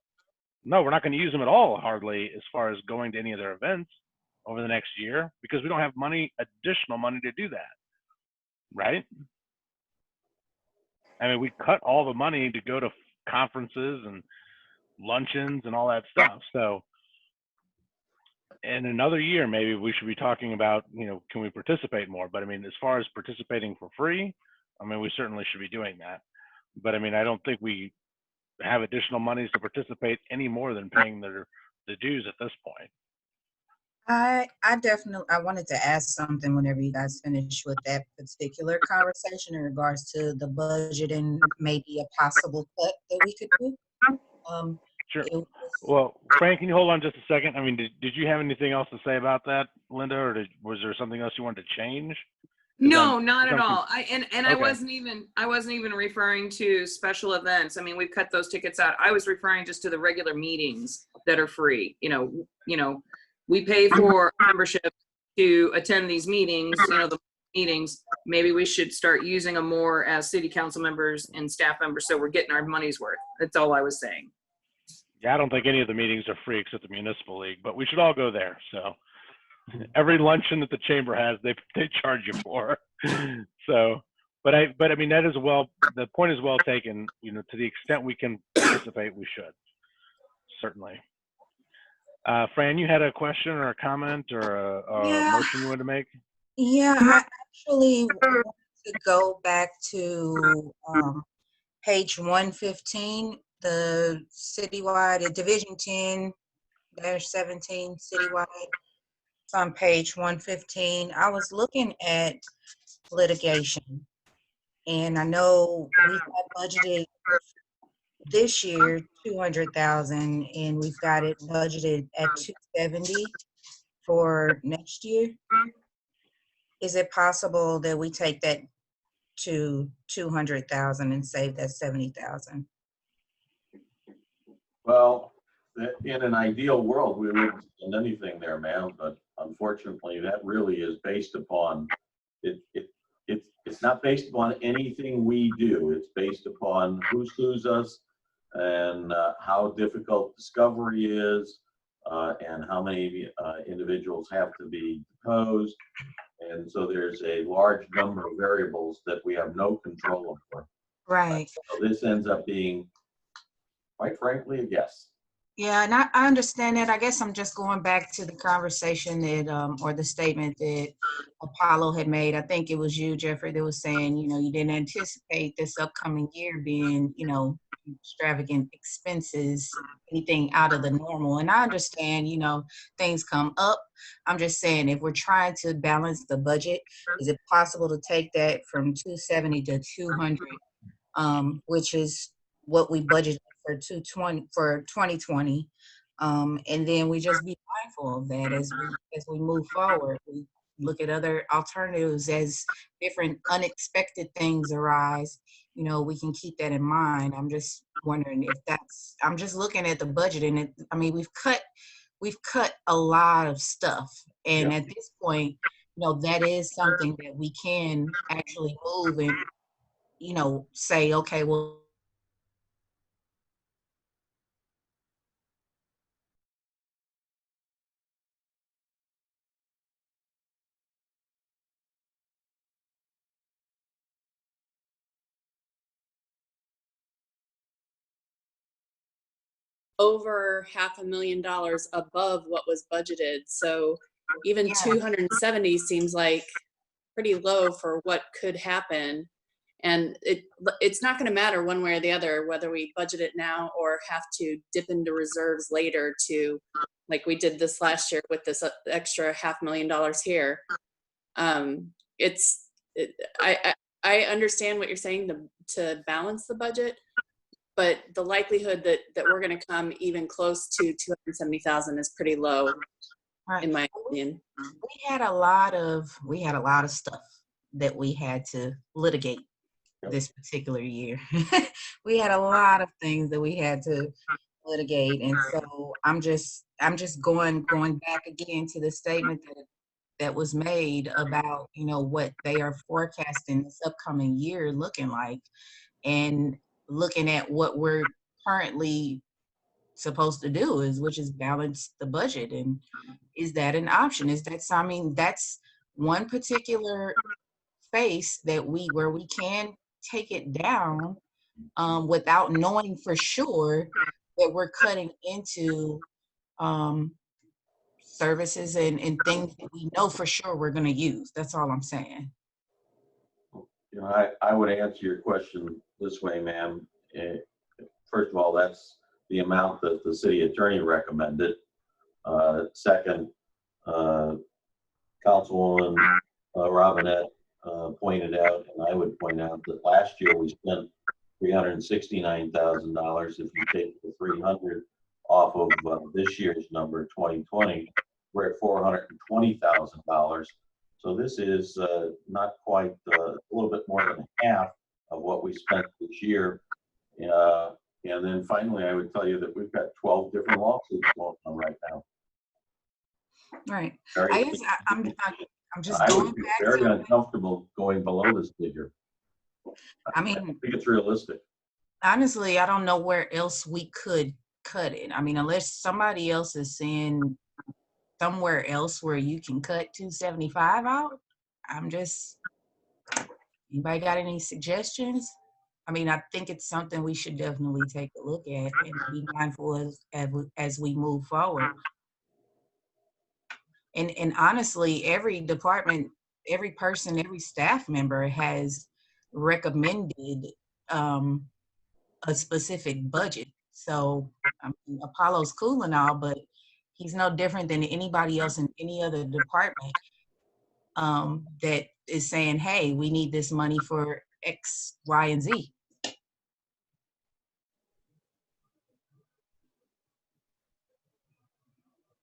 No, we're not going to use them at all, hardly, as far as going to any of their events over the next year, because we don't have additional money to do that, right? I mean, we cut all the money to go to conferences and luncheons and all that stuff. So in another year, maybe we should be talking about, you know, can we participate more? But I mean, as far as participating for free, I mean, we certainly should be doing that. But I mean, I don't think we have additional monies to participate any more than paying the dues at this point. I wanted to ask something whenever you guys finish with that particular conversation in regards to the budget and maybe a possible cut that we could do. Sure. Well, Frank, can you hold on just a second? I mean, did you have anything else to say about that, Linda, or was there something else you wanted to change? No, not at all. Okay. I wasn't even referring to special events. I mean, we've cut those tickets out. I was referring just to the regular meetings that are free. You know, we pay for membership to attend these meetings, you know, the meetings. Maybe we should start using them more as city council members and staff members so we're getting our money's worth. That's all I was saying. Yeah, I don't think any of the meetings are free except the municipal league, but we should all go there. So every luncheon that the chamber has, they charge you for. So, but I mean, the point is well taken. You know, to the extent we can participate, we should certainly. Fran, you had a question or a comment or a motion you wanted to make? Yeah, I actually wanted to go back to page 115, the citywide, Division 10-17 citywide. It's on page 115. I was looking at litigation, And I know we had budgeted this year 200,000, and we've got it budgeted at 270 for next year. Is it possible that we take that to 200,000 and save that 70,000? Well, in an ideal world, we wouldn't spend anything there, ma'am, but unfortunately, that really is based upon, it's not based upon anything we do. It's based upon who sues us and how difficult discovery is and how many individuals have to be deposed. And so there's a large number of variables that we have no control over. Right. So this ends up being, quite frankly, a guess. Yeah, and I understand that. I guess I'm just going back to the conversation that, or the statement that Apollo had made. I think it was you, Jeffrey, that was saying, you know, you didn't anticipate this upcoming year being, you know, extravagant expenses, anything out of the normal. And I understand, you know, things come up. I'm just saying, if we're trying to balance the budget, is it possible to take that from 270 to 200, which is what we budgeted for 2020, and then we just be mindful of that as we move forward. We look at other alternatives as different unexpected things arise. You know, we can keep that in mind. I'm just wondering if that's. I'm just looking at the budget, and I mean, we've cut a lot of stuff, and at this point, you know, that is something that we can actually move and, you know, say, okay, well, over $500,000 above what was budgeted. So even 270 seems like pretty low for what could happen. And it's not going to matter one way or the other whether we budget it now or have to dip into reserves later to, like we did this last year with this extra $500,000 here. I understand what you're saying to balance the budget, but the likelihood that we're going to come even close to 270,000 is pretty low, in my opinion. We had a lot of stuff that we had to litigate this particular year. We had a lot of things that we had to litigate, and so I'm just going back again to the statement that was made about, you know, what they are forecasting this upcoming year looking like, and looking at what we're currently supposed to do which is balance the budget. And is that an option? Is that, I mean, that's one particular space that where we can take it down without knowing for sure that we're cutting into services and things that we know for sure we're going to use. That's all I'm saying. You know, I would answer your question this way, ma'am. First of all, that's the amount that the city attorney recommended. Second, Councilwoman Robinette pointed out, and I would point out, that last year we spent $369,000. If you take the 300 off of this year's number, 2020, we're at $420,000. So this is not quite a little bit more than half of what we spent this year. And then finally, I would tell you that we've got 12 different lawsuits going on right now. Right. I'm just I going would be back very to uncomfortable going below this figure. I mean, I think it's realistic. Honestly, I don't know where else we could cut it. I mean, unless somebody else is saying somewhere else where you can cut 275 out. Anybody got any suggestions? I mean, I think it's something we should definitely take a look at and be mindful as we move forward. And honestly, every department, every person, every staff member has recommended a specific budget. So I mean, Apollo's cool and all, but he's no different than anybody else in any other department that is saying, hey, we need this money for X, Y, and Z.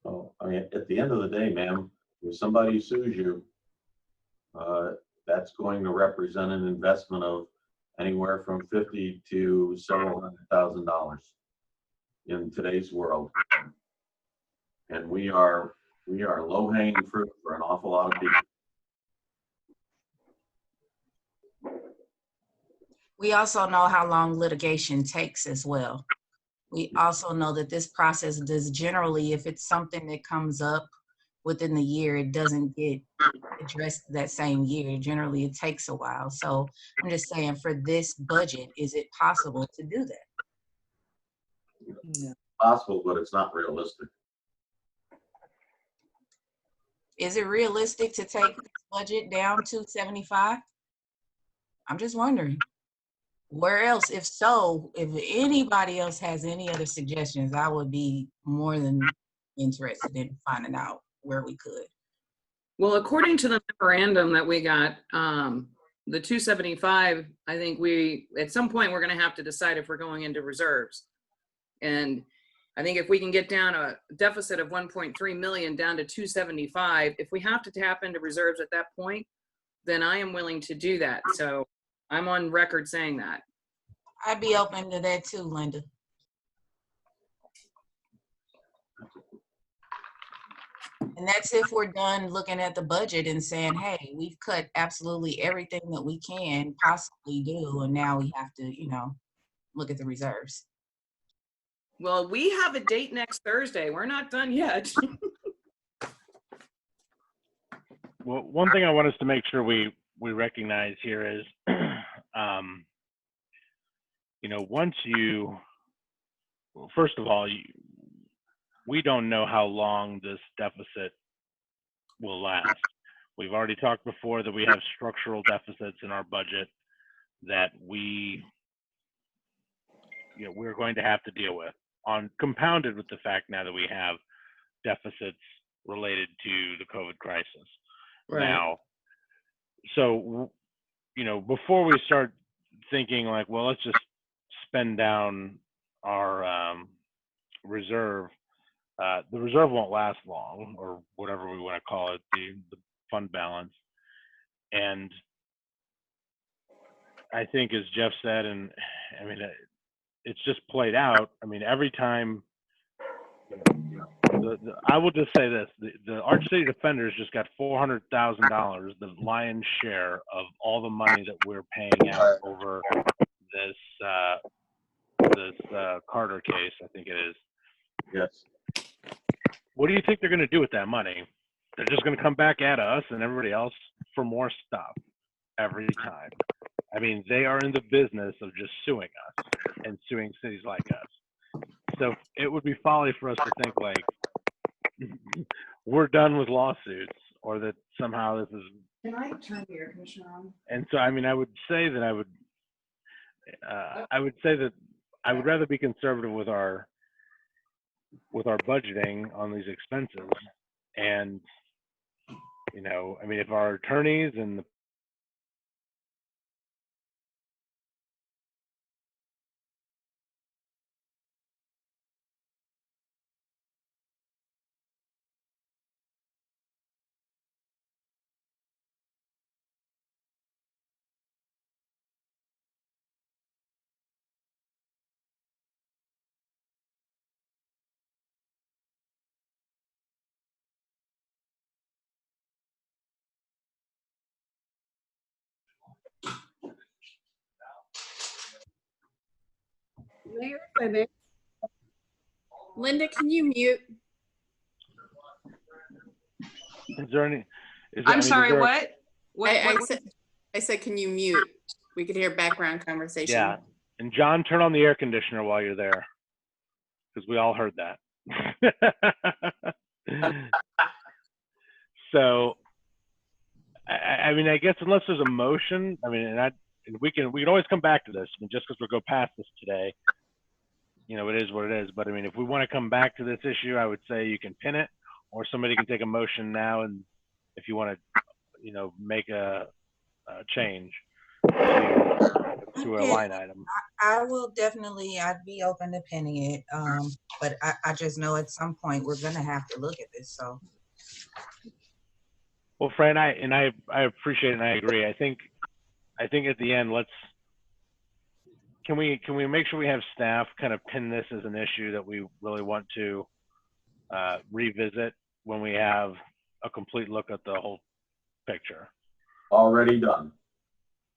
Oh, I mean, at the end of the day, ma'am, if somebody sues you, that's going to represent an investment of anywhere from $50,000 to several $100,000 in today's world. And we are low-hanging fruit for an awful lot of people. We also know how long litigation takes as well. We also know that this process does generally, if it's something that comes up within the year, it doesn't get addressed that same year. Generally, it takes a while. So I'm just saying, for this budget, is it possible to do that? It's possible, but it's not realistic. Is it realistic to take this budget down to 75? I'm just wondering. Where else? If so, if anybody else has any other suggestions, I would be more than interested in finding out where we could. Well, according to the memorandum that we got, the 275, I think at some point, we're going to have to decide if we're going into reserves. And I think if we can get down a deficit of 1.3 million down to 275, if we have to tap into reserves at that point, then I am willing to do that. So I'm on record saying that. I'd be open to that too, Linda. And that's if we're done looking at the budget and saying, hey, we've cut absolutely everything that we can possibly do. And now we have to, look at the reserves. Well, we have a date next Thursday. We're not done yet. Well, one thing I want us to make sure we recognize here is, once first of all, we don't know how long this deficit will last. We've already talked before that we have structural deficits in our budget that we're going to have to deal with, compounded with the fact now that we have deficits related to the COVID crisis. Right. Now, so, before we start thinking like, well, let's just spend down our reserve, the reserve won't last long, or whatever we want to call it, the fund balance. And I think, as Jeff said, and I mean, it's just played out. I mean, every time, I will just say this: the Arch City Defenders just got $400,000, the lion's share of all the money that we're paying out over this Carter case. I think it is. Yes. What do you think they're going to do with that money? They're just going to come back at us and everybody else for more stuff every time. I mean, they are in the business of just suing us and suing cities like us. So it would be folly for us to think like we're done with lawsuits, or that somehow this is. Can I turn the air conditioner on? And so, I mean, I would say that I would rather be conservative with our budgeting on these expenses. And, I mean, if our attorneys and the Mayor, Linda, can you mute? is there any? I'm sorry, what? I said, can you mute? We could hear background conversation. Yeah. And John, turn on the air conditioner while you're there, because we all heard that. So, I mean, I guess unless there's a motion, I mean, and we can always come back to this. I mean, just because we'll go past this today, it is what it is. But I mean, if we want to come back to this issue, I would say you can pin it, or somebody can take a motion now, and if you want to, make a change. to a Okay. line item. I will definitely, I'd be open to penning it. But I just know at some point we're gonna have to look at this, so. Well, Fran, I appreciate it and I agree. I think at the end, can we make sure we have staff kind of pin this as an issue that we really want to revisit when we have a complete look at the whole picture? Already done.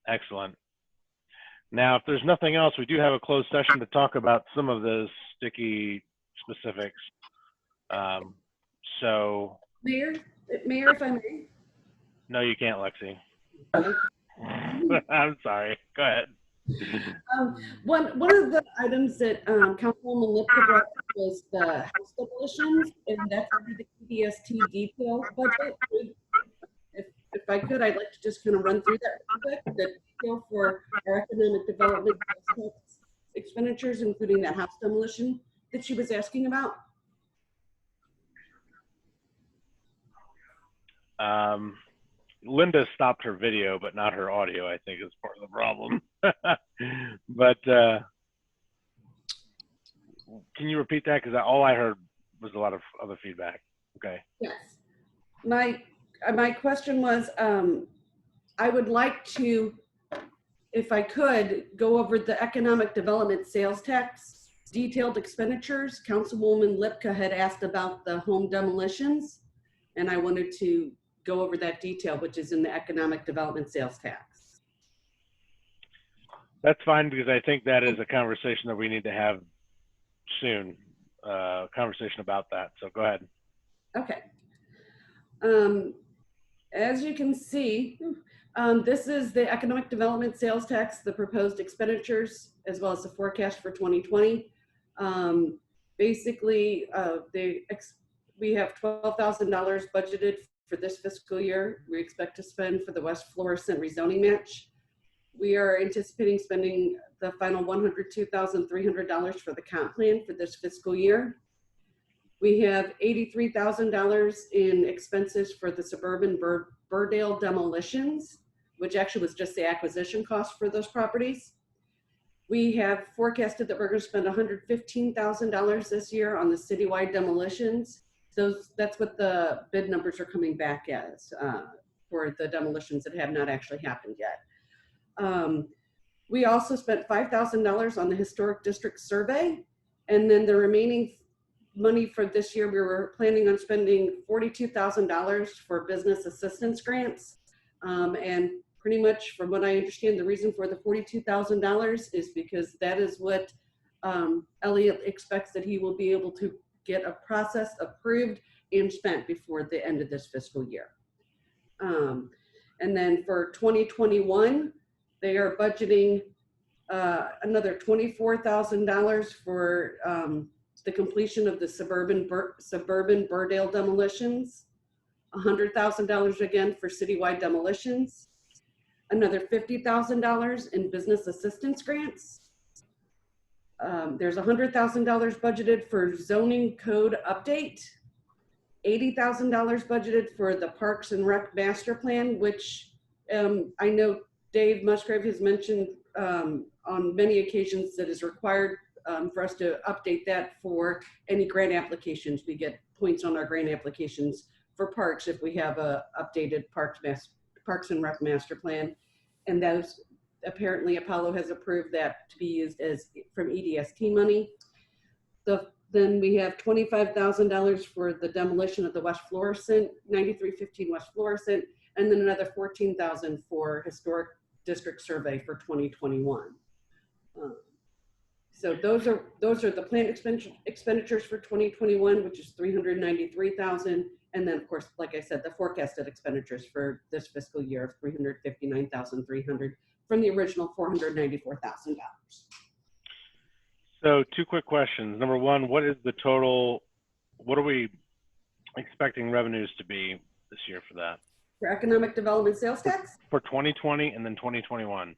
Excellent. Now, if there's nothing else, we do have a closed session to talk about some of those sticky specifics. So. Mayor, if I may. No, you can't, Lexi. I'm sorry. Go ahead. One of the items that Councilwoman Lipka brought up was the house demolitions, and that's under the EDST detail budget. If I could, I'd like to just kind of run through that real quick. The detail for our economic development expenditures, including that house demolition that she was asking about. Linda stopped her video, but not her audio, I think is part of the problem. But can you repeat that? Because all I heard was a lot of other feedback. Okay. Yes. My question was, I would like to, if I could, go over the economic development sales tax detailed expenditures. Councilwoman Lipka had asked about the home demolitions, and I wanted to go over that detail, which is in the economic development sales tax. That's fine, because I think that is a conversation that we need to have soon, conversation about that. So go ahead. Okay. As you can see, this is the economic development sales tax, the proposed expenditures, as well as the forecast for 2020. Basically, we have $12,000 budgeted for this fiscal year. We expect to spend for the West Florissant rezoning match. We are anticipating spending the final $102,300 for the comp plan for this fiscal year. We have $83,000 in expenses for the suburban Burdale demolitions, which actually was just the acquisition cost for those properties. We have forecasted that we're going to spend $115,000 this year on the citywide demolitions. That's what the bid numbers are coming back as for the demolitions that have not actually happened yet. We also spent $5,000 on the historic district survey, and then the remaining money for this year, we were planning on spending $42,000 for business assistance grants. And pretty much from what I understand, the reason for the $42,000 is because that is what Elliot expects that he will be able to get a process approved and spent before the end of this fiscal year. And then for 2021, they are budgeting another $24,000 for the completion of the suburban Burdale demolitions, $100,000 again for citywide demolitions, another $50,000 in business assistance grants. There's $100,000 budgeted for zoning code update, $80,000 budgeted for the Parks and Rec master plan, which I know Dave Musgrave has mentioned on many occasions that is required for us to update that for any grant applications. We get points on our grant applications for parks if we have a updated Parks and Rec master plan. And those, apparently Apollo has approved that to be used as from EDST money. Then we have $25,000 for the demolition of the West Florissant, 9315 West Florissant, and then another $14,000 for historic district survey for 2021. So those are the planned expenditures for 2021, which is $393,000. And then of course, like I said, the forecasted expenditures for this fiscal year of $359,300 from the original $494,000. So two quick questions. Number one, what is the total, what are we expecting revenues to be this year for that? For economic development sales tax? For 2020 and then 2021.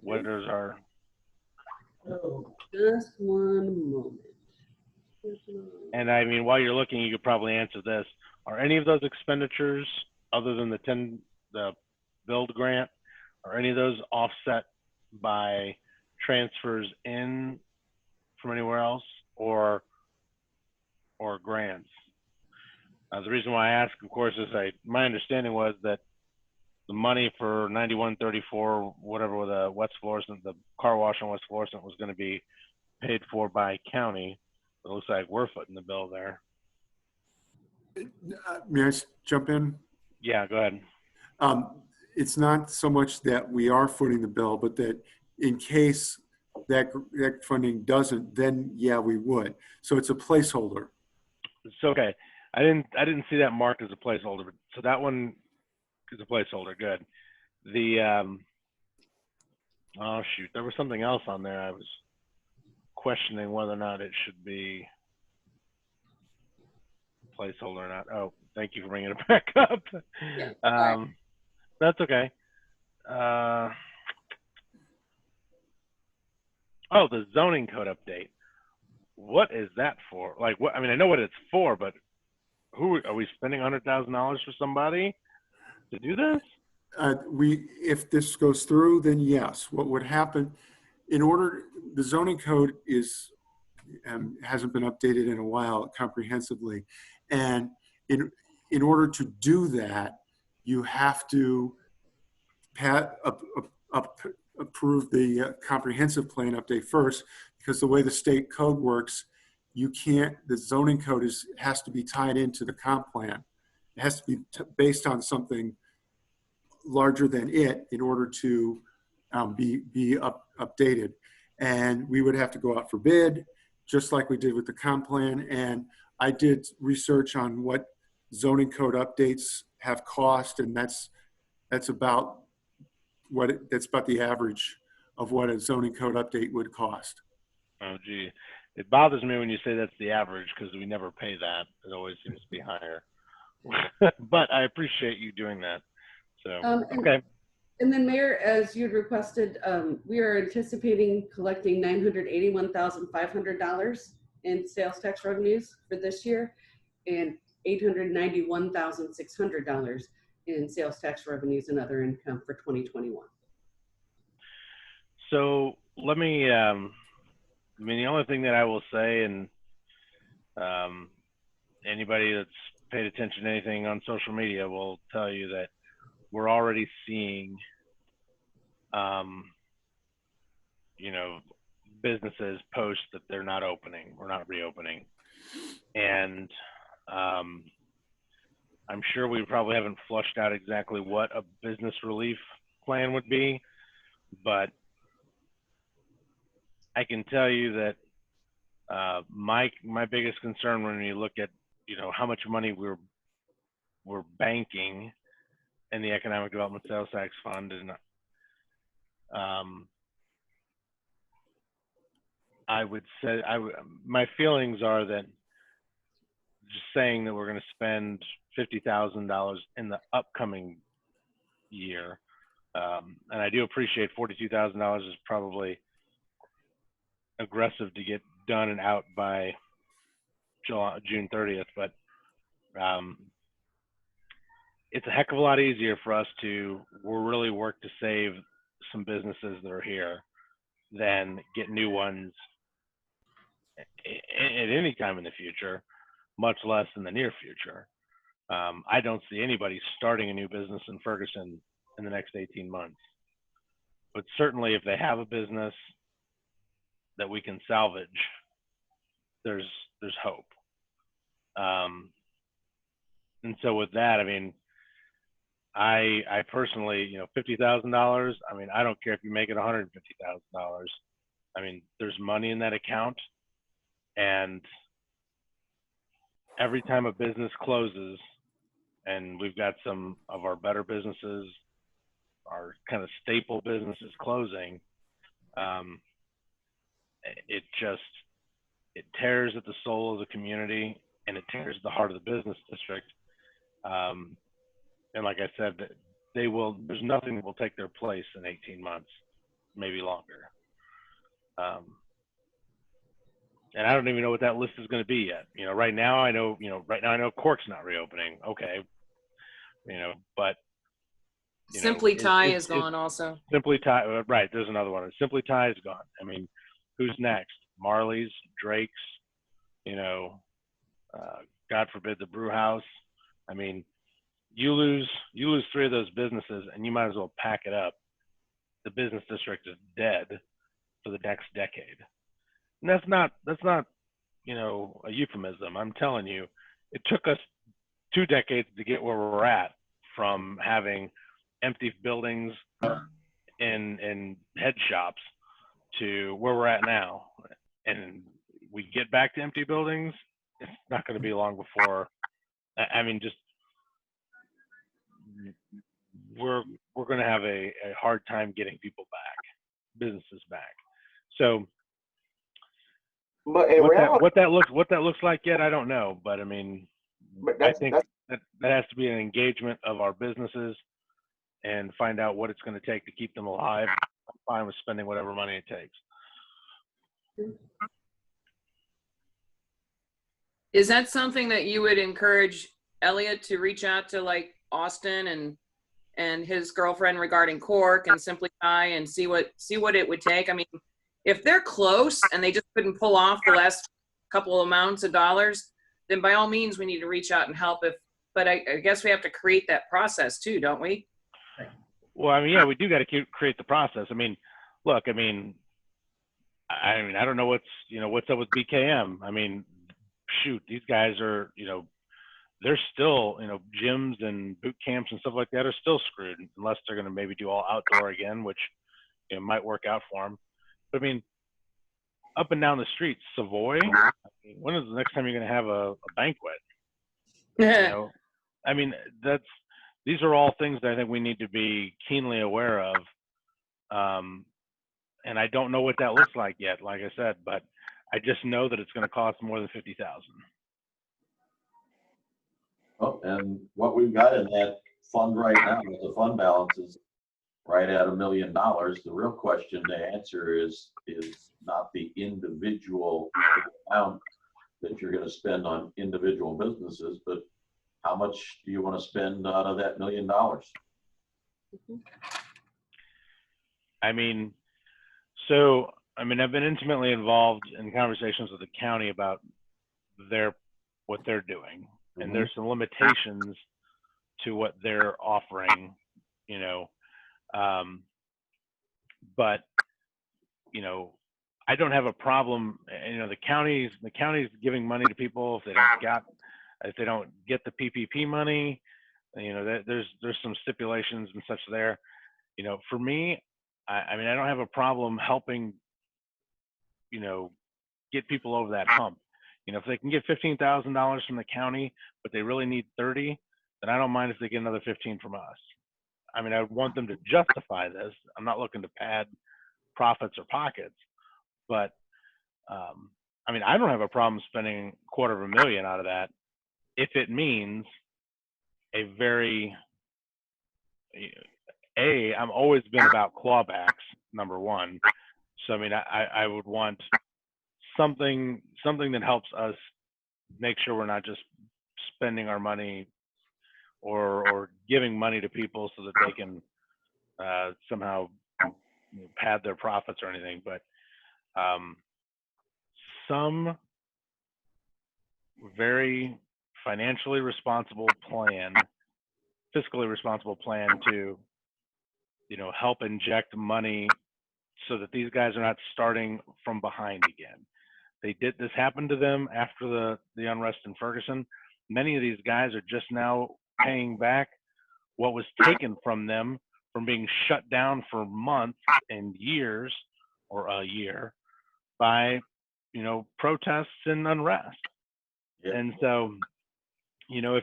What is our? Oh, just one moment. And I mean, while you're looking, you could probably answer this. Are any of those expenditures, other than the build grant, Are any of those offset by transfers in from anywhere else or grants? The reason why I ask, of course, is my understanding was that the money for 9134, whatever, with West Florissant, the car wash on West Florissant, was going to be paid for by county. It looks like we're footing the bill there. May I jump in? Yeah, go ahead. It's not so much that we are footing the bill, but that in case that funding doesn't, then yeah, we would. So it's a placeholder. It's okay. I didn't see that marked as a placeholder, but so that one is a placeholder. Good. The oh shoot, there was something else on there. I was questioning whether or not it should be placeholder or not. Oh, thank you for bringing it back up. Yeah, that's okay. Oh, the zoning code update. What is that for? Like, what? I mean, I know what it's for, but who are we spending $100,000 for somebody to do this? If this goes through, then yes. What would happen, the zoning code hasn't been updated in a while comprehensively, and in order to do that, you have to approve the comprehensive plan update first, because the way the state code works, the zoning code has to be tied into the comp plan. It has to be based on something larger than it in order to be updated. And we would have to go out for bid, just like we did with the comp plan. And I did research on what zoning code updates have cost, and that's about that's about the average of what a zoning code update would cost. Oh, gee. It bothers me when you say that's the average, because we never pay that. It always seems to be higher. But I appreciate you doing that. So, okay. And then, Mayor, as you'd requested, we are anticipating collecting $981,500 in sales tax revenues for this year, and $891,600 in sales tax revenues and other income for 2021. So let me, I mean, the only thing that I will say, and anybody that's paid attention to anything on social media will tell you that we're already seeing, you know, businesses post that they're not opening or not reopening. And I'm sure we probably haven't flushed out exactly what a business relief plan would be, but I can tell you that my biggest concern when you look at, you know, how much money we're banking in the Economic Development Sales Tax Fund, and I would say my feelings are that just saying that we're going to spend $50,000 in the upcoming year, and I do appreciate $42,000 is probably aggressive to get done and out by June 30th, but it's a heck of a lot easier for us to really work to save some businesses that are here than get new ones at any time in the future, much less in the near future. I don't see anybody starting a new business in Ferguson in the next 18 months. But certainly if they have a business that we can salvage, there's hope. And so with that, I mean, I personally, you know, $50,000, I mean, I don't care if you make it $150,000. I mean, there's money in that account, and every time a business closes, and we've got some of our better businesses, our kind of staple businesses closing, it tears at the soul of the community, and it tears the heart of the business district. And like I said, there's nothing that will take their place in 18 months, maybe longer. And I don't even know what that list is going to be yet. You know, right now I know Cork's not reopening. Okay. You know, but you know, Simply Tie it's is gone also. Simply Tie, right, there's another one. Simply Tie is gone. I mean, who's next? Marley's, Drake's, you know, God forbid the brew house. I mean, you lose 3 of those businesses and you might as well pack it up. The business district is dead for the next decade. And that's not, you know, a euphemism. I'm telling you, it took us 2 decades to get where we're at, from having empty buildings in head shops to where we're at now. And we get back to empty buildings, it's not going to be long before, I mean, just we're going to have a hard time getting people back, businesses back. So But in reality, what that looks like yet, I don't know. But I mean, I think that has to be an engagement of our businesses and find out what it's going to take to keep them alive. I'm fine with spending whatever money it takes. Is that something that you would encourage Elliot to reach out to, like Austin and his girlfriend regarding Cork and Simply Tie, and see what it would take? I mean, if they're close and they just couldn't pull off the last couple of amounts of dollars, then by all means we need to reach out and help. But I guess we have to create that process too, don't we? Well, I mean, yeah, we do got to create the process. I mean, look, I mean, I don't know what's up with BKM. I mean, shoot, these guys are, you know, they're still, you know, gyms and boot camps and stuff like that are still screwed, unless they're going to maybe do all outdoor again, which, you know, might work out for them. But I mean, up and down the street, Savoy, I mean, when is the next time you're going to have a banquet? You know, I mean, these are all things that I think we need to be keenly aware of. And I don't know what that looks like yet, like I said, but I just know that it's going to cost more than $50,000. Oh, and what we've got in that fund right now, the fund balance is right at $1 million. The real question to answer is not the individual amount that you're going to spend on individual businesses, but how much do you want to spend out of that $1 million? I mean, so, I mean, I've been intimately involved in conversations with the county about what they're doing. And there's some limitations to what they're offering, you know, but, you know, I don't have a problem, you know, the county's giving money to people if they don't get the PPP money, you know, there's some stipulations and such there. You know, for me, I mean, I don't have a problem helping, you know, get people over that hump. You know, if they can get $15,000 from the county, but they really need 30, then I don't mind if they get another 15 from us. I mean, I would want them to justify this. I'm not looking to pad profits or pockets, but I mean, I don't have a problem spending $250,000 out of that if it means a very, I'm always been about clawbacks, number one. So, I mean, I would want something that helps us make sure we're not just spending our money or giving money to people so that they can somehow pad their profits or anything. But some very financially responsible plan, fiscally responsible plan to, you know, help inject money so that these guys are not starting from behind again. This happened to them after the unrest in Ferguson. Many of these guys are just now paying back what was taken from them from being shut down for months and years, or a year, by, you know, protests and unrest. And so, you know,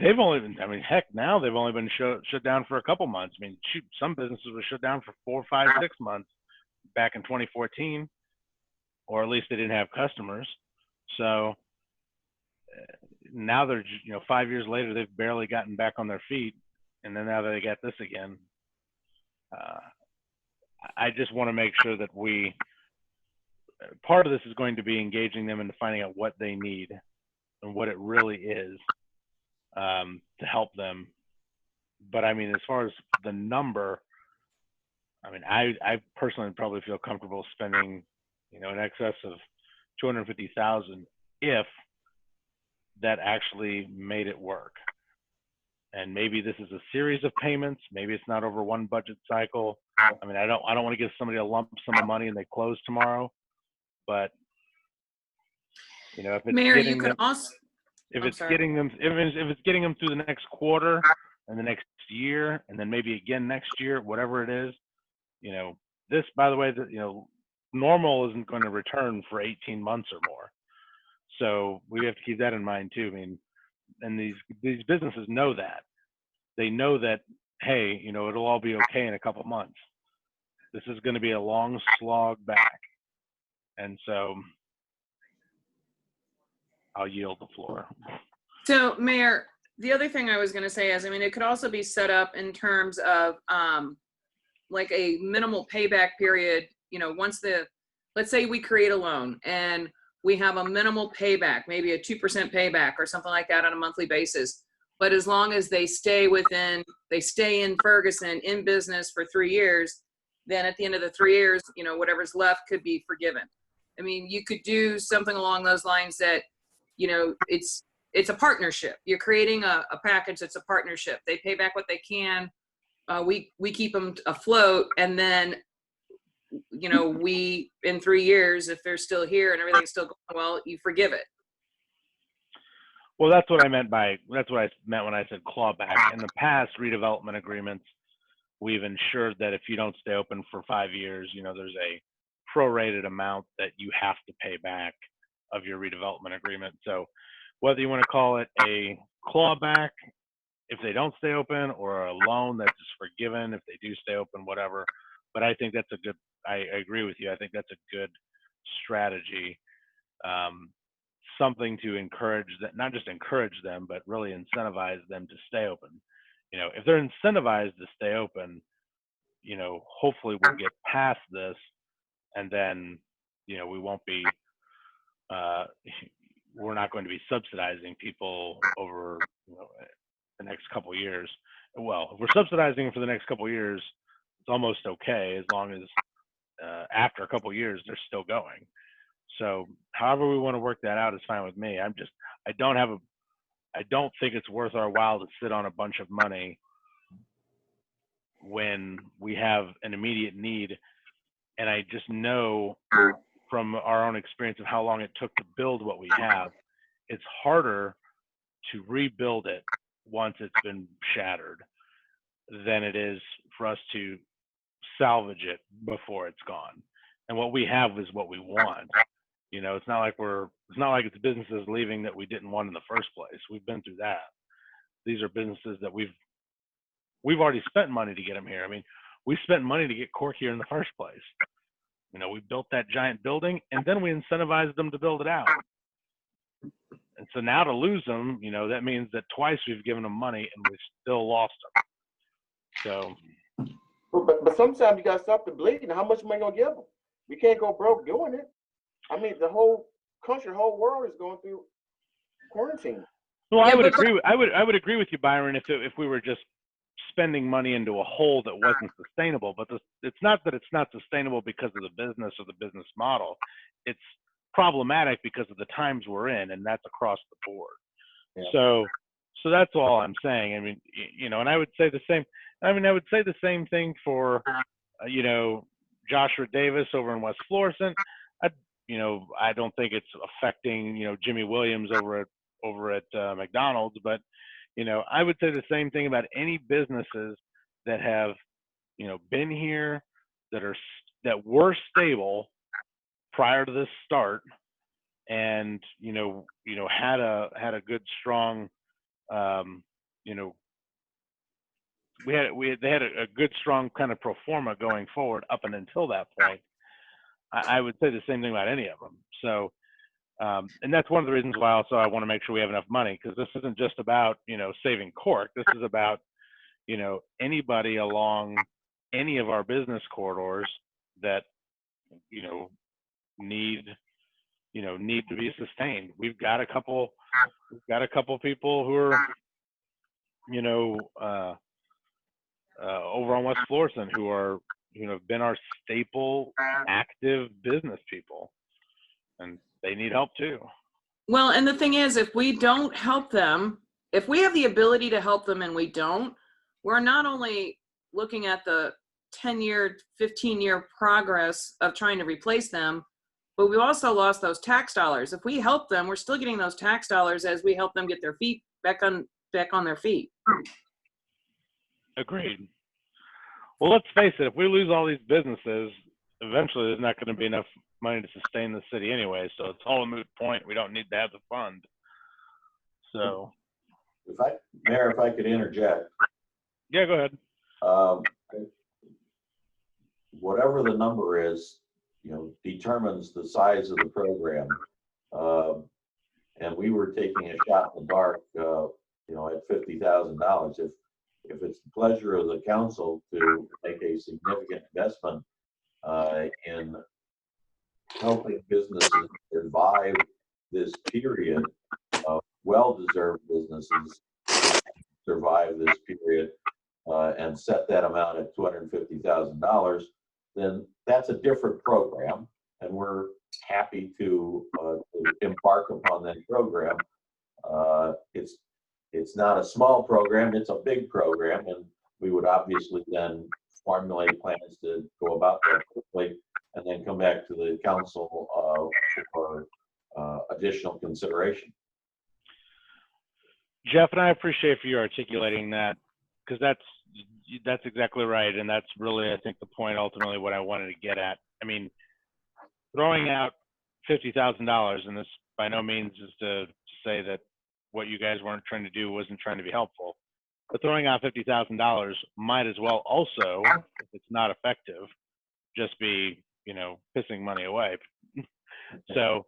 they've only been, I mean, heck, now they've only been shut down for a couple months. I mean, shoot, some businesses were shut down for 4, 5, 6 months back in 2014, or at least they didn't have customers. So now they're, you know, 5 years later, they've barely gotten back on their feet. And then now that they got this again, I just want to make sure that part of this is going to be engaging them into finding out what they need and what it really is, to help them But I mean, as far as the number, I mean, I personally probably feel comfortable spending, you know, in excess of 250,000 if that actually made it work. And maybe this is a series of payments. Maybe it's not over one budget cycle. I mean, I don't want to give somebody a lump sum of money and they close tomorrow. But you know, if it's Mayor, you getting could them, also, if I'm it's sorry. getting them, if it's getting them through the next quarter and the next year, and then maybe again next year, whatever it is, you know, this, by the way, that, you know, normal isn't going to return for 18 months or more. So we have to keep that in mind too. I mean, and these businesses know that. They know that, hey, you know, it'll all be okay in a couple months. This is going to be a long slog back. And so I'll yield the floor. So, Mayor, the other thing I was going to say is, I mean, it could also be set up in terms of like a minimal payback period. You know, once let's say we create a loan and we have a minimal payback, maybe a 2% payback or something like that on a monthly basis. But as long as they stay in Ferguson in business for 3 years, then at the end of the 3 years, you know, whatever's left could be forgiven. I mean, you could do something along those lines that, you know, it's a partnership. You're creating a package that's a partnership. They pay back what they can. We keep them afloat, and then, you know, we, in 3 years, if they're still here and everything's still going well, you forgive it. Well, that's what I meant when I said clawback. In the past redevelopment agreements, we've ensured that if you don't stay open for 5 years, you know, there's a prorated amount that you have to pay back of your redevelopment agreement. So whether you want to call it a clawback if they don't stay open, or a loan that's just forgiven if they do stay open, whatever. But I think that's I agree with you. I think that's a good strategy. Something to encourage that, not just encourage them, but really incentivize them to stay open. You know, if they're incentivized to stay open, you know, hopefully we'll get past this, and then, you know, we won't be, we're not going to be subsidizing people over, you know, the next couple of years. Well, if we're subsidizing for the next couple of years, it's almost okay, as long as after a couple of years they're still going. So however we want to work that out is fine with me. I don't think it's worth our while to sit on a bunch of money when we have an immediate need. And I just know from our own experience of how long it took to build what we have, it's harder to rebuild it once it's been shattered than it is for us to salvage it before it's gone. And what we have is what we want. You know, it's not like it's businesses leaving that we didn't want in the first place. We've been through that. These are businesses that we've already spent money to get them here. I mean, we spent money to get Cork here in the first place. You know, we built that giant building, and then we incentivized them to build it out. And so now to lose them, you know, that means that twice we've given them money and we've still lost them. So, but sometimes you got to stop the bleeding. How much money gonna give them? We can't go broke doing it. I mean, the whole country, the whole world is going through quarantine. Well, I would agree. I would agree with you, Byron, if we were just spending money into a hole that wasn't sustainable. But it's not that it's not sustainable because of the business or the business model. It's problematic because of the times we're in, and that's across the board. Yeah. So that's all I'm saying. I mean, you know, and I would say the same. I mean, I would say the same thing for, you know, Joshua Davis over in West Florissant. You know, I don't think it's affecting, you know, Jimmy Williams over at McDonald's, but, you know, I would say the same thing about any businesses that have, you know, been here, that were stable prior to this start, and you know had a good strong, you know, they had a good strong kind of pro forma going forward up and until that point. I would say the same thing about any of them. So, and that's one of the reasons why also I want to make sure we have enough money, because this isn't just about, you know, saving Cork. This is about, you know, anybody along any of our business corridors that, you know, need to be sustained. We've got a couple people who are, you know, over on West Florissant who are, have been our staple active business people, and they need help too. Well, and the thing is, if we don't help them, if we have the ability to help them and we don't, we're not only looking at the 10-year, 15-year progress of trying to replace them, but we also lost those tax dollars. If we help them, we're still getting those tax dollars as we help them get their feet back on their feet. Agreed. Well, let's face it, if we lose all these businesses, eventually there's not going to be enough money to sustain the city anyway, so it's all a moot point. We don't need to have the fund. So, Mayor, if I could interject. Yeah, go ahead. Whatever the number is, determines the size of the program. And we were taking a shot in the dark, at $50,000. If it's the pleasure of the council to make a significant investment in helping businesses survive this period, well-deserved businesses survive this period, and set that amount at $250,000, then that's a different program, and we're happy to embark upon that program. It's not a small program, it's a big program, and we would obviously then formulate plans to go about that quickly and then come back to the council for additional consideration. Jeff, and I appreciate for you articulating that, because that's exactly right, and that's really, I think, the point ultimately what I wanted to get at. I mean, throwing out $50,000, and this by no means is to say that what you guys weren't trying to do wasn't trying to be helpful, but throwing out $50,000 might as well also, if it's not effective, just be, pissing money away. So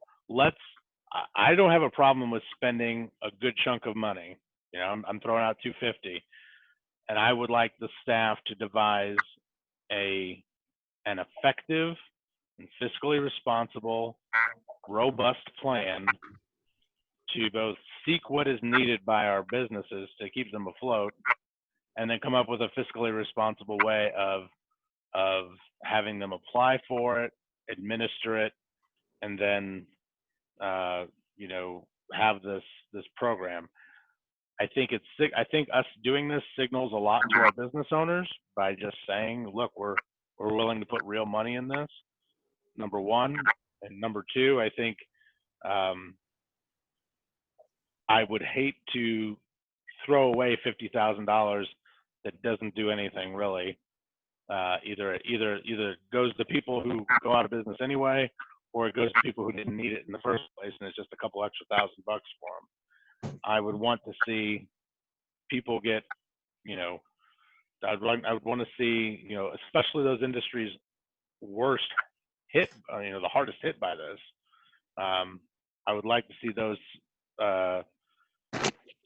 I don't have a problem with spending a good chunk of money. I'm throwing out $250, and I would like the staff to devise an effective and fiscally responsible, robust plan to both seek what is needed by our businesses to keep them afloat, and then come up with a fiscally responsible way of having them apply for it, administer it, and then have this program. I think us doing this signals a lot to our business owners by just saying, look, we're willing to put real money in this, number one. And number two, I think I would hate to throw away $50,000 that doesn't do anything really. Either goes to people who go out of business anyway, or it goes to people who didn't need it in the first place, and it's just a couple extra $1,000 for them. I would want to see people get, I would want to see, especially those industries worst hit, the hardest hit by this. I would like to see those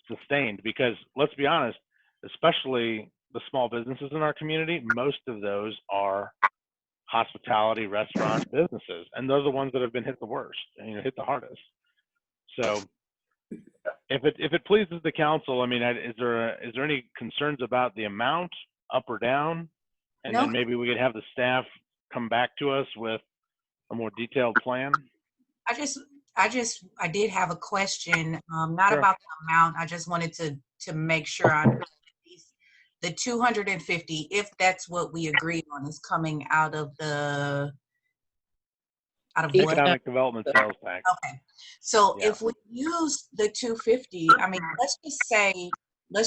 sustained, because let's be honest, especially the small businesses in our community, most of those are hospitality, restaurant businesses, and those are the ones that have been hit the worst, hit the hardest. So if it pleases the council, I mean, is there any concerns about the amount, up or down? And No. then maybe we could have the staff come back to us with a more detailed plan. I did have a question, not Sure. about the amount. I just wanted to make sure I understood the 250, if that's what we agreed on, is coming out of what? Economic development sales tax. Okay. So Yeah. if we use the 250, I mean, let's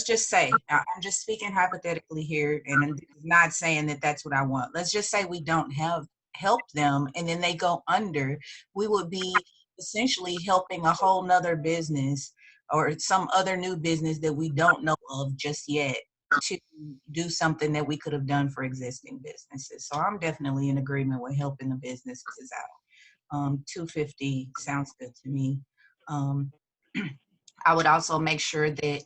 just say, I'm just speaking hypothetically here, and I'm not saying that that's what I want. Let's just say we don't help them and then they go under. We would be essentially helping a whole nother business or some other new business that we don't know of just yet to do something that we could have done for existing businesses. So I'm definitely in agreement with helping the businesses out. 250 sounds good to me. I would also make sure that,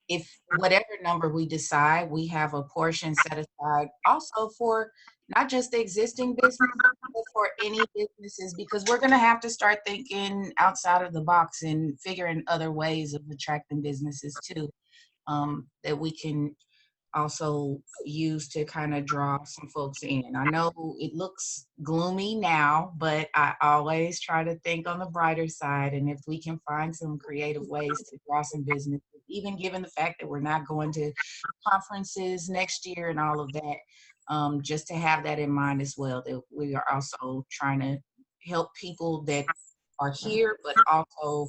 if whatever number we decide, we have a portion set aside also for not just the existing business, but for any businesses, because we're going to have to start thinking outside of the box and figuring other ways of attracting businesses too, that we can also use to kind of draw some folks in. I know it looks gloomy now, but I always try to think on the brighter side. And if we can find some creative ways to draw some business, even given the fact that we're not going to conferences next year and all of that, just to have that in mind as well, that we are also trying to help people that are here, but also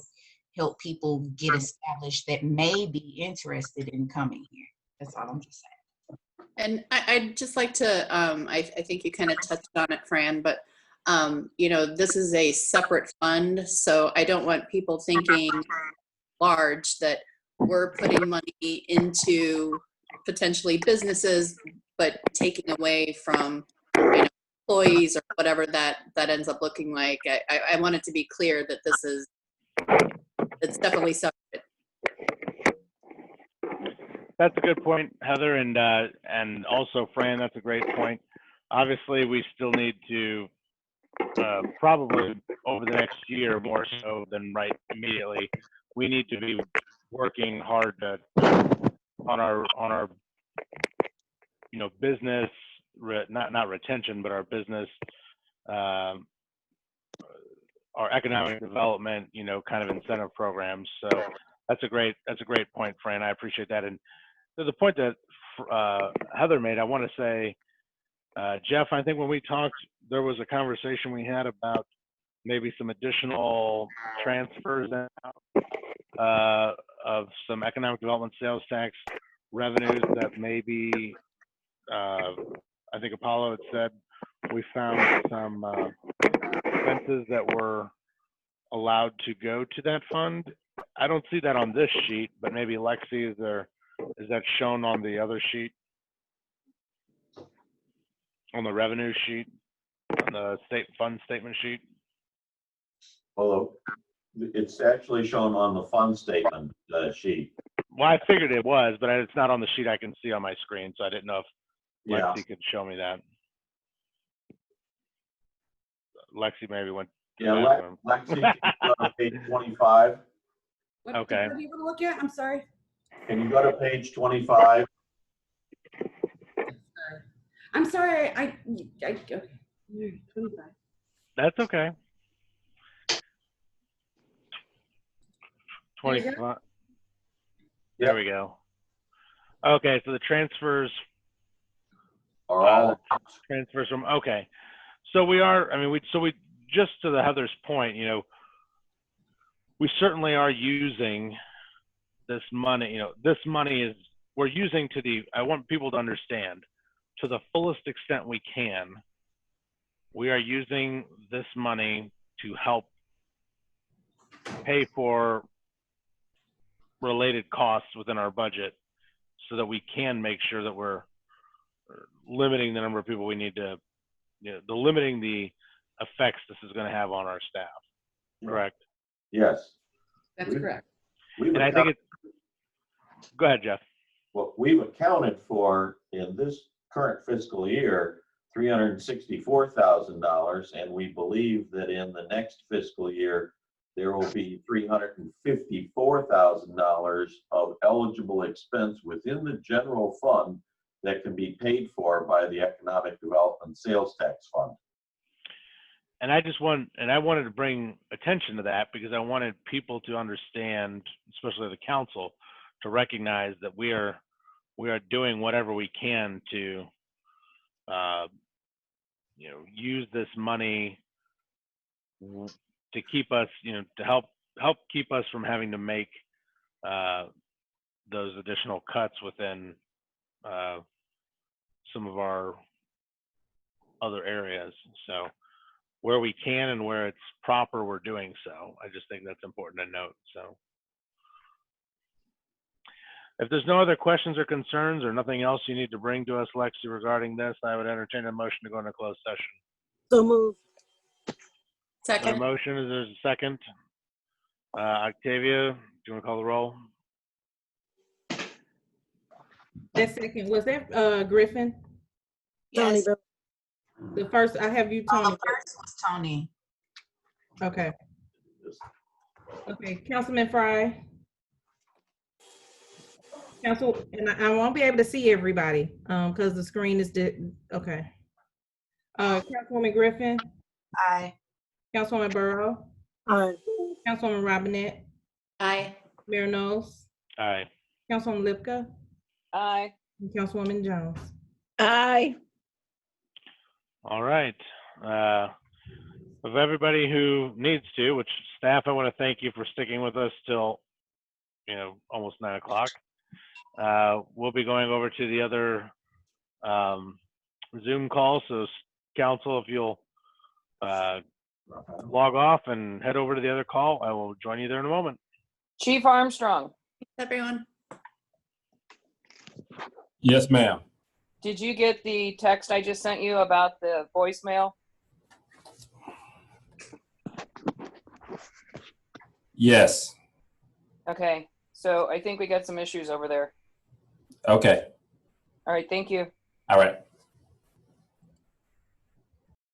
help people get established that may be interested in coming here. That's all I'm just saying. And I'd just like to, I think you kind of touched on it, Fran, but, this is a separate fund, so I don't want people thinking large that we're putting money into potentially businesses, but taking away from employees or whatever that ends up looking like. I want it to be clear that it's definitely separate. That's a good point, Heather, and also Fran. That's a great point. Obviously, we still need to probably over the next year more so than right immediately. We need to be working hard on our business not retention, but our business our economic development kind of incentive programs. So that's a great point, Fran. I appreciate that. And to the point that Heather made, I want to say, Jeff, I think when we talked, there was a conversation we had about maybe some additional transfers of some economic development sales tax revenues that maybe, I think Apollo had said, we found some expenses that were allowed to go to that fund. I don't see that on this sheet, but maybe Lexi, is that shown on the other sheet? On the revenue sheet, on the state fund statement sheet? Although it's actually shown on the fund statement sheet. Well, I figured it was, but it's not on the sheet I can see on my screen, so I didn't know if Lexi could show me that. Lexi maybe went to the bathroom. Lexi, can you go to page 25? Okay. What do you want to look at? I'm sorry. Can you go to page 25? I'm sorry. I 25. That's okay. 25. There we go. Okay, so the transfers are all transfers from. Okay, so we are. I mean, we just to the Heather's point. We certainly are using this money. This money is we're using to the. I want people to understand, to the fullest extent we can. We are using this money to help pay for related costs within our budget so that we can make sure that we're limiting the number of people we need to, limiting the effects this is going to have on our staff. Correct? Yes. That's correct. And I think go ahead, Jeff. Well, we've accounted for in this current fiscal year, $364,000, and we believe that in the next fiscal year, there will be $354,000 of eligible expense within the general fund that can be paid for by the Economic Development Sales Tax Fund. And I wanted to bring attention to that because I wanted people to understand, especially the council, to recognize that we are doing whatever we can to use this money to keep us, to help keep us from having to make those additional cuts within some of our other areas. So where we can and where it's proper, we're doing so. I just think that's important to note. So if there's no other questions or concerns or nothing else you need to bring to us, Lexi, regarding this, I would entertain a motion to go into closed session. So move. Second. A motion, is there a second? Octavia, do you want to call the roll? That second, was that Griffin? Yes. The first, I have you, Tony. The first was Tony. Okay. Okay, Councilman Fry. Council, and I won't be able to see everybody because the screen is okay. Councilwoman Griffin, Aye. Councilwoman Burrow, Aye. Councilwoman Robinette, Aye. Mayor Knowles, Aye. Councilwoman Lipka, Aye. and Councilwoman Jones. Aye. All right. Of everybody who needs to, which staff, I want to thank you for sticking with us till, almost 9 o'clock. We'll be going over to the other Zoom call. So council, if you'll log off and head over to the other call, I will join you there in a moment. Chief Armstrong, Everyone. Yes, ma'am. did you get the text I just sent you about the voicemail? Yes. Okay, so I think we got some issues over there. Okay. All right, thank you. All right.